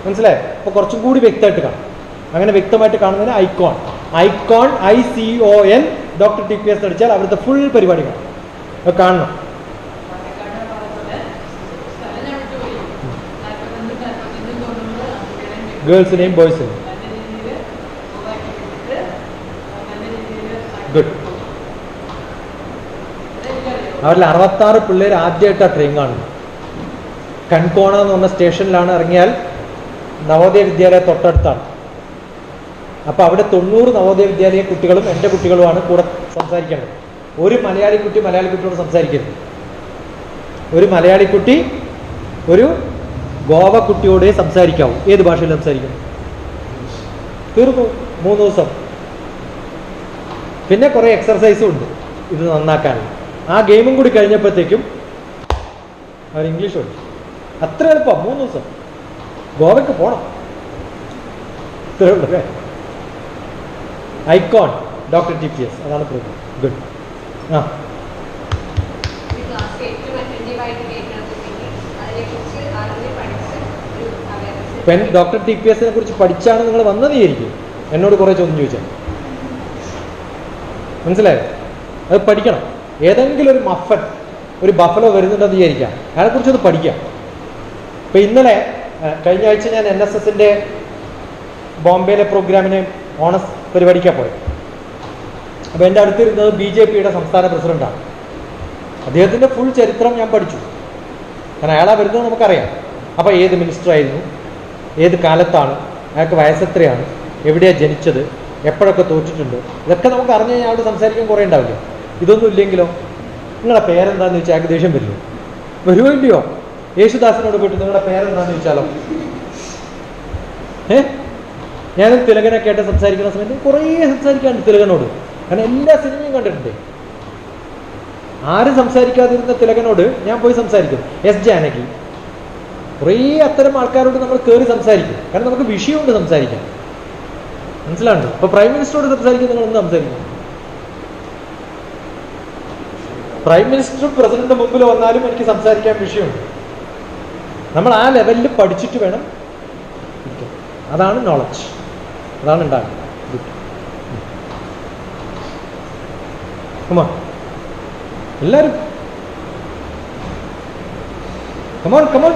മനസ്സിലായോ? അപ്പോൾ കുറച്ചും കൂടി വ്യക്തമായിട്ട് കാണും. അങ്ങനെ വ്യക്തമായിട്ട് കാണുന്നതിന് icon. Icon ICON doctor TPS അടിച്ചാൽ അവിടുത്തെ ഫുൾ പരിപാടി കാണും. അത് കാണണം. ഗേൾസിനെയും ബോയ്സിനെയും. ഗുഡ്. അവരിൽ 66 പിള്ളേർ ആദ്യമായിട്ടാണ് ട്രെയിൻ കാണുന്നത്. കൺകോണ എന്ന് പറഞ്ഞ സ്റ്റേഷനിലാണ്. ഇറങ്ങിയാൽ നവോദയ വിദ്യാലയ തൊട്ടടുത്താണ്. അപ്പോൾ അവിടെ 90 നവോദയ വിദ്യാലയ കുട്ടികളും എൻ്റെ കുട്ടികളുമാണ് കൂടെ സംസാരിക്കേണ്ടത്. ഒരു മലയാളി കുട്ടി മലയാളി കുട്ടിയോട് സംസാരിക്കരുത്. ഒരു മലയാളി കുട്ടി ഒരു ഗോവ കുട്ടിയോടെ സംസാരിക്കാവൂ. ഏത് ഭാഷയിൽ സംസാരിക്കും? തീർന്നു. 3 ദിവസം. പിന്നെ കുറേ എക്സർസൈസും ഉണ്ട് ഇത് നന്നാക്കാനുള്ള. ആ ഗെയിമും കൂടി കഴിഞ്ഞപ്പോഴത്തേക്കും അവർ ഇംഗ്ലീഷ് പഠിച്ചു. അത്ര എളുപ്പം. 3 ദിവസം ഗോവയ്ക്ക് പോകണം. ഇത്രേ ഉള്ളൂ. ഐക്കോൺ ഡോക്ടർ TPS, അതാണ് പ്രോഗ്രാം. ഗുഡ്. ആ, ഡോക്ടർ TPSനെ കുറിച്ച് പഠിച്ചാണ് നിങ്ങൾ വന്നത് വിചാരിക്കും. എന്നോട് കുറേ ചോദ്യം ചോദിച്ചാൽ മനസ്സിലായോ? അത് പഠിക്കണം. ഏതെങ്കിലും ഒരു മഫൻ, ഒരു ബഫലോ വരുന്നുണ്ടെന്ന് വിചാരിക്കാം, അയാളെക്കുറിച്ച് അത് പഠിക്കാം. ഇപ്പം ഇന്നലെ കഴിഞ്ഞ ആഴ്ച ഞാൻ NSSന്റെ ബോംബെയിലെ പ്രോഗ്രാമിന് ഓണസ് പരിപാടിക്കാൻ പോയി. അപ്പോൾ എൻ്റെ അടുത്തിരുന്നത് BJPയുടെ സംസ്ഥാന പ്രസിഡന്റാണ്. അദ്ദേഹത്തിൻ്റെ ഫുൾ ചരിത്രം ഞാൻ പഠിച്ചു. കാരണം അയാളാ വരുന്നത് നമുക്കറിയാം. അപ്പോൾ ഏത് മിനിസ്റ്റർ ആയിരുന്നു, ഏത് കാലത്താണ്, അയാൾക്ക് വയസ്സെത്രയാണ്, എവിടെയാണ് ജനിച്ചത്, എപ്പോഴൊക്കെ തോറ്റിട്ടുണ്ട്, ഇതൊക്കെ നമുക്ക് അറിഞ്ഞു കഴിഞ്ഞാൽ അവിടെ സംസാരിക്കാൻ കുറേ ഉണ്ടാവില്ല. ഇതൊന്നും ഇല്ലെങ്കിലോ നിങ്ങളുടെ പേരെന്താണെന്ന് ചോദിച്ചാൽ അയാൾക്ക് ദേഷ്യം വരില്ലോ? വരുമോ ഇല്ലയോ? യേശുദാസിനോട് പോയിട്ട് നിങ്ങളുടെ പേരെന്താണെന്ന് ചോദിച്ചാലോ? ഞാനും തിലകനൊക്കെ ആയിട്ട് സംസാരിക്കുന്ന സമയത്ത് കുറേ സംസാരിക്കാറുണ്ട് തിലകനോട്. കാരണം എല്ലാ സിനിമയും കണ്ടിട്ടുണ്ട്. ആരും സംസാരിക്കാതിരുന്ന തിലകനോട് ഞാൻ പോയി സംസാരിക്കും. S. ജാനകി, കുറേ അത്തരം ആൾക്കാരോട് നമ്മൾ കയറി സംസാരിക്കും. കാരണം നമുക്ക് വിഷയമുണ്ട് സംസാരിക്കാൻ. മനസ്സിലാണ്ടോ? ഇപ്പോൾ പ്രൈം മിനിസ്റ്ററോട് സംസാരിക്കും, നിങ്ങളൊന്ന് സംസാരിക്കും. പ്രൈം മിനിസ്റ്ററും പ്രസിഡന്റ് മുമ്പിൽ വന്നാലും എനിക്ക് സംസാരിക്കാൻ വിഷയമുണ്ട്. നമ്മൾ ആ ലെവലിൽ പഠിച്ചിട്ട് വേണം. അതാണ് നോളജ്, അതാണ് ഉണ്ടാകുന്നത്. എല്ലാവരും കമോൺ കമോൺ.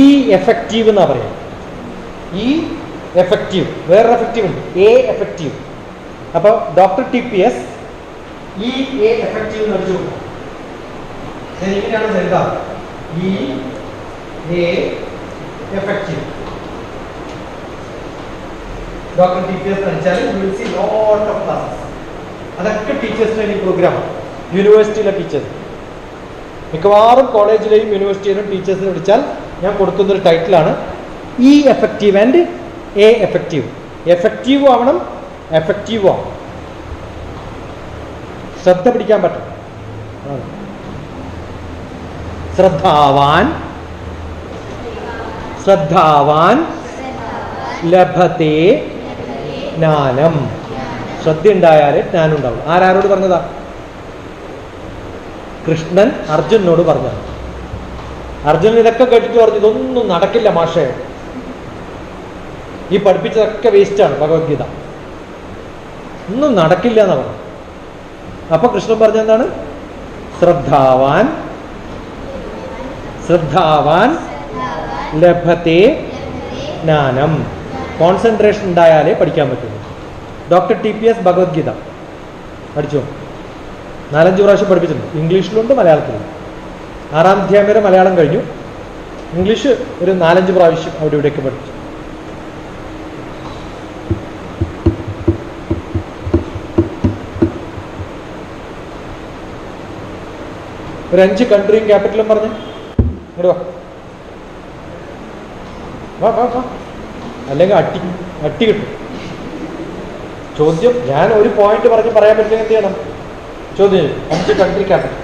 ഈ എഫക്റ്റീവ് എന്നാ പറയാം. ഈ എഫക്റ്റീവ്, വേറൊരു എഫക്റ്റീവ് ഉണ്ട്, A എഫക്റ്റീവ്. അപ്പോൾ ഡോക്ടർ TPS ഈ A എഫക്റ്റീവ് എന്ന് അടിച്ചു കൊടുക്കാം. ഇങ്ങനെയാണ് എഴുതാം, ഈ A എഫക്റ്റീവ്. ഡോക്ടർ TPS അടിച്ചാൽ you will see lot of classes. അതൊക്കെ ടീച്ചേഴ്സ് ട്രെയിനിങ് പ്രോഗ്രാമാണ്. യൂണിവേഴ്സിറ്റിയിലെ ടീച്ചേഴ്സ്, മിക്കവാറും കോളേജിലെയും യൂണിവേഴ്സിറ്റിയിലും ടീച്ചേഴ്സിനെ വിളിച്ചാൽ ഞാൻ കൊടുക്കുന്നൊരു ടൈറ്റിലാണ് E effective and A effective. എഫക്റ്റീവും ആവണം, എഫക്റ്റീവും ആവണം. ശ്രദ്ധ പിടിക്കാൻ പറ്റും. ശ്രദ്ധാവാൻ, ശ്രദ്ധാവാൻ ലഭത്തെ ജ്ഞാനം. ശ്രദ്ധ ഉണ്ടായാലേ ജ്ഞാനം ഉണ്ടാവും. ആരാരോട് പറഞ്ഞതാ? കൃഷ്ണൻ അർജുനനോട് പറഞ്ഞതാണ്. അർജുനൻ ഇതൊക്കെ കേട്ടിട്ട് പറഞ്ഞു, ഇതൊന്നും നടക്കില്ല മാഷേ, ഈ പഠിപ്പിച്ചതൊക്കെ വേസ്റ്റാണ്, ഭഗവത്ഗീത ഒന്നും നടക്കില്ല എന്നാ പറഞ്ഞു. അപ്പൊ കൃഷ്ണൻ പറഞ്ഞെന്താണ്? ശ്രദ്ധാവാൻ, ശ്രദ്ധാവാൻ ലഭത്തെ ജ്ഞാനം. കോൺസെൻട്രേഷൻ ഉണ്ടായാലേ പഠിക്കാൻ പറ്റുള്ളൂ. ഡോക്ടർ TPS ഭഗവത്ഗീത പഠിച്ചോ? 4-5 പ്രാവശ്യം പഠിപ്പിച്ചിട്ടുണ്ട്. ഇംഗ്ലീഷിലുണ്ട്, മലയാളത്തിലുണ്ട്. 6-ാം അധ്യായം വരെ മലയാളം കഴിഞ്ഞു. ഇംഗ്ലീഷ് ഒരു 4-5 പ്രാവശ്യം അവിടെ ഇവിടെയൊക്കെ പഠിച്ചു. ഒരു 5 കൺട്രിയും ക്യാപിറ്റലും പറഞ്ഞ് ഇങ്ങോട്ട് വാ വാ വാ, അല്ലെങ്കിൽ അട്ടി കിട്ടും. ചോദ്യം ഞാൻ ഒരു പോയിന്റ് പറഞ്ഞ് പറയാൻ പറ്റില്ലെങ്കിൽ എന്ത് ചെയ്യണം? ചോദ്യം 5 കൺട്രി ക്യാപിറ്റൽ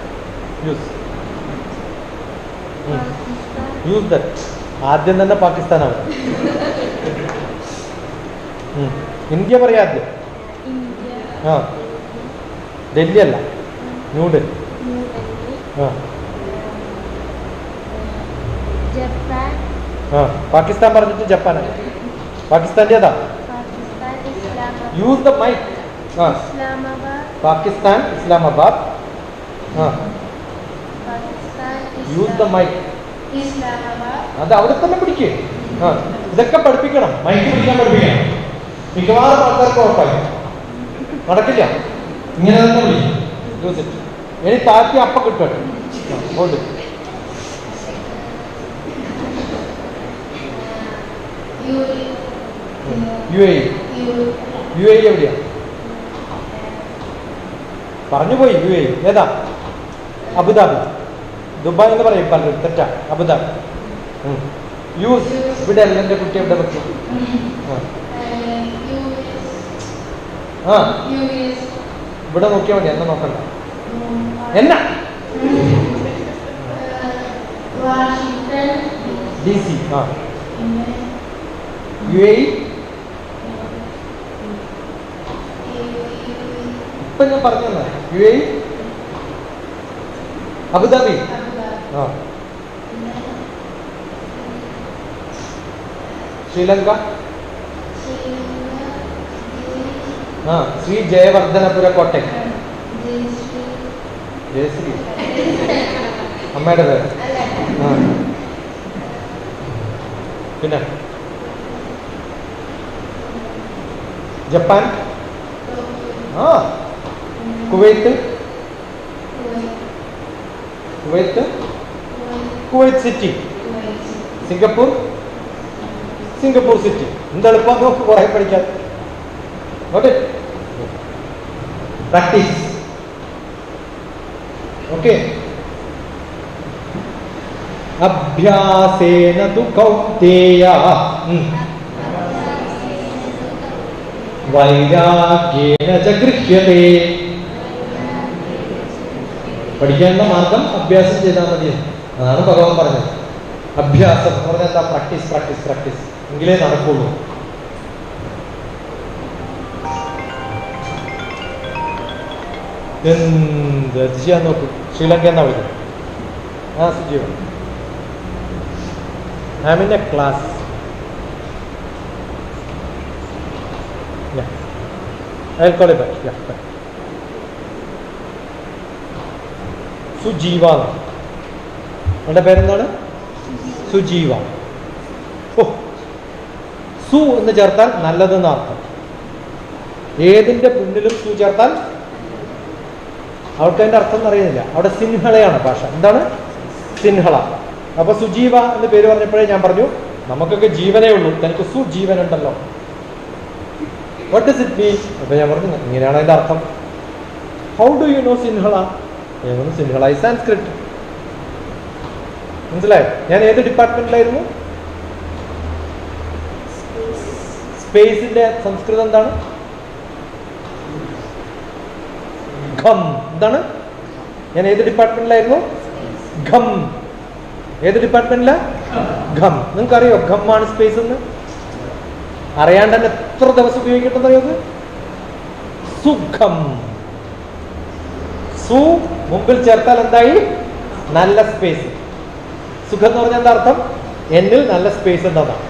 യൂസ് ദാറ്റ്. ആദ്യം തന്നെ പാകിസ്ഥാനാണ്. ഇന്ത്യ പറയാം ആദ്യം. ആ, ഡൽഹി അല്ല, ന്യൂഡൽഹി. ആ ആ, പാകിസ്ഥാൻ പറഞ്ഞിട്ട് ജപ്പാനാണ്. പാകിസ്ഥാൻ്റെ ഏതാ? Use the mic. ആ, പാകിസ്ഥാൻ ഇസ്ലാമാബാദ്. ആ, യൂസ് ദ മൈക്ക്. അത് അവിടെ തന്നെ പിടിക്കേ. ആ, ഇതൊക്കെ പഠിപ്പിക്കണം, മൈക്ക് പിടിക്കാൻ പഠിപ്പിക്കണം. മിക്കവാറും ആൾക്കാർക്ക് ഉറപ്പായി നടക്കില്ല. ഇങ്ങനെ തന്നെ വിളിക്കും. Use it. ഇനി താത്തി അപ്പം കിട്ടും. hold. UAE എവിടെയാ? പറഞ്ഞുപോയി. UAE ഏതാ? അബുദാബി. ദുബായ് എന്ന് പറയും പലരും, തെറ്റാ. അബുദാബി. യൂസ് ഇവിടെ അല്ല. എൻ്റെ കുട്ടി എവിടെ വെക്കും? ആ, ഇവിടെ നോക്കിയാൽ മതി, എന്നെ നോക്കണ്ട. എന്നാ DC. ആ, UAE. ഇപ്പൊ ഞാൻ പറഞ്ഞു UAE, അബുദാബി. ആ, ശ്രീലങ്ക. ആ ശ്രീ ജയവർദ്ധനപുര കോട്ടയം. ജയശ്രീ അമ്മയുടെ പേര്. ആ പിന്നെ ജപ്പാൻ. ആ Kuwait. Kuwait Kuwait city. Singapore Singapore city. എന്തെളുപ്പം നമുക്ക് കുറെ പഠിക്കാം. Okay, practice. ഓക്കെ. അഭ്യാസേന തു കൗന്ദേയ വൈരാഗ്യേന ച ഗൃഹ്യതേ. പഠിക്കേണ്ട മാർഗം അഭ്യാസം ചെയ്താൽ മതി. അതാണ് ഭഗവാൻ പറഞ്ഞത്. അഭ്യാസം എന്ന് പറഞ്ഞാൽ എന്താ? Practice practice practice. എങ്കിലേ നടക്കുള്ളൂ. എന്ത് ചെയ്യാൻ നോക്കൂ. ശ്രീലങ്ക എന്നാ വിളിക്കുന്നത്. ആ Sujeeva, I am in a class. I'll call it back. Yeah, back. Sujeeva. അവളുടെ പേരെന്താണ്? സുജീവ. ഓ, സു എന്ന് ചേർത്താൽ നല്ലതെന്ന് അർത്ഥം. ഏതിന്റെ മുന്നിലും സു ചേർത്താൽ അവൾക്ക് അതിന്റെ അർത്ഥം അറിയുന്നില്ല. അവിടെ സിൻഹളയാണ് ഭാഷ. എന്താണ്? സിൻഹള. അപ്പൊ സുജീവ എന്ന് പേര് പറഞ്ഞപ്പോഴേ ഞാൻ പറഞ്ഞു നമുക്കൊക്കെ ജീവനേ ഉള്ളൂ, തനിക്ക് സുജീവനുണ്ടല്ലോ. What does it mean? അപ്പൊ ഞാൻ പറഞ്ഞു ഇങ്ങനെയാണ് അതിന്റെ അർത്ഥം. How do you know Sinhala? Sinhala ഈ സാൻസ്ക്രിറ്റ്. മനസ്സിലായോ? ഞാൻ ഏത് ഡിപ്പാർട്ട്മെന്റിലായിരുന്നു? സ്പേസിന്റെ സംസ്കൃതം എന്താണ്? ഘം. എന്താണ്? ഞാൻ ഏത് ഡിപ്പാർട്ട്മെന്റിലായിരുന്നു? ഘം. ഏത് ഡിപ്പാർട്ട്മെന്റിലാ? ഘം. നിങ്ങൾക്കറിയോ ഘമ്മാണ് സ്പേസ് എന്ന്? അറിയാണ്ട് തന്നെ എത്ര ദിവസം ഉപയോഗിക്കട്ടെന്നറിയത്? സുഖം. സു മുമ്പിൽ ചേർത്താൽ എന്തായി? നല്ല സ്പേസ്. സുഖം എന്ന് പറഞ്ഞാൽ എന്താ അർത്ഥം? എന്നിൽ നല്ല സ്പേസ് ഉണ്ടെന്നാണ്.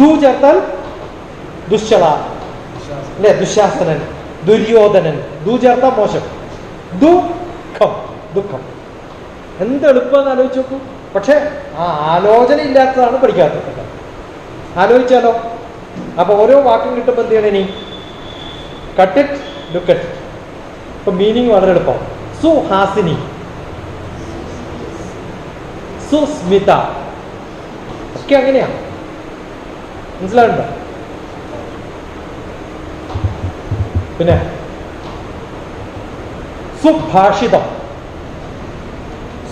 ദു ചേർത്താൽ ദുശ്ശള അല്ലെ? ദുശാസനൻ, ദുര്യോധനൻ. ദു ചേർത്താൽ മോശം. ദുഃഖം, ദുഃഖം. എന്ത് എളുപ്പമെന്ന് ആലോചിച്ച് നോക്കൂ. പക്ഷെ ആ ആലോചന ഇല്ലാത്തതാണ് പഠിക്കാത്തത്. ആലോചിച്ചാലോ? അപ്പൊ ഓരോ വാക്കും കിട്ടുമ്പോൾ എന്ത് ചെയ്യണം? ഇനി കട്ട് ഇറ്റ്, ലുക്ക് ഇറ്റ്. ഇപ്പൊ മീനിങ് വളരെ എളുപ്പം. സുഹാസിനി, സുസ്മിത ഒക്കെ അങ്ങനെയാ. മനസ്സിലാവുണ്ടോ? പിന്നെ സുഭാഷിതം.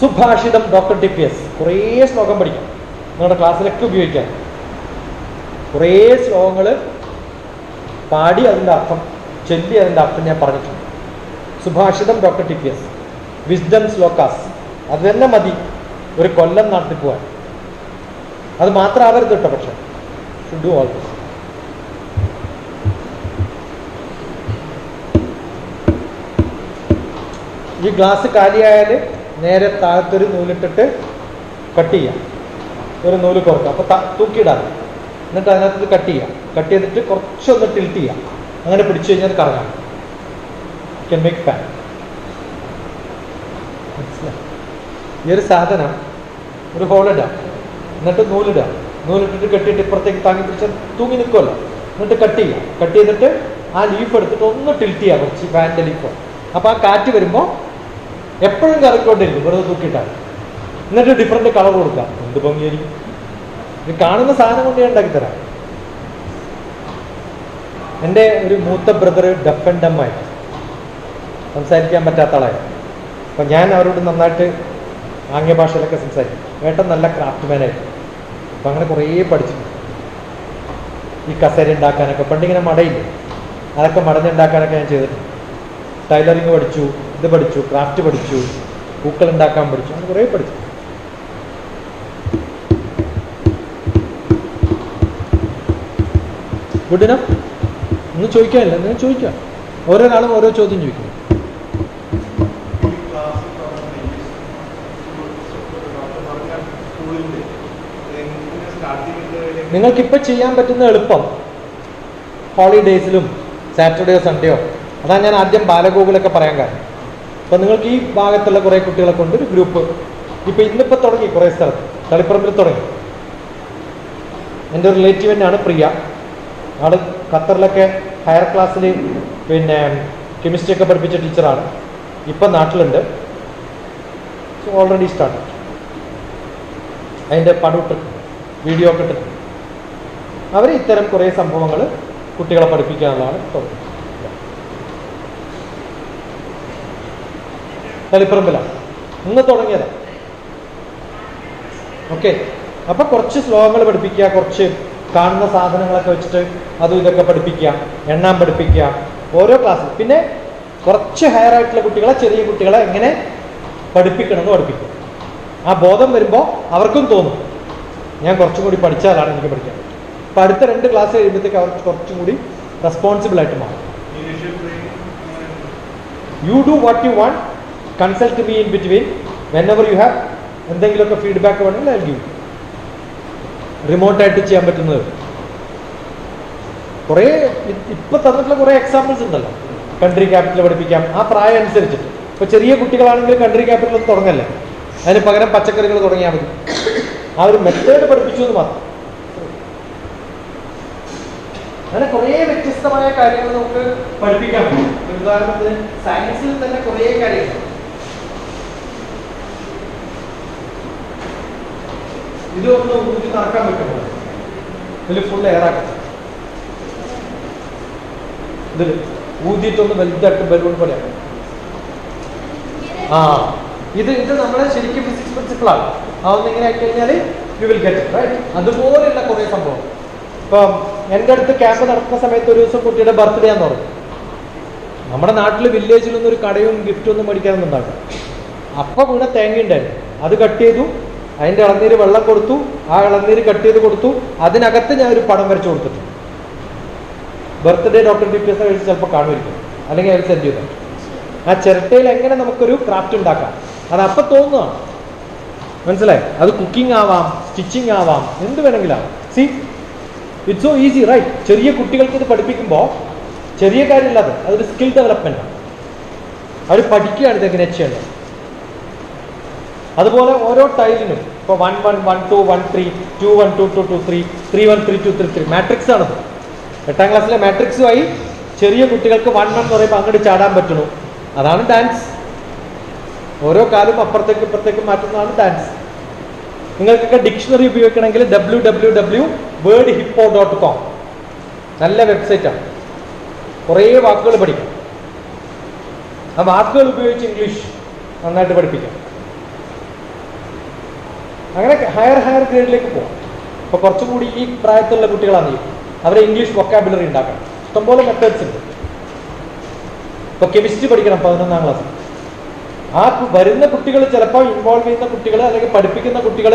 സുഭാഷിതം ഡോക്ടർ TPS. കുറേ ശ്ലോകം പഠിക്കാം, നിങ്ങളുടെ ക്ലാസ്സിലൊക്കെ ഉപയോഗിക്കാം. കുറേ ശ്ലോകങ്ങൾ പാടി അതിൻ്റെ അർത്ഥം ചൊല്ലി അതിൻ്റെ അർത്ഥം ഞാൻ പറഞ്ഞിട്ടുണ്ട്. സുഭാഷിതം ഡോക്ടർ TPS. വിസ്ഡം ശ്ലോകാസ്. അത് തന്നെ മതി ഒരു കൊല്ലം നടത്തി പോവാൻ. അത് മാത്രം ആവരുത് കേട്ടോ. പക്ഷെ ഷുഡ് ഡു ഓൾ ദിസ്. ഈ ഗ്ലാസ് കാലിയായാൽ നേരെ താഴത്തൊരു നൂലിട്ടിട്ട് കട്ട് ചെയ്യാം. ഒരു നൂല് കുറക്കാം. അപ്പോൾ തൂക്കിയിടാം. എന്നിട്ട് അതിനകത്ത് കട്ട് ചെയ്യാം. കട്ട് ചെയ്തിട്ട് കുറച്ചൊന്ന് ടിൽറ്റ് ചെയ്യാം. അങ്ങനെ പിടിച്ചു കഴിഞ്ഞാൽ കറങ്ങാം. Can make fan. ഈ ഒരു സാധനം ഒരു ഹോളിടാം, എന്നിട്ട് നൂലിടാം. നൂലിട്ടിട്ട് കെട്ടിയിട്ട് ഇപ്പുറത്തേക്ക് താങ്ങി പിടിച്ചാൽ തൂങ്ങി നിൽക്കുമല്ലോ. എന്നിട്ട് കട്ട് ചെയ്യാം. കട്ട് ചെയ്തിട്ട് ആ ലീഫ് എടുത്തിട്ട് ഒന്ന് ടിൽറ്റ് ചെയ്യാം, കുറച്ച് ഫാനിൻ്റെ ലീഫ്. അപ്പോൾ ആ കാറ്റ് വരുമ്പോൾ എപ്പോഴും കറക്കിക്കൊണ്ടിരിക്കും, വെറുതെ തൂക്കിയിട്ടാൽ. എന്നിട്ട് ഡിഫറെൻറ്റ് കളർ കൊടുക്കാം. എന്ത് ഭംഗിയായിരിക്കും! ഇത് കാണുന്ന സാധനം കൊണ്ട് ഞാൻ ഉണ്ടാക്കി തരാം. എൻ്റെ ഒരു മൂത്ത ബ്രദർ ഡഫ് ആൻഡ് ഡം ആയിട്ട് സംസാരിക്കാൻ പറ്റാത്ത ആളായിരുന്നു. അപ്പം ഞാൻ അവരോട് നന്നായിട്ട് ആംഗ്യ ഭാഷയിലൊക്കെ സംസാരിക്കും. ഏട്ടൻ നല്ല ക്രാഫ്റ്റ്മാനായിട്ട്. അപ്പം അങ്ങനെ കുറേ പഠിച്ചിട്ടുണ്ട്. ഈ കസേര ഉണ്ടാക്കാനൊക്കെ പണ്ടിങ്ങനെ മടയില്ലേ, അതൊക്കെ മടഞ്ഞുണ്ടാക്കാനൊക്കെ ഞാൻ ചെയ്തിട്ടുണ്ട്. ടൈലറിങ് പഠിച്ചു, ഇത് പഠിച്ചു, ക്രാഫ്റ്റ് പഠിച്ചു, പൂക്കൾ ഉണ്ടാക്കാൻ പഠിച്ചു. അങ്ങനെ കുറേ പഠിച്ചു. Good enough? ഒന്നും ചോദിക്കാനില്ല, നിങ്ങൾ ചോദിക്കാം. ഓരോരാളും ഓരോ ചോദ്യം ചോദിക്കും. നിങ്ങൾക്കിപ്പോൾ ചെയ്യാൻ പറ്റുന്ന എളുപ്പം ഹോളിഡേയ്സിലും സാറ്റർഡേയോ സൺഡേയോ. അതാണ് ഞാൻ ആദ്യം ബാലഗോകുലൊക്കെ പറയാൻ കാരണം. അപ്പോൾ നിങ്ങൾക്ക് ഈ ഭാഗത്തുള്ള കുറേ കുട്ടികളെ കൊണ്ട് ഒരു ഗ്രൂപ്പ് ഇപ്പോൾ ഇന്നിപ്പോൾ തുടങ്ങി, കുറേ സ്ഥലത്ത് തളിപ്പറമ്പിൽ തുടങ്ങി. എൻ്റെ ഒരു റിലേറ്റീവ് തന്നെയാണ് പ്രിയ. ആൾ ഖത്തറിലൊക്കെ ഹയർ ക്ലാസ്സിൽ പിന്നെ കെമിസ്ട്രി ഒക്കെ പഠിപ്പിച്ച ടീച്ചറാണ്. ഇപ്പം നാട്ടിലുണ്ട്. So already start. അതിൻ്റെ പടമിട്ട് വീഡിയോ ഒക്കെ ഇട്ടിട്ട് അവർ ഇത്തരം കുറേ സംഭവങ്ങൾ കുട്ടികളെ പഠിപ്പിക്കാനുള്ളതാണ് തുടങ്ങുന്നത്. തളിപ്പറമ്പിലാണ് ഇന്ന് തുടങ്ങിയതാണ്. ഓക്കെ, അപ്പം കുറച്ച് ശ്ലോകങ്ങൾ പഠിപ്പിക്കുക, കുറച്ച് കാണുന്ന സാധനങ്ങളൊക്കെ വെച്ചിട്ട് അതും ഇതൊക്കെ പഠിപ്പിക്കുക, എണ്ണാൻ പഠിപ്പിക്കുക ഓരോ ക്ലാസ്സിൽ. പിന്നെ കുറച്ച് ഹയർ ആയിട്ടുള്ള കുട്ടികളെ, ചെറിയ കുട്ടികളെ എങ്ങനെ പഠിപ്പിക്കണമെന്ന് പഠിപ്പിക്കും. ആ ബോധം വരുമ്പോൾ അവർക്കും തോന്നും ഞാൻ കുറച്ചും കൂടി പഠിച്ചാലാണ് എനിക്ക് പഠിക്കാൻ. അപ്പം അടുത്ത 2 ക്ലാസ് കഴിയുമ്പോഴത്തേക്ക് അവർക്ക് കുറച്ചും കൂടി റെസ്പോൺസിബിൾ ആയിട്ട് മാറും. You do what you want, consult me in between whenever you have എന്തെങ്കിലുമൊക്കെ ഫീഡ്ബാക്ക് വേണമെങ്കിൽ ഐ ഗിവ്. റിമോട്ടായിട്ട് ചെയ്യാൻ പറ്റുന്നത് കുറേ ഇപ്പം തന്നിട്ടുള്ള കുറേ എക്സാമ്പിൾസ് ഉണ്ടല്ലോ. കൺട്രി ക്യാപിറ്റൽ പഠിപ്പിക്കാം ആ പ്രായം അനുസരിച്ചിട്ട്. ഇപ്പോൾ ചെറിയ കുട്ടികളാണെങ്കിൽ കൺട്രി ക്യാപിറ്റൽ ഒന്നും തുടങ്ങല്ലേ, അതിന് പകരം പച്ചക്കറികൾ തുടങ്ങിയാൽ മതി. ആ ഒരു മെത്തേഡ് പഠിപ്പിച്ചു എന്ന് മാത്രം. അങ്ങനെ കുറേ വ്യത്യസ്തമായ കാര്യങ്ങൾ നമുക്ക് പഠിപ്പിക്കാൻ പറ്റും. ഉദാഹരണത്തിന് സയൻസിൽ തന്നെ കുറേ കാര്യങ്ങൾ. ഇതൊന്ന് ഊതി നടക്കാൻ പറ്റുമോ? ഇതിൽ ഫുൾ എയറാക്കാം. ഇതിൽ ഊതിയിട്ടൊന്ന് വലുതായിട്ട് ബലൂൺ പോലെയാണ്. ഇത് നമ്മളെ ശരിക്കും ഫിസിക്സ് പ്രിൻസിപ്പിളാണ്. അതൊന്നും ഇങ്ങനെ ആയി കഴിഞ്ഞാൽ you will get it right. അതുപോലെയുള്ള കുറേ സംഭവം. ഇപ്പം എൻ്റെ അടുത്ത് ക്യാമ്പ് നടക്കുന്ന സമയത്ത് ഒരു ദിവസം കുട്ടിയുടെ ബർത്ത്ഡേ ആണെന്ന് പറഞ്ഞു. നമ്മുടെ നാട്ടിൽ വില്ലേജിലൊന്നും ഒരു കടയും ഗിഫ്റ്റൊന്നും മേടിക്കാനൊന്നും ഉണ്ടാകും. അപ്പം വീണ തേങ്ങ ഉണ്ടായിരുന്നു, അത് കട്ട് ചെയ്തു, അതിൻ്റെ ഇളനീര് വെള്ളം കൊടുത്തു, ആ ഇളനീര് കട്ട് ചെയ്ത് കൊടുത്തു, അതിനകത്ത് ഞാൻ ഒരു പടം വരച്ചു കൊടുത്തിട്ടുണ്ട്. ബർത്ത്ഡേ ഡോക്ടർ DPS കഴിച്ച് ചിലപ്പോൾ കാണുമായിരിക്കും, അല്ലെങ്കിൽ അതിൽ സെൻഡ് ചെയ്തു. ആ ചിരട്ടയിൽ എങ്ങനെ നമുക്കൊരു ക്രാഫ്റ്റ് ഉണ്ടാക്കാം അത് അപ്പം തോന്നുന്നതാണ്. മനസ്സിലായി? അത് കുക്കിംഗ് ആവാം, സ്റ്റിച്ചിങ് ആവാം, എന്ത് വേണമെങ്കിലും. See it's so easy right. ചെറിയ കുട്ടികൾക്ക് ഇത് പഠിപ്പിക്കുമ്പോൾ ചെറിയ കാര്യമില്ലാതെ അതൊരു സ്കിൽ ഡെവലപ്മെന്റ് ആണ്. അവർ പഠിക്കുകയാണ് ഇതെങ്ങനെ ചെയ്യേണ്ടത്. അതുപോലെ ഓരോ ടൈലിനും ഇപ്പോൾ 1 1 1 2 1 3 2 1 2 2 2 3 3 1 3 2 3 3 മാട്രിക്സ് ആണത്. 8ാം ക്ലാസ്സിലെ മാട്രിക്സുമായി ചെറിയ കുട്ടികൾക്ക് 1 1 എന്ന് പറയുമ്പോൾ അങ്ങോട്ട് ചാടാൻ പറ്റണു. അതാണ് ഡാൻസ്. ഓരോ കാലും അപ്പുറത്തേക്ക് ഇപ്പുറത്തേക്ക് മാറ്റുന്നതാണ് ഡാൻസ്. നിങ്ങൾക്കൊക്കെ ഡിക്ഷണറി ഉപയോഗിക്കണമെങ്കിൽ www.wordhippo.com നല്ല വെബ്സൈറ്റാണ്. കുറേ വാക്കുകൾ പഠിക്കാം. ആ വാക്കുകൾ ഉപയോഗിച്ച് ഇംഗ്ലീഷ് നന്നായിട്ട് പഠിപ്പിക്കാം. അങ്ങനെ ഹയർ ഗ്രേഡിലേക്ക് പോകാം. ഇപ്പോൾ കുറച്ചും കൂടി ഈ പ്രായത്തിലുള്ള കുട്ടികളാണ് അവരെ ഇംഗ്ലീഷ് വൊക്കാബുലറി ഉണ്ടാക്കണം. ഇഷ്ടംപോലെ മെത്തേഡ്സ് ഉണ്ട്. ഇപ്പോൾ കെമിസ്ട്രി പഠിക്കണം 11ാം ക്ലാസ്. ആ വരുന്ന കുട്ടികൾ ചിലപ്പോൾ ഇൻവോൾവ് ചെയ്യുന്ന കുട്ടികൾ അല്ലെങ്കിൽ പഠിപ്പിക്കുന്ന കുട്ടികൾ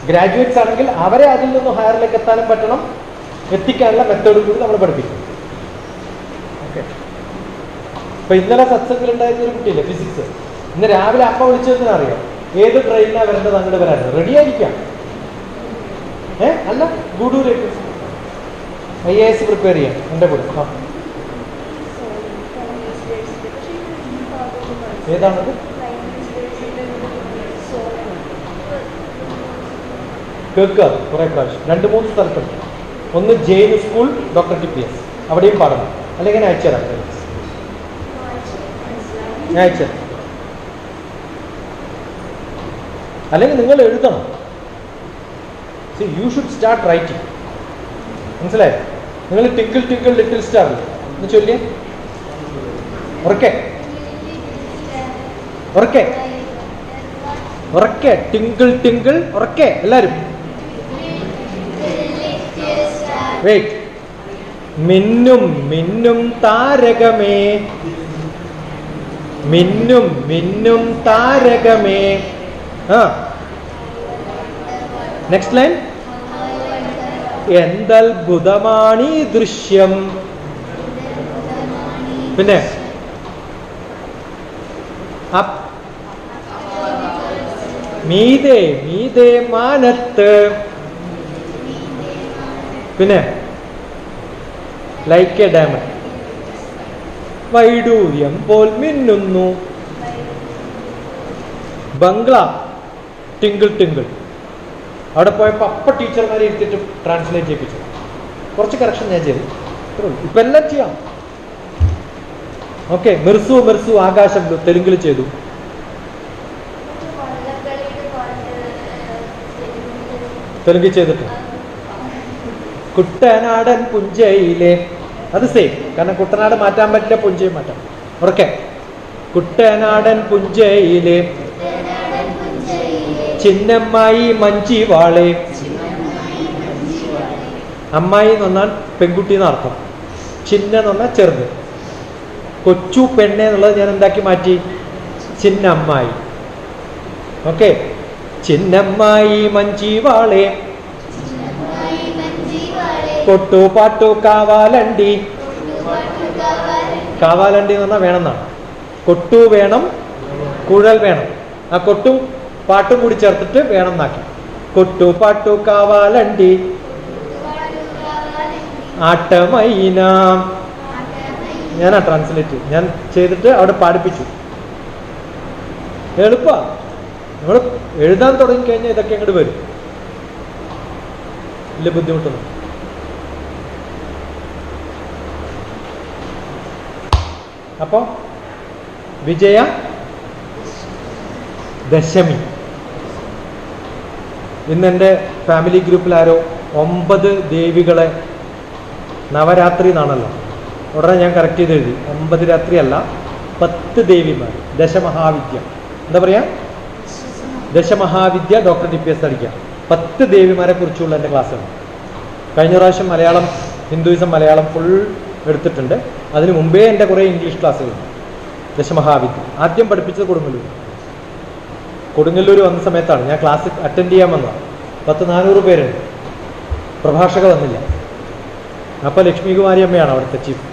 ഗ്രാജുവേറ്റ്സ് ആണെങ്കിൽ അവരെ അതിൽ നിന്ന് ഹയറിലേക്ക് എത്താനും പറ്റണം. എത്തിക്കാനുള്ള മെത്തേഡ് കൂടി നമ്മൾ പഠിപ്പിക്കും. ഓക്കെ. ഇപ്പൊ ഇന്നലെ സത്സംഗത്തിലുണ്ടായിരുന്ന ഒരു കുട്ടിയില്ലേ ഫിസിക്സ്, ഇന്ന് രാവിലെ അമ്മ വിളിച്ചതിന് അറിയാം ഏത് ട്രെയിനിലാണ് വരേണ്ടത് അങ്ങോട്ട് വരാനുണ്ട്. റെഡി ആയിരിക്കാം. അല്ല ഗുഡൂരേക്ക് IAS പ്രിപ്പയർ ചെയ്യാം എൻ്റെ കൂടെ. ഏതാണത്? കേൾക്കുക കുറെ പ്രാവശ്യം 2-3 സ്ഥലത്തുണ്ട്. ഒന്ന് ജെയിൻ സ്കൂൾ ഡോക്ടർ TPS, അവിടെയും പാടണം. അല്ലെങ്കിൽ ഞാൻ അയച്ചുതരാം. ഞാൻ അയച്ചുതരാം. അല്ലെങ്കിൽ നിങ്ങൾ എഴുതണം. You should start writing. മനസ്സിലായോ? നിങ്ങൾ ടിങ്കിൾ ടിങ്കിൾ ലിറ്റിൽ സ്റ്റാർ എന്ന് ചൊല്ലിയേ. ഉറക്കെ ഉറക്കെ ഉറക്കെ ടിങ്കിൾ ടിങ്കിൾ ഉറക്കെ എല്ലാരും. വെയിറ്റ്. മിന്നും മിന്നും താരകമേ, മിന്നും മിന്നും താരകമേ. Next line. എന്തത്ഭുതമാണീ ദൃശ്യം. പിന്നെ മീതേ മീതേ മാനത്ത്. പിന്നെ ലൈക്ക് എ ഡയമണ്ട്. വൈഡൂര്യം പോൽ മിന്നുന്നു. Bangla twinkle twinkle. അവിടെ പോയപ്പോൾ അപ്പം ടീച്ചർമാരെ ഇരുത്തിയിട്ട് ട്രാൻസ്ലേറ്റ് ചെയ്യിപ്പിച്ചു. കുറച്ച് കറക്ഷൻ ഞാൻ ചെയ്തു. ഇപ്പം എല്ലാം ചെയ്യാം. ഓക്കെ. മിർസു മിർസു ആകാശം തെലുങ്കിൽ ചെയ്തു. തെലുങ്കിൽ ചെയ്തിട്ടുണ്ട്. കുട്ടനാടൻ പുഞ്ചയിലെ, അത് സെയിം. കാരണം കുട്ടനാട് മാറ്റാൻ പറ്റില്ല, പുഞ്ചയും മാറ്റാം. ഓക്കെ. കുട്ടനാടൻ പുഞ്ചയിലെ ചിന്നമ്മായി മഞ്ചി വാളെ. അമ്മായി എന്ന് പറഞ്ഞാൽ പെൺകുട്ടി എന്നർത്ഥം, ചിന്ന എന്ന് പറഞ്ഞാൽ ചെറുത്. കൊച്ചു പെണ്ണെ എന്നുള്ളത് ഞാൻ എന്താക്കി മാറ്റി? ചിന്നമ്മായി. ഓക്കെ. ചിന്നമ്മായി മഞ്ചി വാളെ കൊട്ടു പാട്ടു കാവാലണ്ടി. കാവാലണ്ടി എന്ന് പറഞ്ഞാൽ വേണമെന്നാണ്. കൊട്ടു വേണം, കുഴൽ വേണം. ആ കൊട്ടും പാട്ടും കൂടി ചേർത്തിട്ട് വേണം എന്നാക്കി. കൊട്ടു പാട്ടു കാവാലണ്ടി ആട്ടമൈന. ഞാനാ ട്രാൻസ്ലേറ്റ് ഞാൻ ചെയ്തിട്ട് അവിടെ പാടിപ്പിച്ചു. എളുപ്പാ. നമ്മൾ എഴുതാൻ തുടങ്ങിക്കഴിഞ്ഞാൽ ഇതൊക്കെ അങ്ങോട്ട് വരും. വലിയ ബുദ്ധിമുട്ടൊന്നും. അപ്പോ വിജയ ദശമി. ഇന്ന് എൻ്റെ ഫാമിലി ഗ്രൂപ്പിൽ ആരോ 9 ദേവികളെ, നവരാത്രി എന്നാണല്ലോ, ഉടനെ ഞാൻ കറക്റ്റ് ചെയ്ത് എഴുതി. 9 രാത്രി അല്ല, 10 ദേവിമാർ. ദശമഹാവിദ്യ എന്താ പറയാ? ദശമഹാവിദ്യ. ഡോക്ടർ DPS അടിക്കാം. 10 ദേവിമാരെ കുറിച്ചുള്ള എൻ്റെ ക്ലാസ്സാണ്. കഴിഞ്ഞ പ്രാവശ്യം മലയാളം, ഹിന്ദുയിസം മലയാളം ഫുൾ എടുത്തിട്ടുണ്ട്. അതിന് മുമ്പേ എൻ്റെ കുറേ ഇംഗ്ലീഷ് ക്ലാസ്സുകളുണ്ട്. ദശമഹാവിദ്യ ആദ്യം പഠിപ്പിച്ചത് കൊടുങ്ങല്ലൂർ. കൊടുങ്ങല്ലൂർ വന്ന സമയത്താണ് ഞാൻ ക്ലാസ് അറ്റൻഡ് ചെയ്യാൻ വന്നത്. 400 പേരുണ്ട്. പ്രഭാഷക വന്നില്ല. അപ്പോൾ ലക്ഷ്മികുമാരി അമ്മയാണ് അവിടുത്തെ ചീഫ്.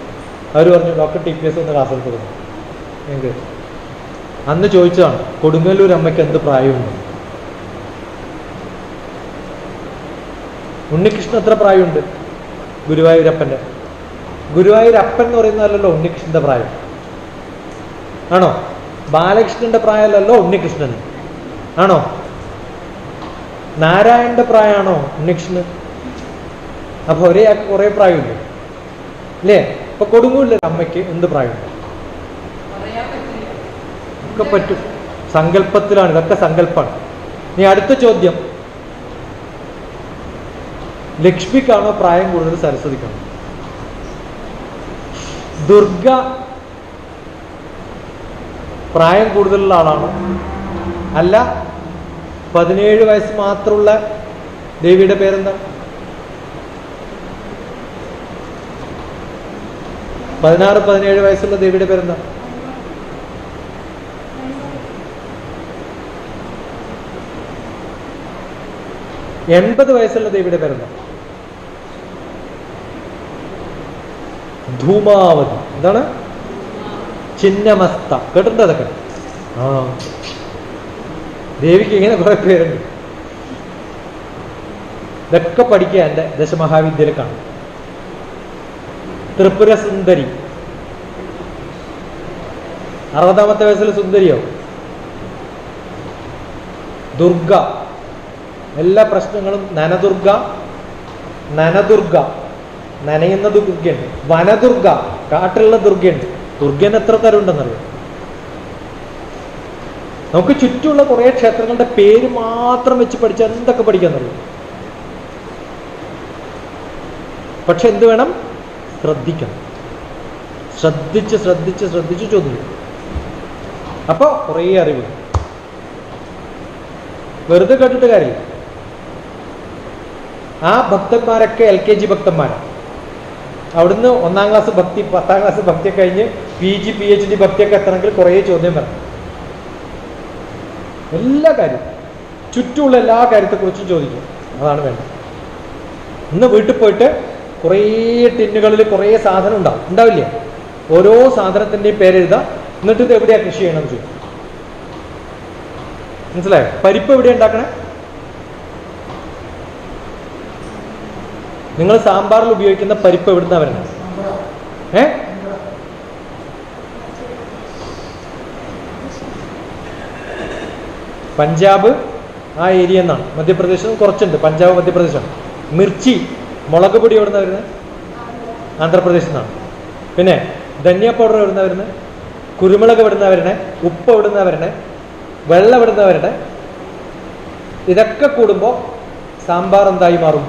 അവർ പറഞ്ഞു ഡോക്ടർ DPS ഒന്ന് ക്ലാസ് എടുത്ത് കൊടുക്കും. എങ്കിൽ അന്ന് ചോദിച്ചതാണ് കൊടുങ്ങല്ലൂർ അമ്മയ്ക്ക് എന്ത് പ്രായമുണ്ട്. ഉണ്ണികൃഷ്ണൻ എത്ര പ്രായമുണ്ട്? ഗുരുവായൂരപ്പൻ്റെ. ഗുരുവായൂരപ്പൻ എന്ന് പറയുന്നതല്ലോ ഉണ്ണികൃഷ്ണന്റെ പ്രായം. ആണോ? ബാലകൃഷ്ണന്റെ പ്രായമല്ലല്ലോ ഉണ്ണികൃഷ്ണന്. ആണോ? നാരായണന്റെ പ്രായമാണോ ഉണ്ണികൃഷ്ണന്? അപ്പൊ ഒരേ കുറെ പ്രായമില്ലേ അല്ലേ? അപ്പൊ കൊടുങ്ങല്ലൂർ അമ്മയ്ക്ക് എന്ത് പ്രായമുണ്ട്? ഒക്കെ പറ്റും. സങ്കല്പത്തിലാണ്. ഇതൊക്കെ സങ്കല്പമാണ്. ഇനി അടുത്ത ചോദ്യം, ലക്ഷ്മിക്കാണോ പ്രായം കൂടുതൽ സരസ്വതിക്കാണോ? ദുർഗ പ്രായം കൂടുതലുള്ള ആളാണോ? അല്ല 17 വയസ്സ് മാത്രമുള്ള ദേവിയുടെ പേരെന്താ? 16-17 വയസ്സുള്ള ദേവിയുടെ പേരെന്താ? എൺപത് വയസ്സുള്ള ദേവിയുടെ പേരെന്താ? ധൂമാവതി. എന്താണ്? ചിന്നമസ്ത. കേട്ടിട്ടുണ്ടോ അതൊക്കെ? ആ, ദേവിക്ക് ഇങ്ങനെ കുറെ പേരുണ്ട്. ഇതൊക്കെ പഠിക്കുക എൻ്റെ ദശമഹാവിദ്യയിൽ കാണും. ത്രിപുര സുന്ദരി 60ാമത്തെ വയസ്സിൽ സുന്ദരിയാവും. ദുർഗ എല്ലാ പ്രശ്നങ്ങളും. നനദുർഗ, നനദുർഗ നനയുന്ന ദുർഗയുണ്ട്. വനദുർഗ കാട്ടിലുള്ള ദുർഗയുണ്ട്. ദുർഗന് എത്ര തരം ഉണ്ടെന്നറിയാം. നമുക്ക് ചുറ്റുമുള്ള കുറേ ക്ഷേത്രങ്ങളുടെ പേര് മാത്രം വെച്ച് പഠിച്ചാൽ എന്തൊക്കെ പഠിക്കാന്നറിയാം. പക്ഷെ എന്ത് വേണം? ശ്രദ്ധിക്കണം. ശ്രദ്ധിച്ച് ശ്രദ്ധിച്ച് ശ്രദ്ധിച്ച് ചോദിക്കും. അപ്പൊ കുറേ അറിവ്. വെറുതെ കേട്ടിട്ട് കാര്യമില്ല. ആ ഭക്തന്മാരൊക്കെ LKG ഭക്തന്മാരാണ്. അവിടുന്ന് 1ാം ക്ലാസ് ഭക്തി, 10ാം ക്ലാസ് ഭക്തി കഴിഞ്ഞ് PG PhD ഭക്തിയൊക്കെ എത്തണമെങ്കിൽ കുറേ ചോദ്യം വരണം. എല്ലാ കാര്യവും, ചുറ്റുമുള്ള എല്ലാ കാര്യത്തെക്കുറിച്ചും ചോദിക്കും. അതാണ് വേണ്ടത്. ഇന്ന് വീട്ടിൽ പോയിട്ട് കുറേ ടിന്നുകളിൽ കുറേ സാധനം ഉണ്ടാവില്ലേ? ഓരോ സാധനത്തിൻ്റെയും പേരെഴുതാം. എന്നിട്ട് ഇത് എവിടെയാണ് കൃഷി ചെയ്യണമെന്ന് ചോദിക്കും. മനസ്സിലായോ? പരിപ്പ് എവിടെയാണ് ഉണ്ടാക്കണേ? നിങ്ങൾ സാമ്പാറിൽ ഉപയോഗിക്കുന്ന പരിപ്പ് എവിടുന്നാ വരുന്നത്? പഞ്ചാബ് ആ ഏരിയ എന്നാണ്. മധ്യപ്രദേശ് കുറച്ചുണ്ട്, പഞ്ചാബ് മധ്യപ്രദേശാണ്. മിർച്ചി മുളക് പൊടി എവിടെ നിന്നാണ് വരുന്നത്? ആന്ധ്രാപ്രദേശിൽ നിന്നാണ്. പിന്നെ ധനിയ പൗഡർ എവിടെ നിന്നാണ് വരുന്നത്? കുരുമുളക് എവിടെ നിന്നാണ് വരണേ? ഉപ്പ് എവിടെ നിന്നാണ് വരണേ? വെള്ളം എവിടെ നിന്നാണ് വരണേ? ഇതൊക്കെ കൂടുമ്പോൾ സാമ്പാർ എന്തായി മാറും?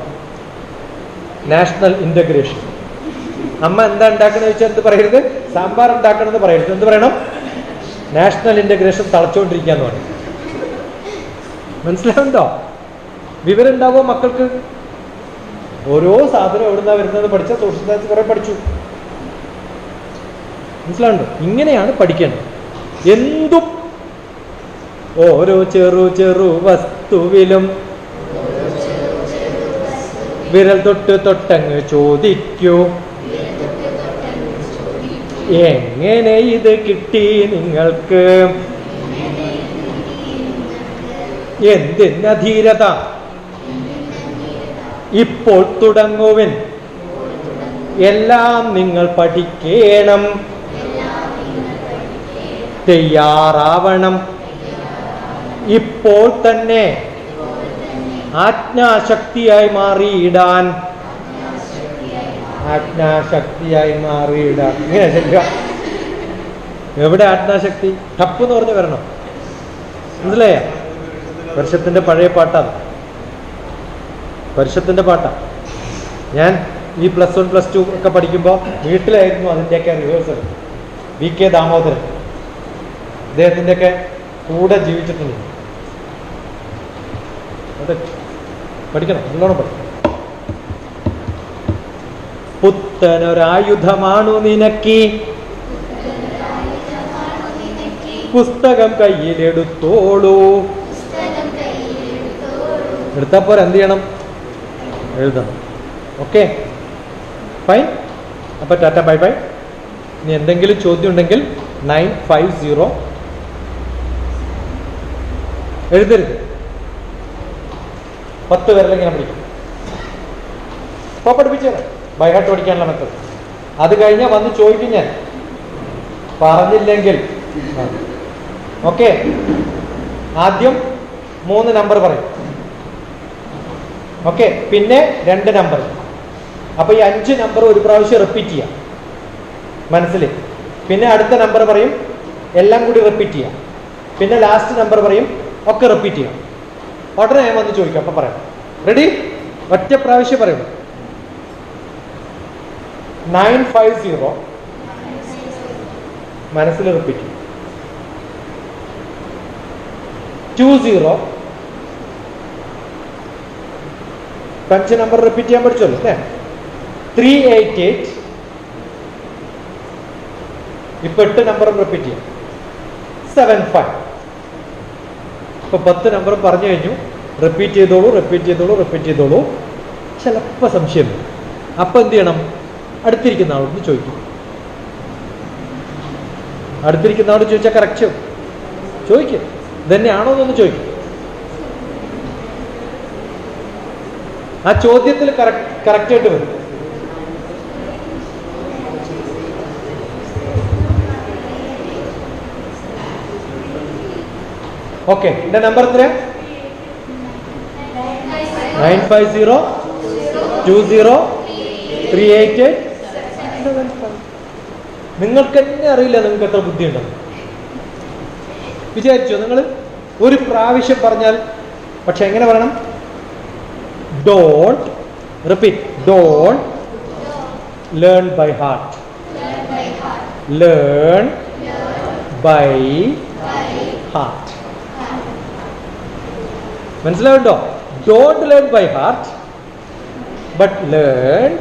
National integration. അമ്മ എന്താ ഉണ്ടാക്കുന്നത് ചോദിച്ചാൽ എന്ത് പറയരുത്? സാമ്പാർ ഉണ്ടാക്കണമെന്ന് പറയരുത്. എന്ത് പറയണം? നാഷണൽ ഇന്റഗ്രേഷൻ തളച്ചുകൊണ്ടിരിക്കാന്ന് പറയും. മനസ്സിലാവുണ്ടോ? വിവരം ഉണ്ടാവുമോ മക്കൾക്ക്? ഓരോ സാധനം എവിടുന്നാ വരുന്നത് പഠിച്ച സോഷ്യൽ സയൻസ് കുറെ പഠിച്ചു. മനസ്സിലാവുണ്ടോ? ഇങ്ങനെയാണ് പഠിക്കേണ്ടത്. എന്തും ഓരോ ചെറു ചെറു വസ്തുവിലും വിരൽ തൊട്ട് തൊട്ടങ്ങ് ചോദിക്കൂ, എങ്ങനെ ഇത് കിട്ടി നിങ്ങൾക്ക്? എന്തിന ധീരത? ഇപ്പോൾ തുടങ്ങുവിൻ, എല്ലാം നിങ്ങൾ പഠിക്കണം, തയ്യാറാവണം ഇപ്പോൾ തന്നെ, ആജ്ഞാശക്തിയായി മാറിയിടാൻ. ആജ്ഞാശക്തിയായി മാറിയിടാൻ ഇങ്ങനെ ശരിയാ. എവിടെ ആജ്ഞാശക്തി? ടപ്പ് എന്ന് പറഞ്ഞ് വരണം. മനസ്സിലായ? പരിഷത്തിന്റെ പഴയ പാട്ടാണ്. പരിഷത്തിന്റെ പാട്ടാ. ഞാൻ ഈ +1 +2 ഒക്കെ പഠിക്കുമ്പോൾ വീട്ടിലായിരുന്നു അതിൻ്റെയൊക്കെ റിഹേഴ്സൽ. VK ദാമോദരൻ അദ്ദേഹത്തിൻ്റെയൊക്കെ കൂടെ ജീവിച്ചിട്ടുണ്ട്. അത് പഠിക്കണം, നല്ലോണം പഠിക്കണം. പുത്തനൊരായുധമാണു നിനക്ക്, പുസ്തകം കയ്യിലെടുത്തോളൂ. എടുത്താ പോരാ, എന്ത് ചെയ്യണം? എഴുതണം. Okay, fine. അപ്പൊ ടാറ്റ, ബൈ ബൈ. ഇനി എന്തെങ്കിലും ചോദ്യം ഉണ്ടെങ്കിൽ 950 എഴുതരുത്. 10 പേരെല്ലാം ഇങ്ങനെ പഠിക്കും. അപ്പോൾ പഠിപ്പിച്ചേരാം, ബൈഹാർട്ട് പഠിക്കാനുള്ള മെത്തഡ്. അത് കഴിഞ്ഞാൽ വന്ന് ചോദിക്കും ഞാൻ, പറഞ്ഞില്ലെങ്കിൽ. ഓക്കെ, ആദ്യം 3 നമ്പർ പറയും. ഓക്കെ, പിന്നെ 2 നമ്പർ. അപ്പൊ ഈ 5 നമ്പർ ഒരു പ്രാവശ്യം റിപ്പീറ്റ് ചെയ്യാം മനസ്സിൽ. പിന്നെ അടുത്ത നമ്പർ പറയും, എല്ലാം കൂടി റിപ്പീറ്റ് ചെയ്യാം. പിന്നെ ലാസ്റ്റ് നമ്പർ പറയും, ഒക്കെ റിപ്പീറ്റ് ചെയ്യാം. ഉടനെ ഞാൻ വന്ന് ചോദിക്കാം, അപ്പൊ പറയാം. റെഡി? ഒറ്റ പ്രാവശ്യം പറയും. 950 മനസ്സിൽ റിപ്പീറ്റ് ചെയ്യും. 20 5 നമ്പർ റിപ്പീറ്റ് ചെയ്യാൻ പഠിച്ചല്ലോ അല്ലേ? 388 ഇപ്പൊ 8 നമ്പറും റിപ്പീറ്റ് ചെയ്യാം. 75 ഇപ്പൊ 10 നമ്പറും പറഞ്ഞു കഴിഞ്ഞു. റിപ്പീറ്റ് ചെയ്തോളൂ, റിപ്പീറ്റ് ചെയ്തോളൂ, റിപ്പീറ്റ് ചെയ്തോളൂ. ചിലപ്പോ സംശയം വരും. അപ്പൊ എന്ത് ചെയ്യണം? അടുത്തിരിക്കുന്ന ആളോട് ചോദിക്കും. അടുത്തിരിക്കുന്ന ആളോട് ചോദിച്ചാൽ കറക്റ്റ് ചോദിക്കും. ഇതന്നെയാണോ എന്നൊന്ന് ചോദിക്കും. ആ ചോദ്യത്തിൽ കറക്റ്റ് ആയിട്ട് വരും. ഓക്കെ, എന്റെ നമ്പർ എത്ര? 950 20 388 75. നിങ്ങൾക്ക് തന്നെ അറിയില്ല നിങ്ങൾക്ക് എത്ര ബുദ്ധിയുണ്ടെന്ന്. വിചാരിച്ചോ നിങ്ങൾ? ഒരു പ്രാവശ്യം പറഞ്ഞാൽ, പക്ഷെ എങ്ങനെ പറയണം? Don't repeat. Don't learn by heart. Learn by heart. മനസ്സിലാവുണ്ടോ? Don't learn by heart, but learn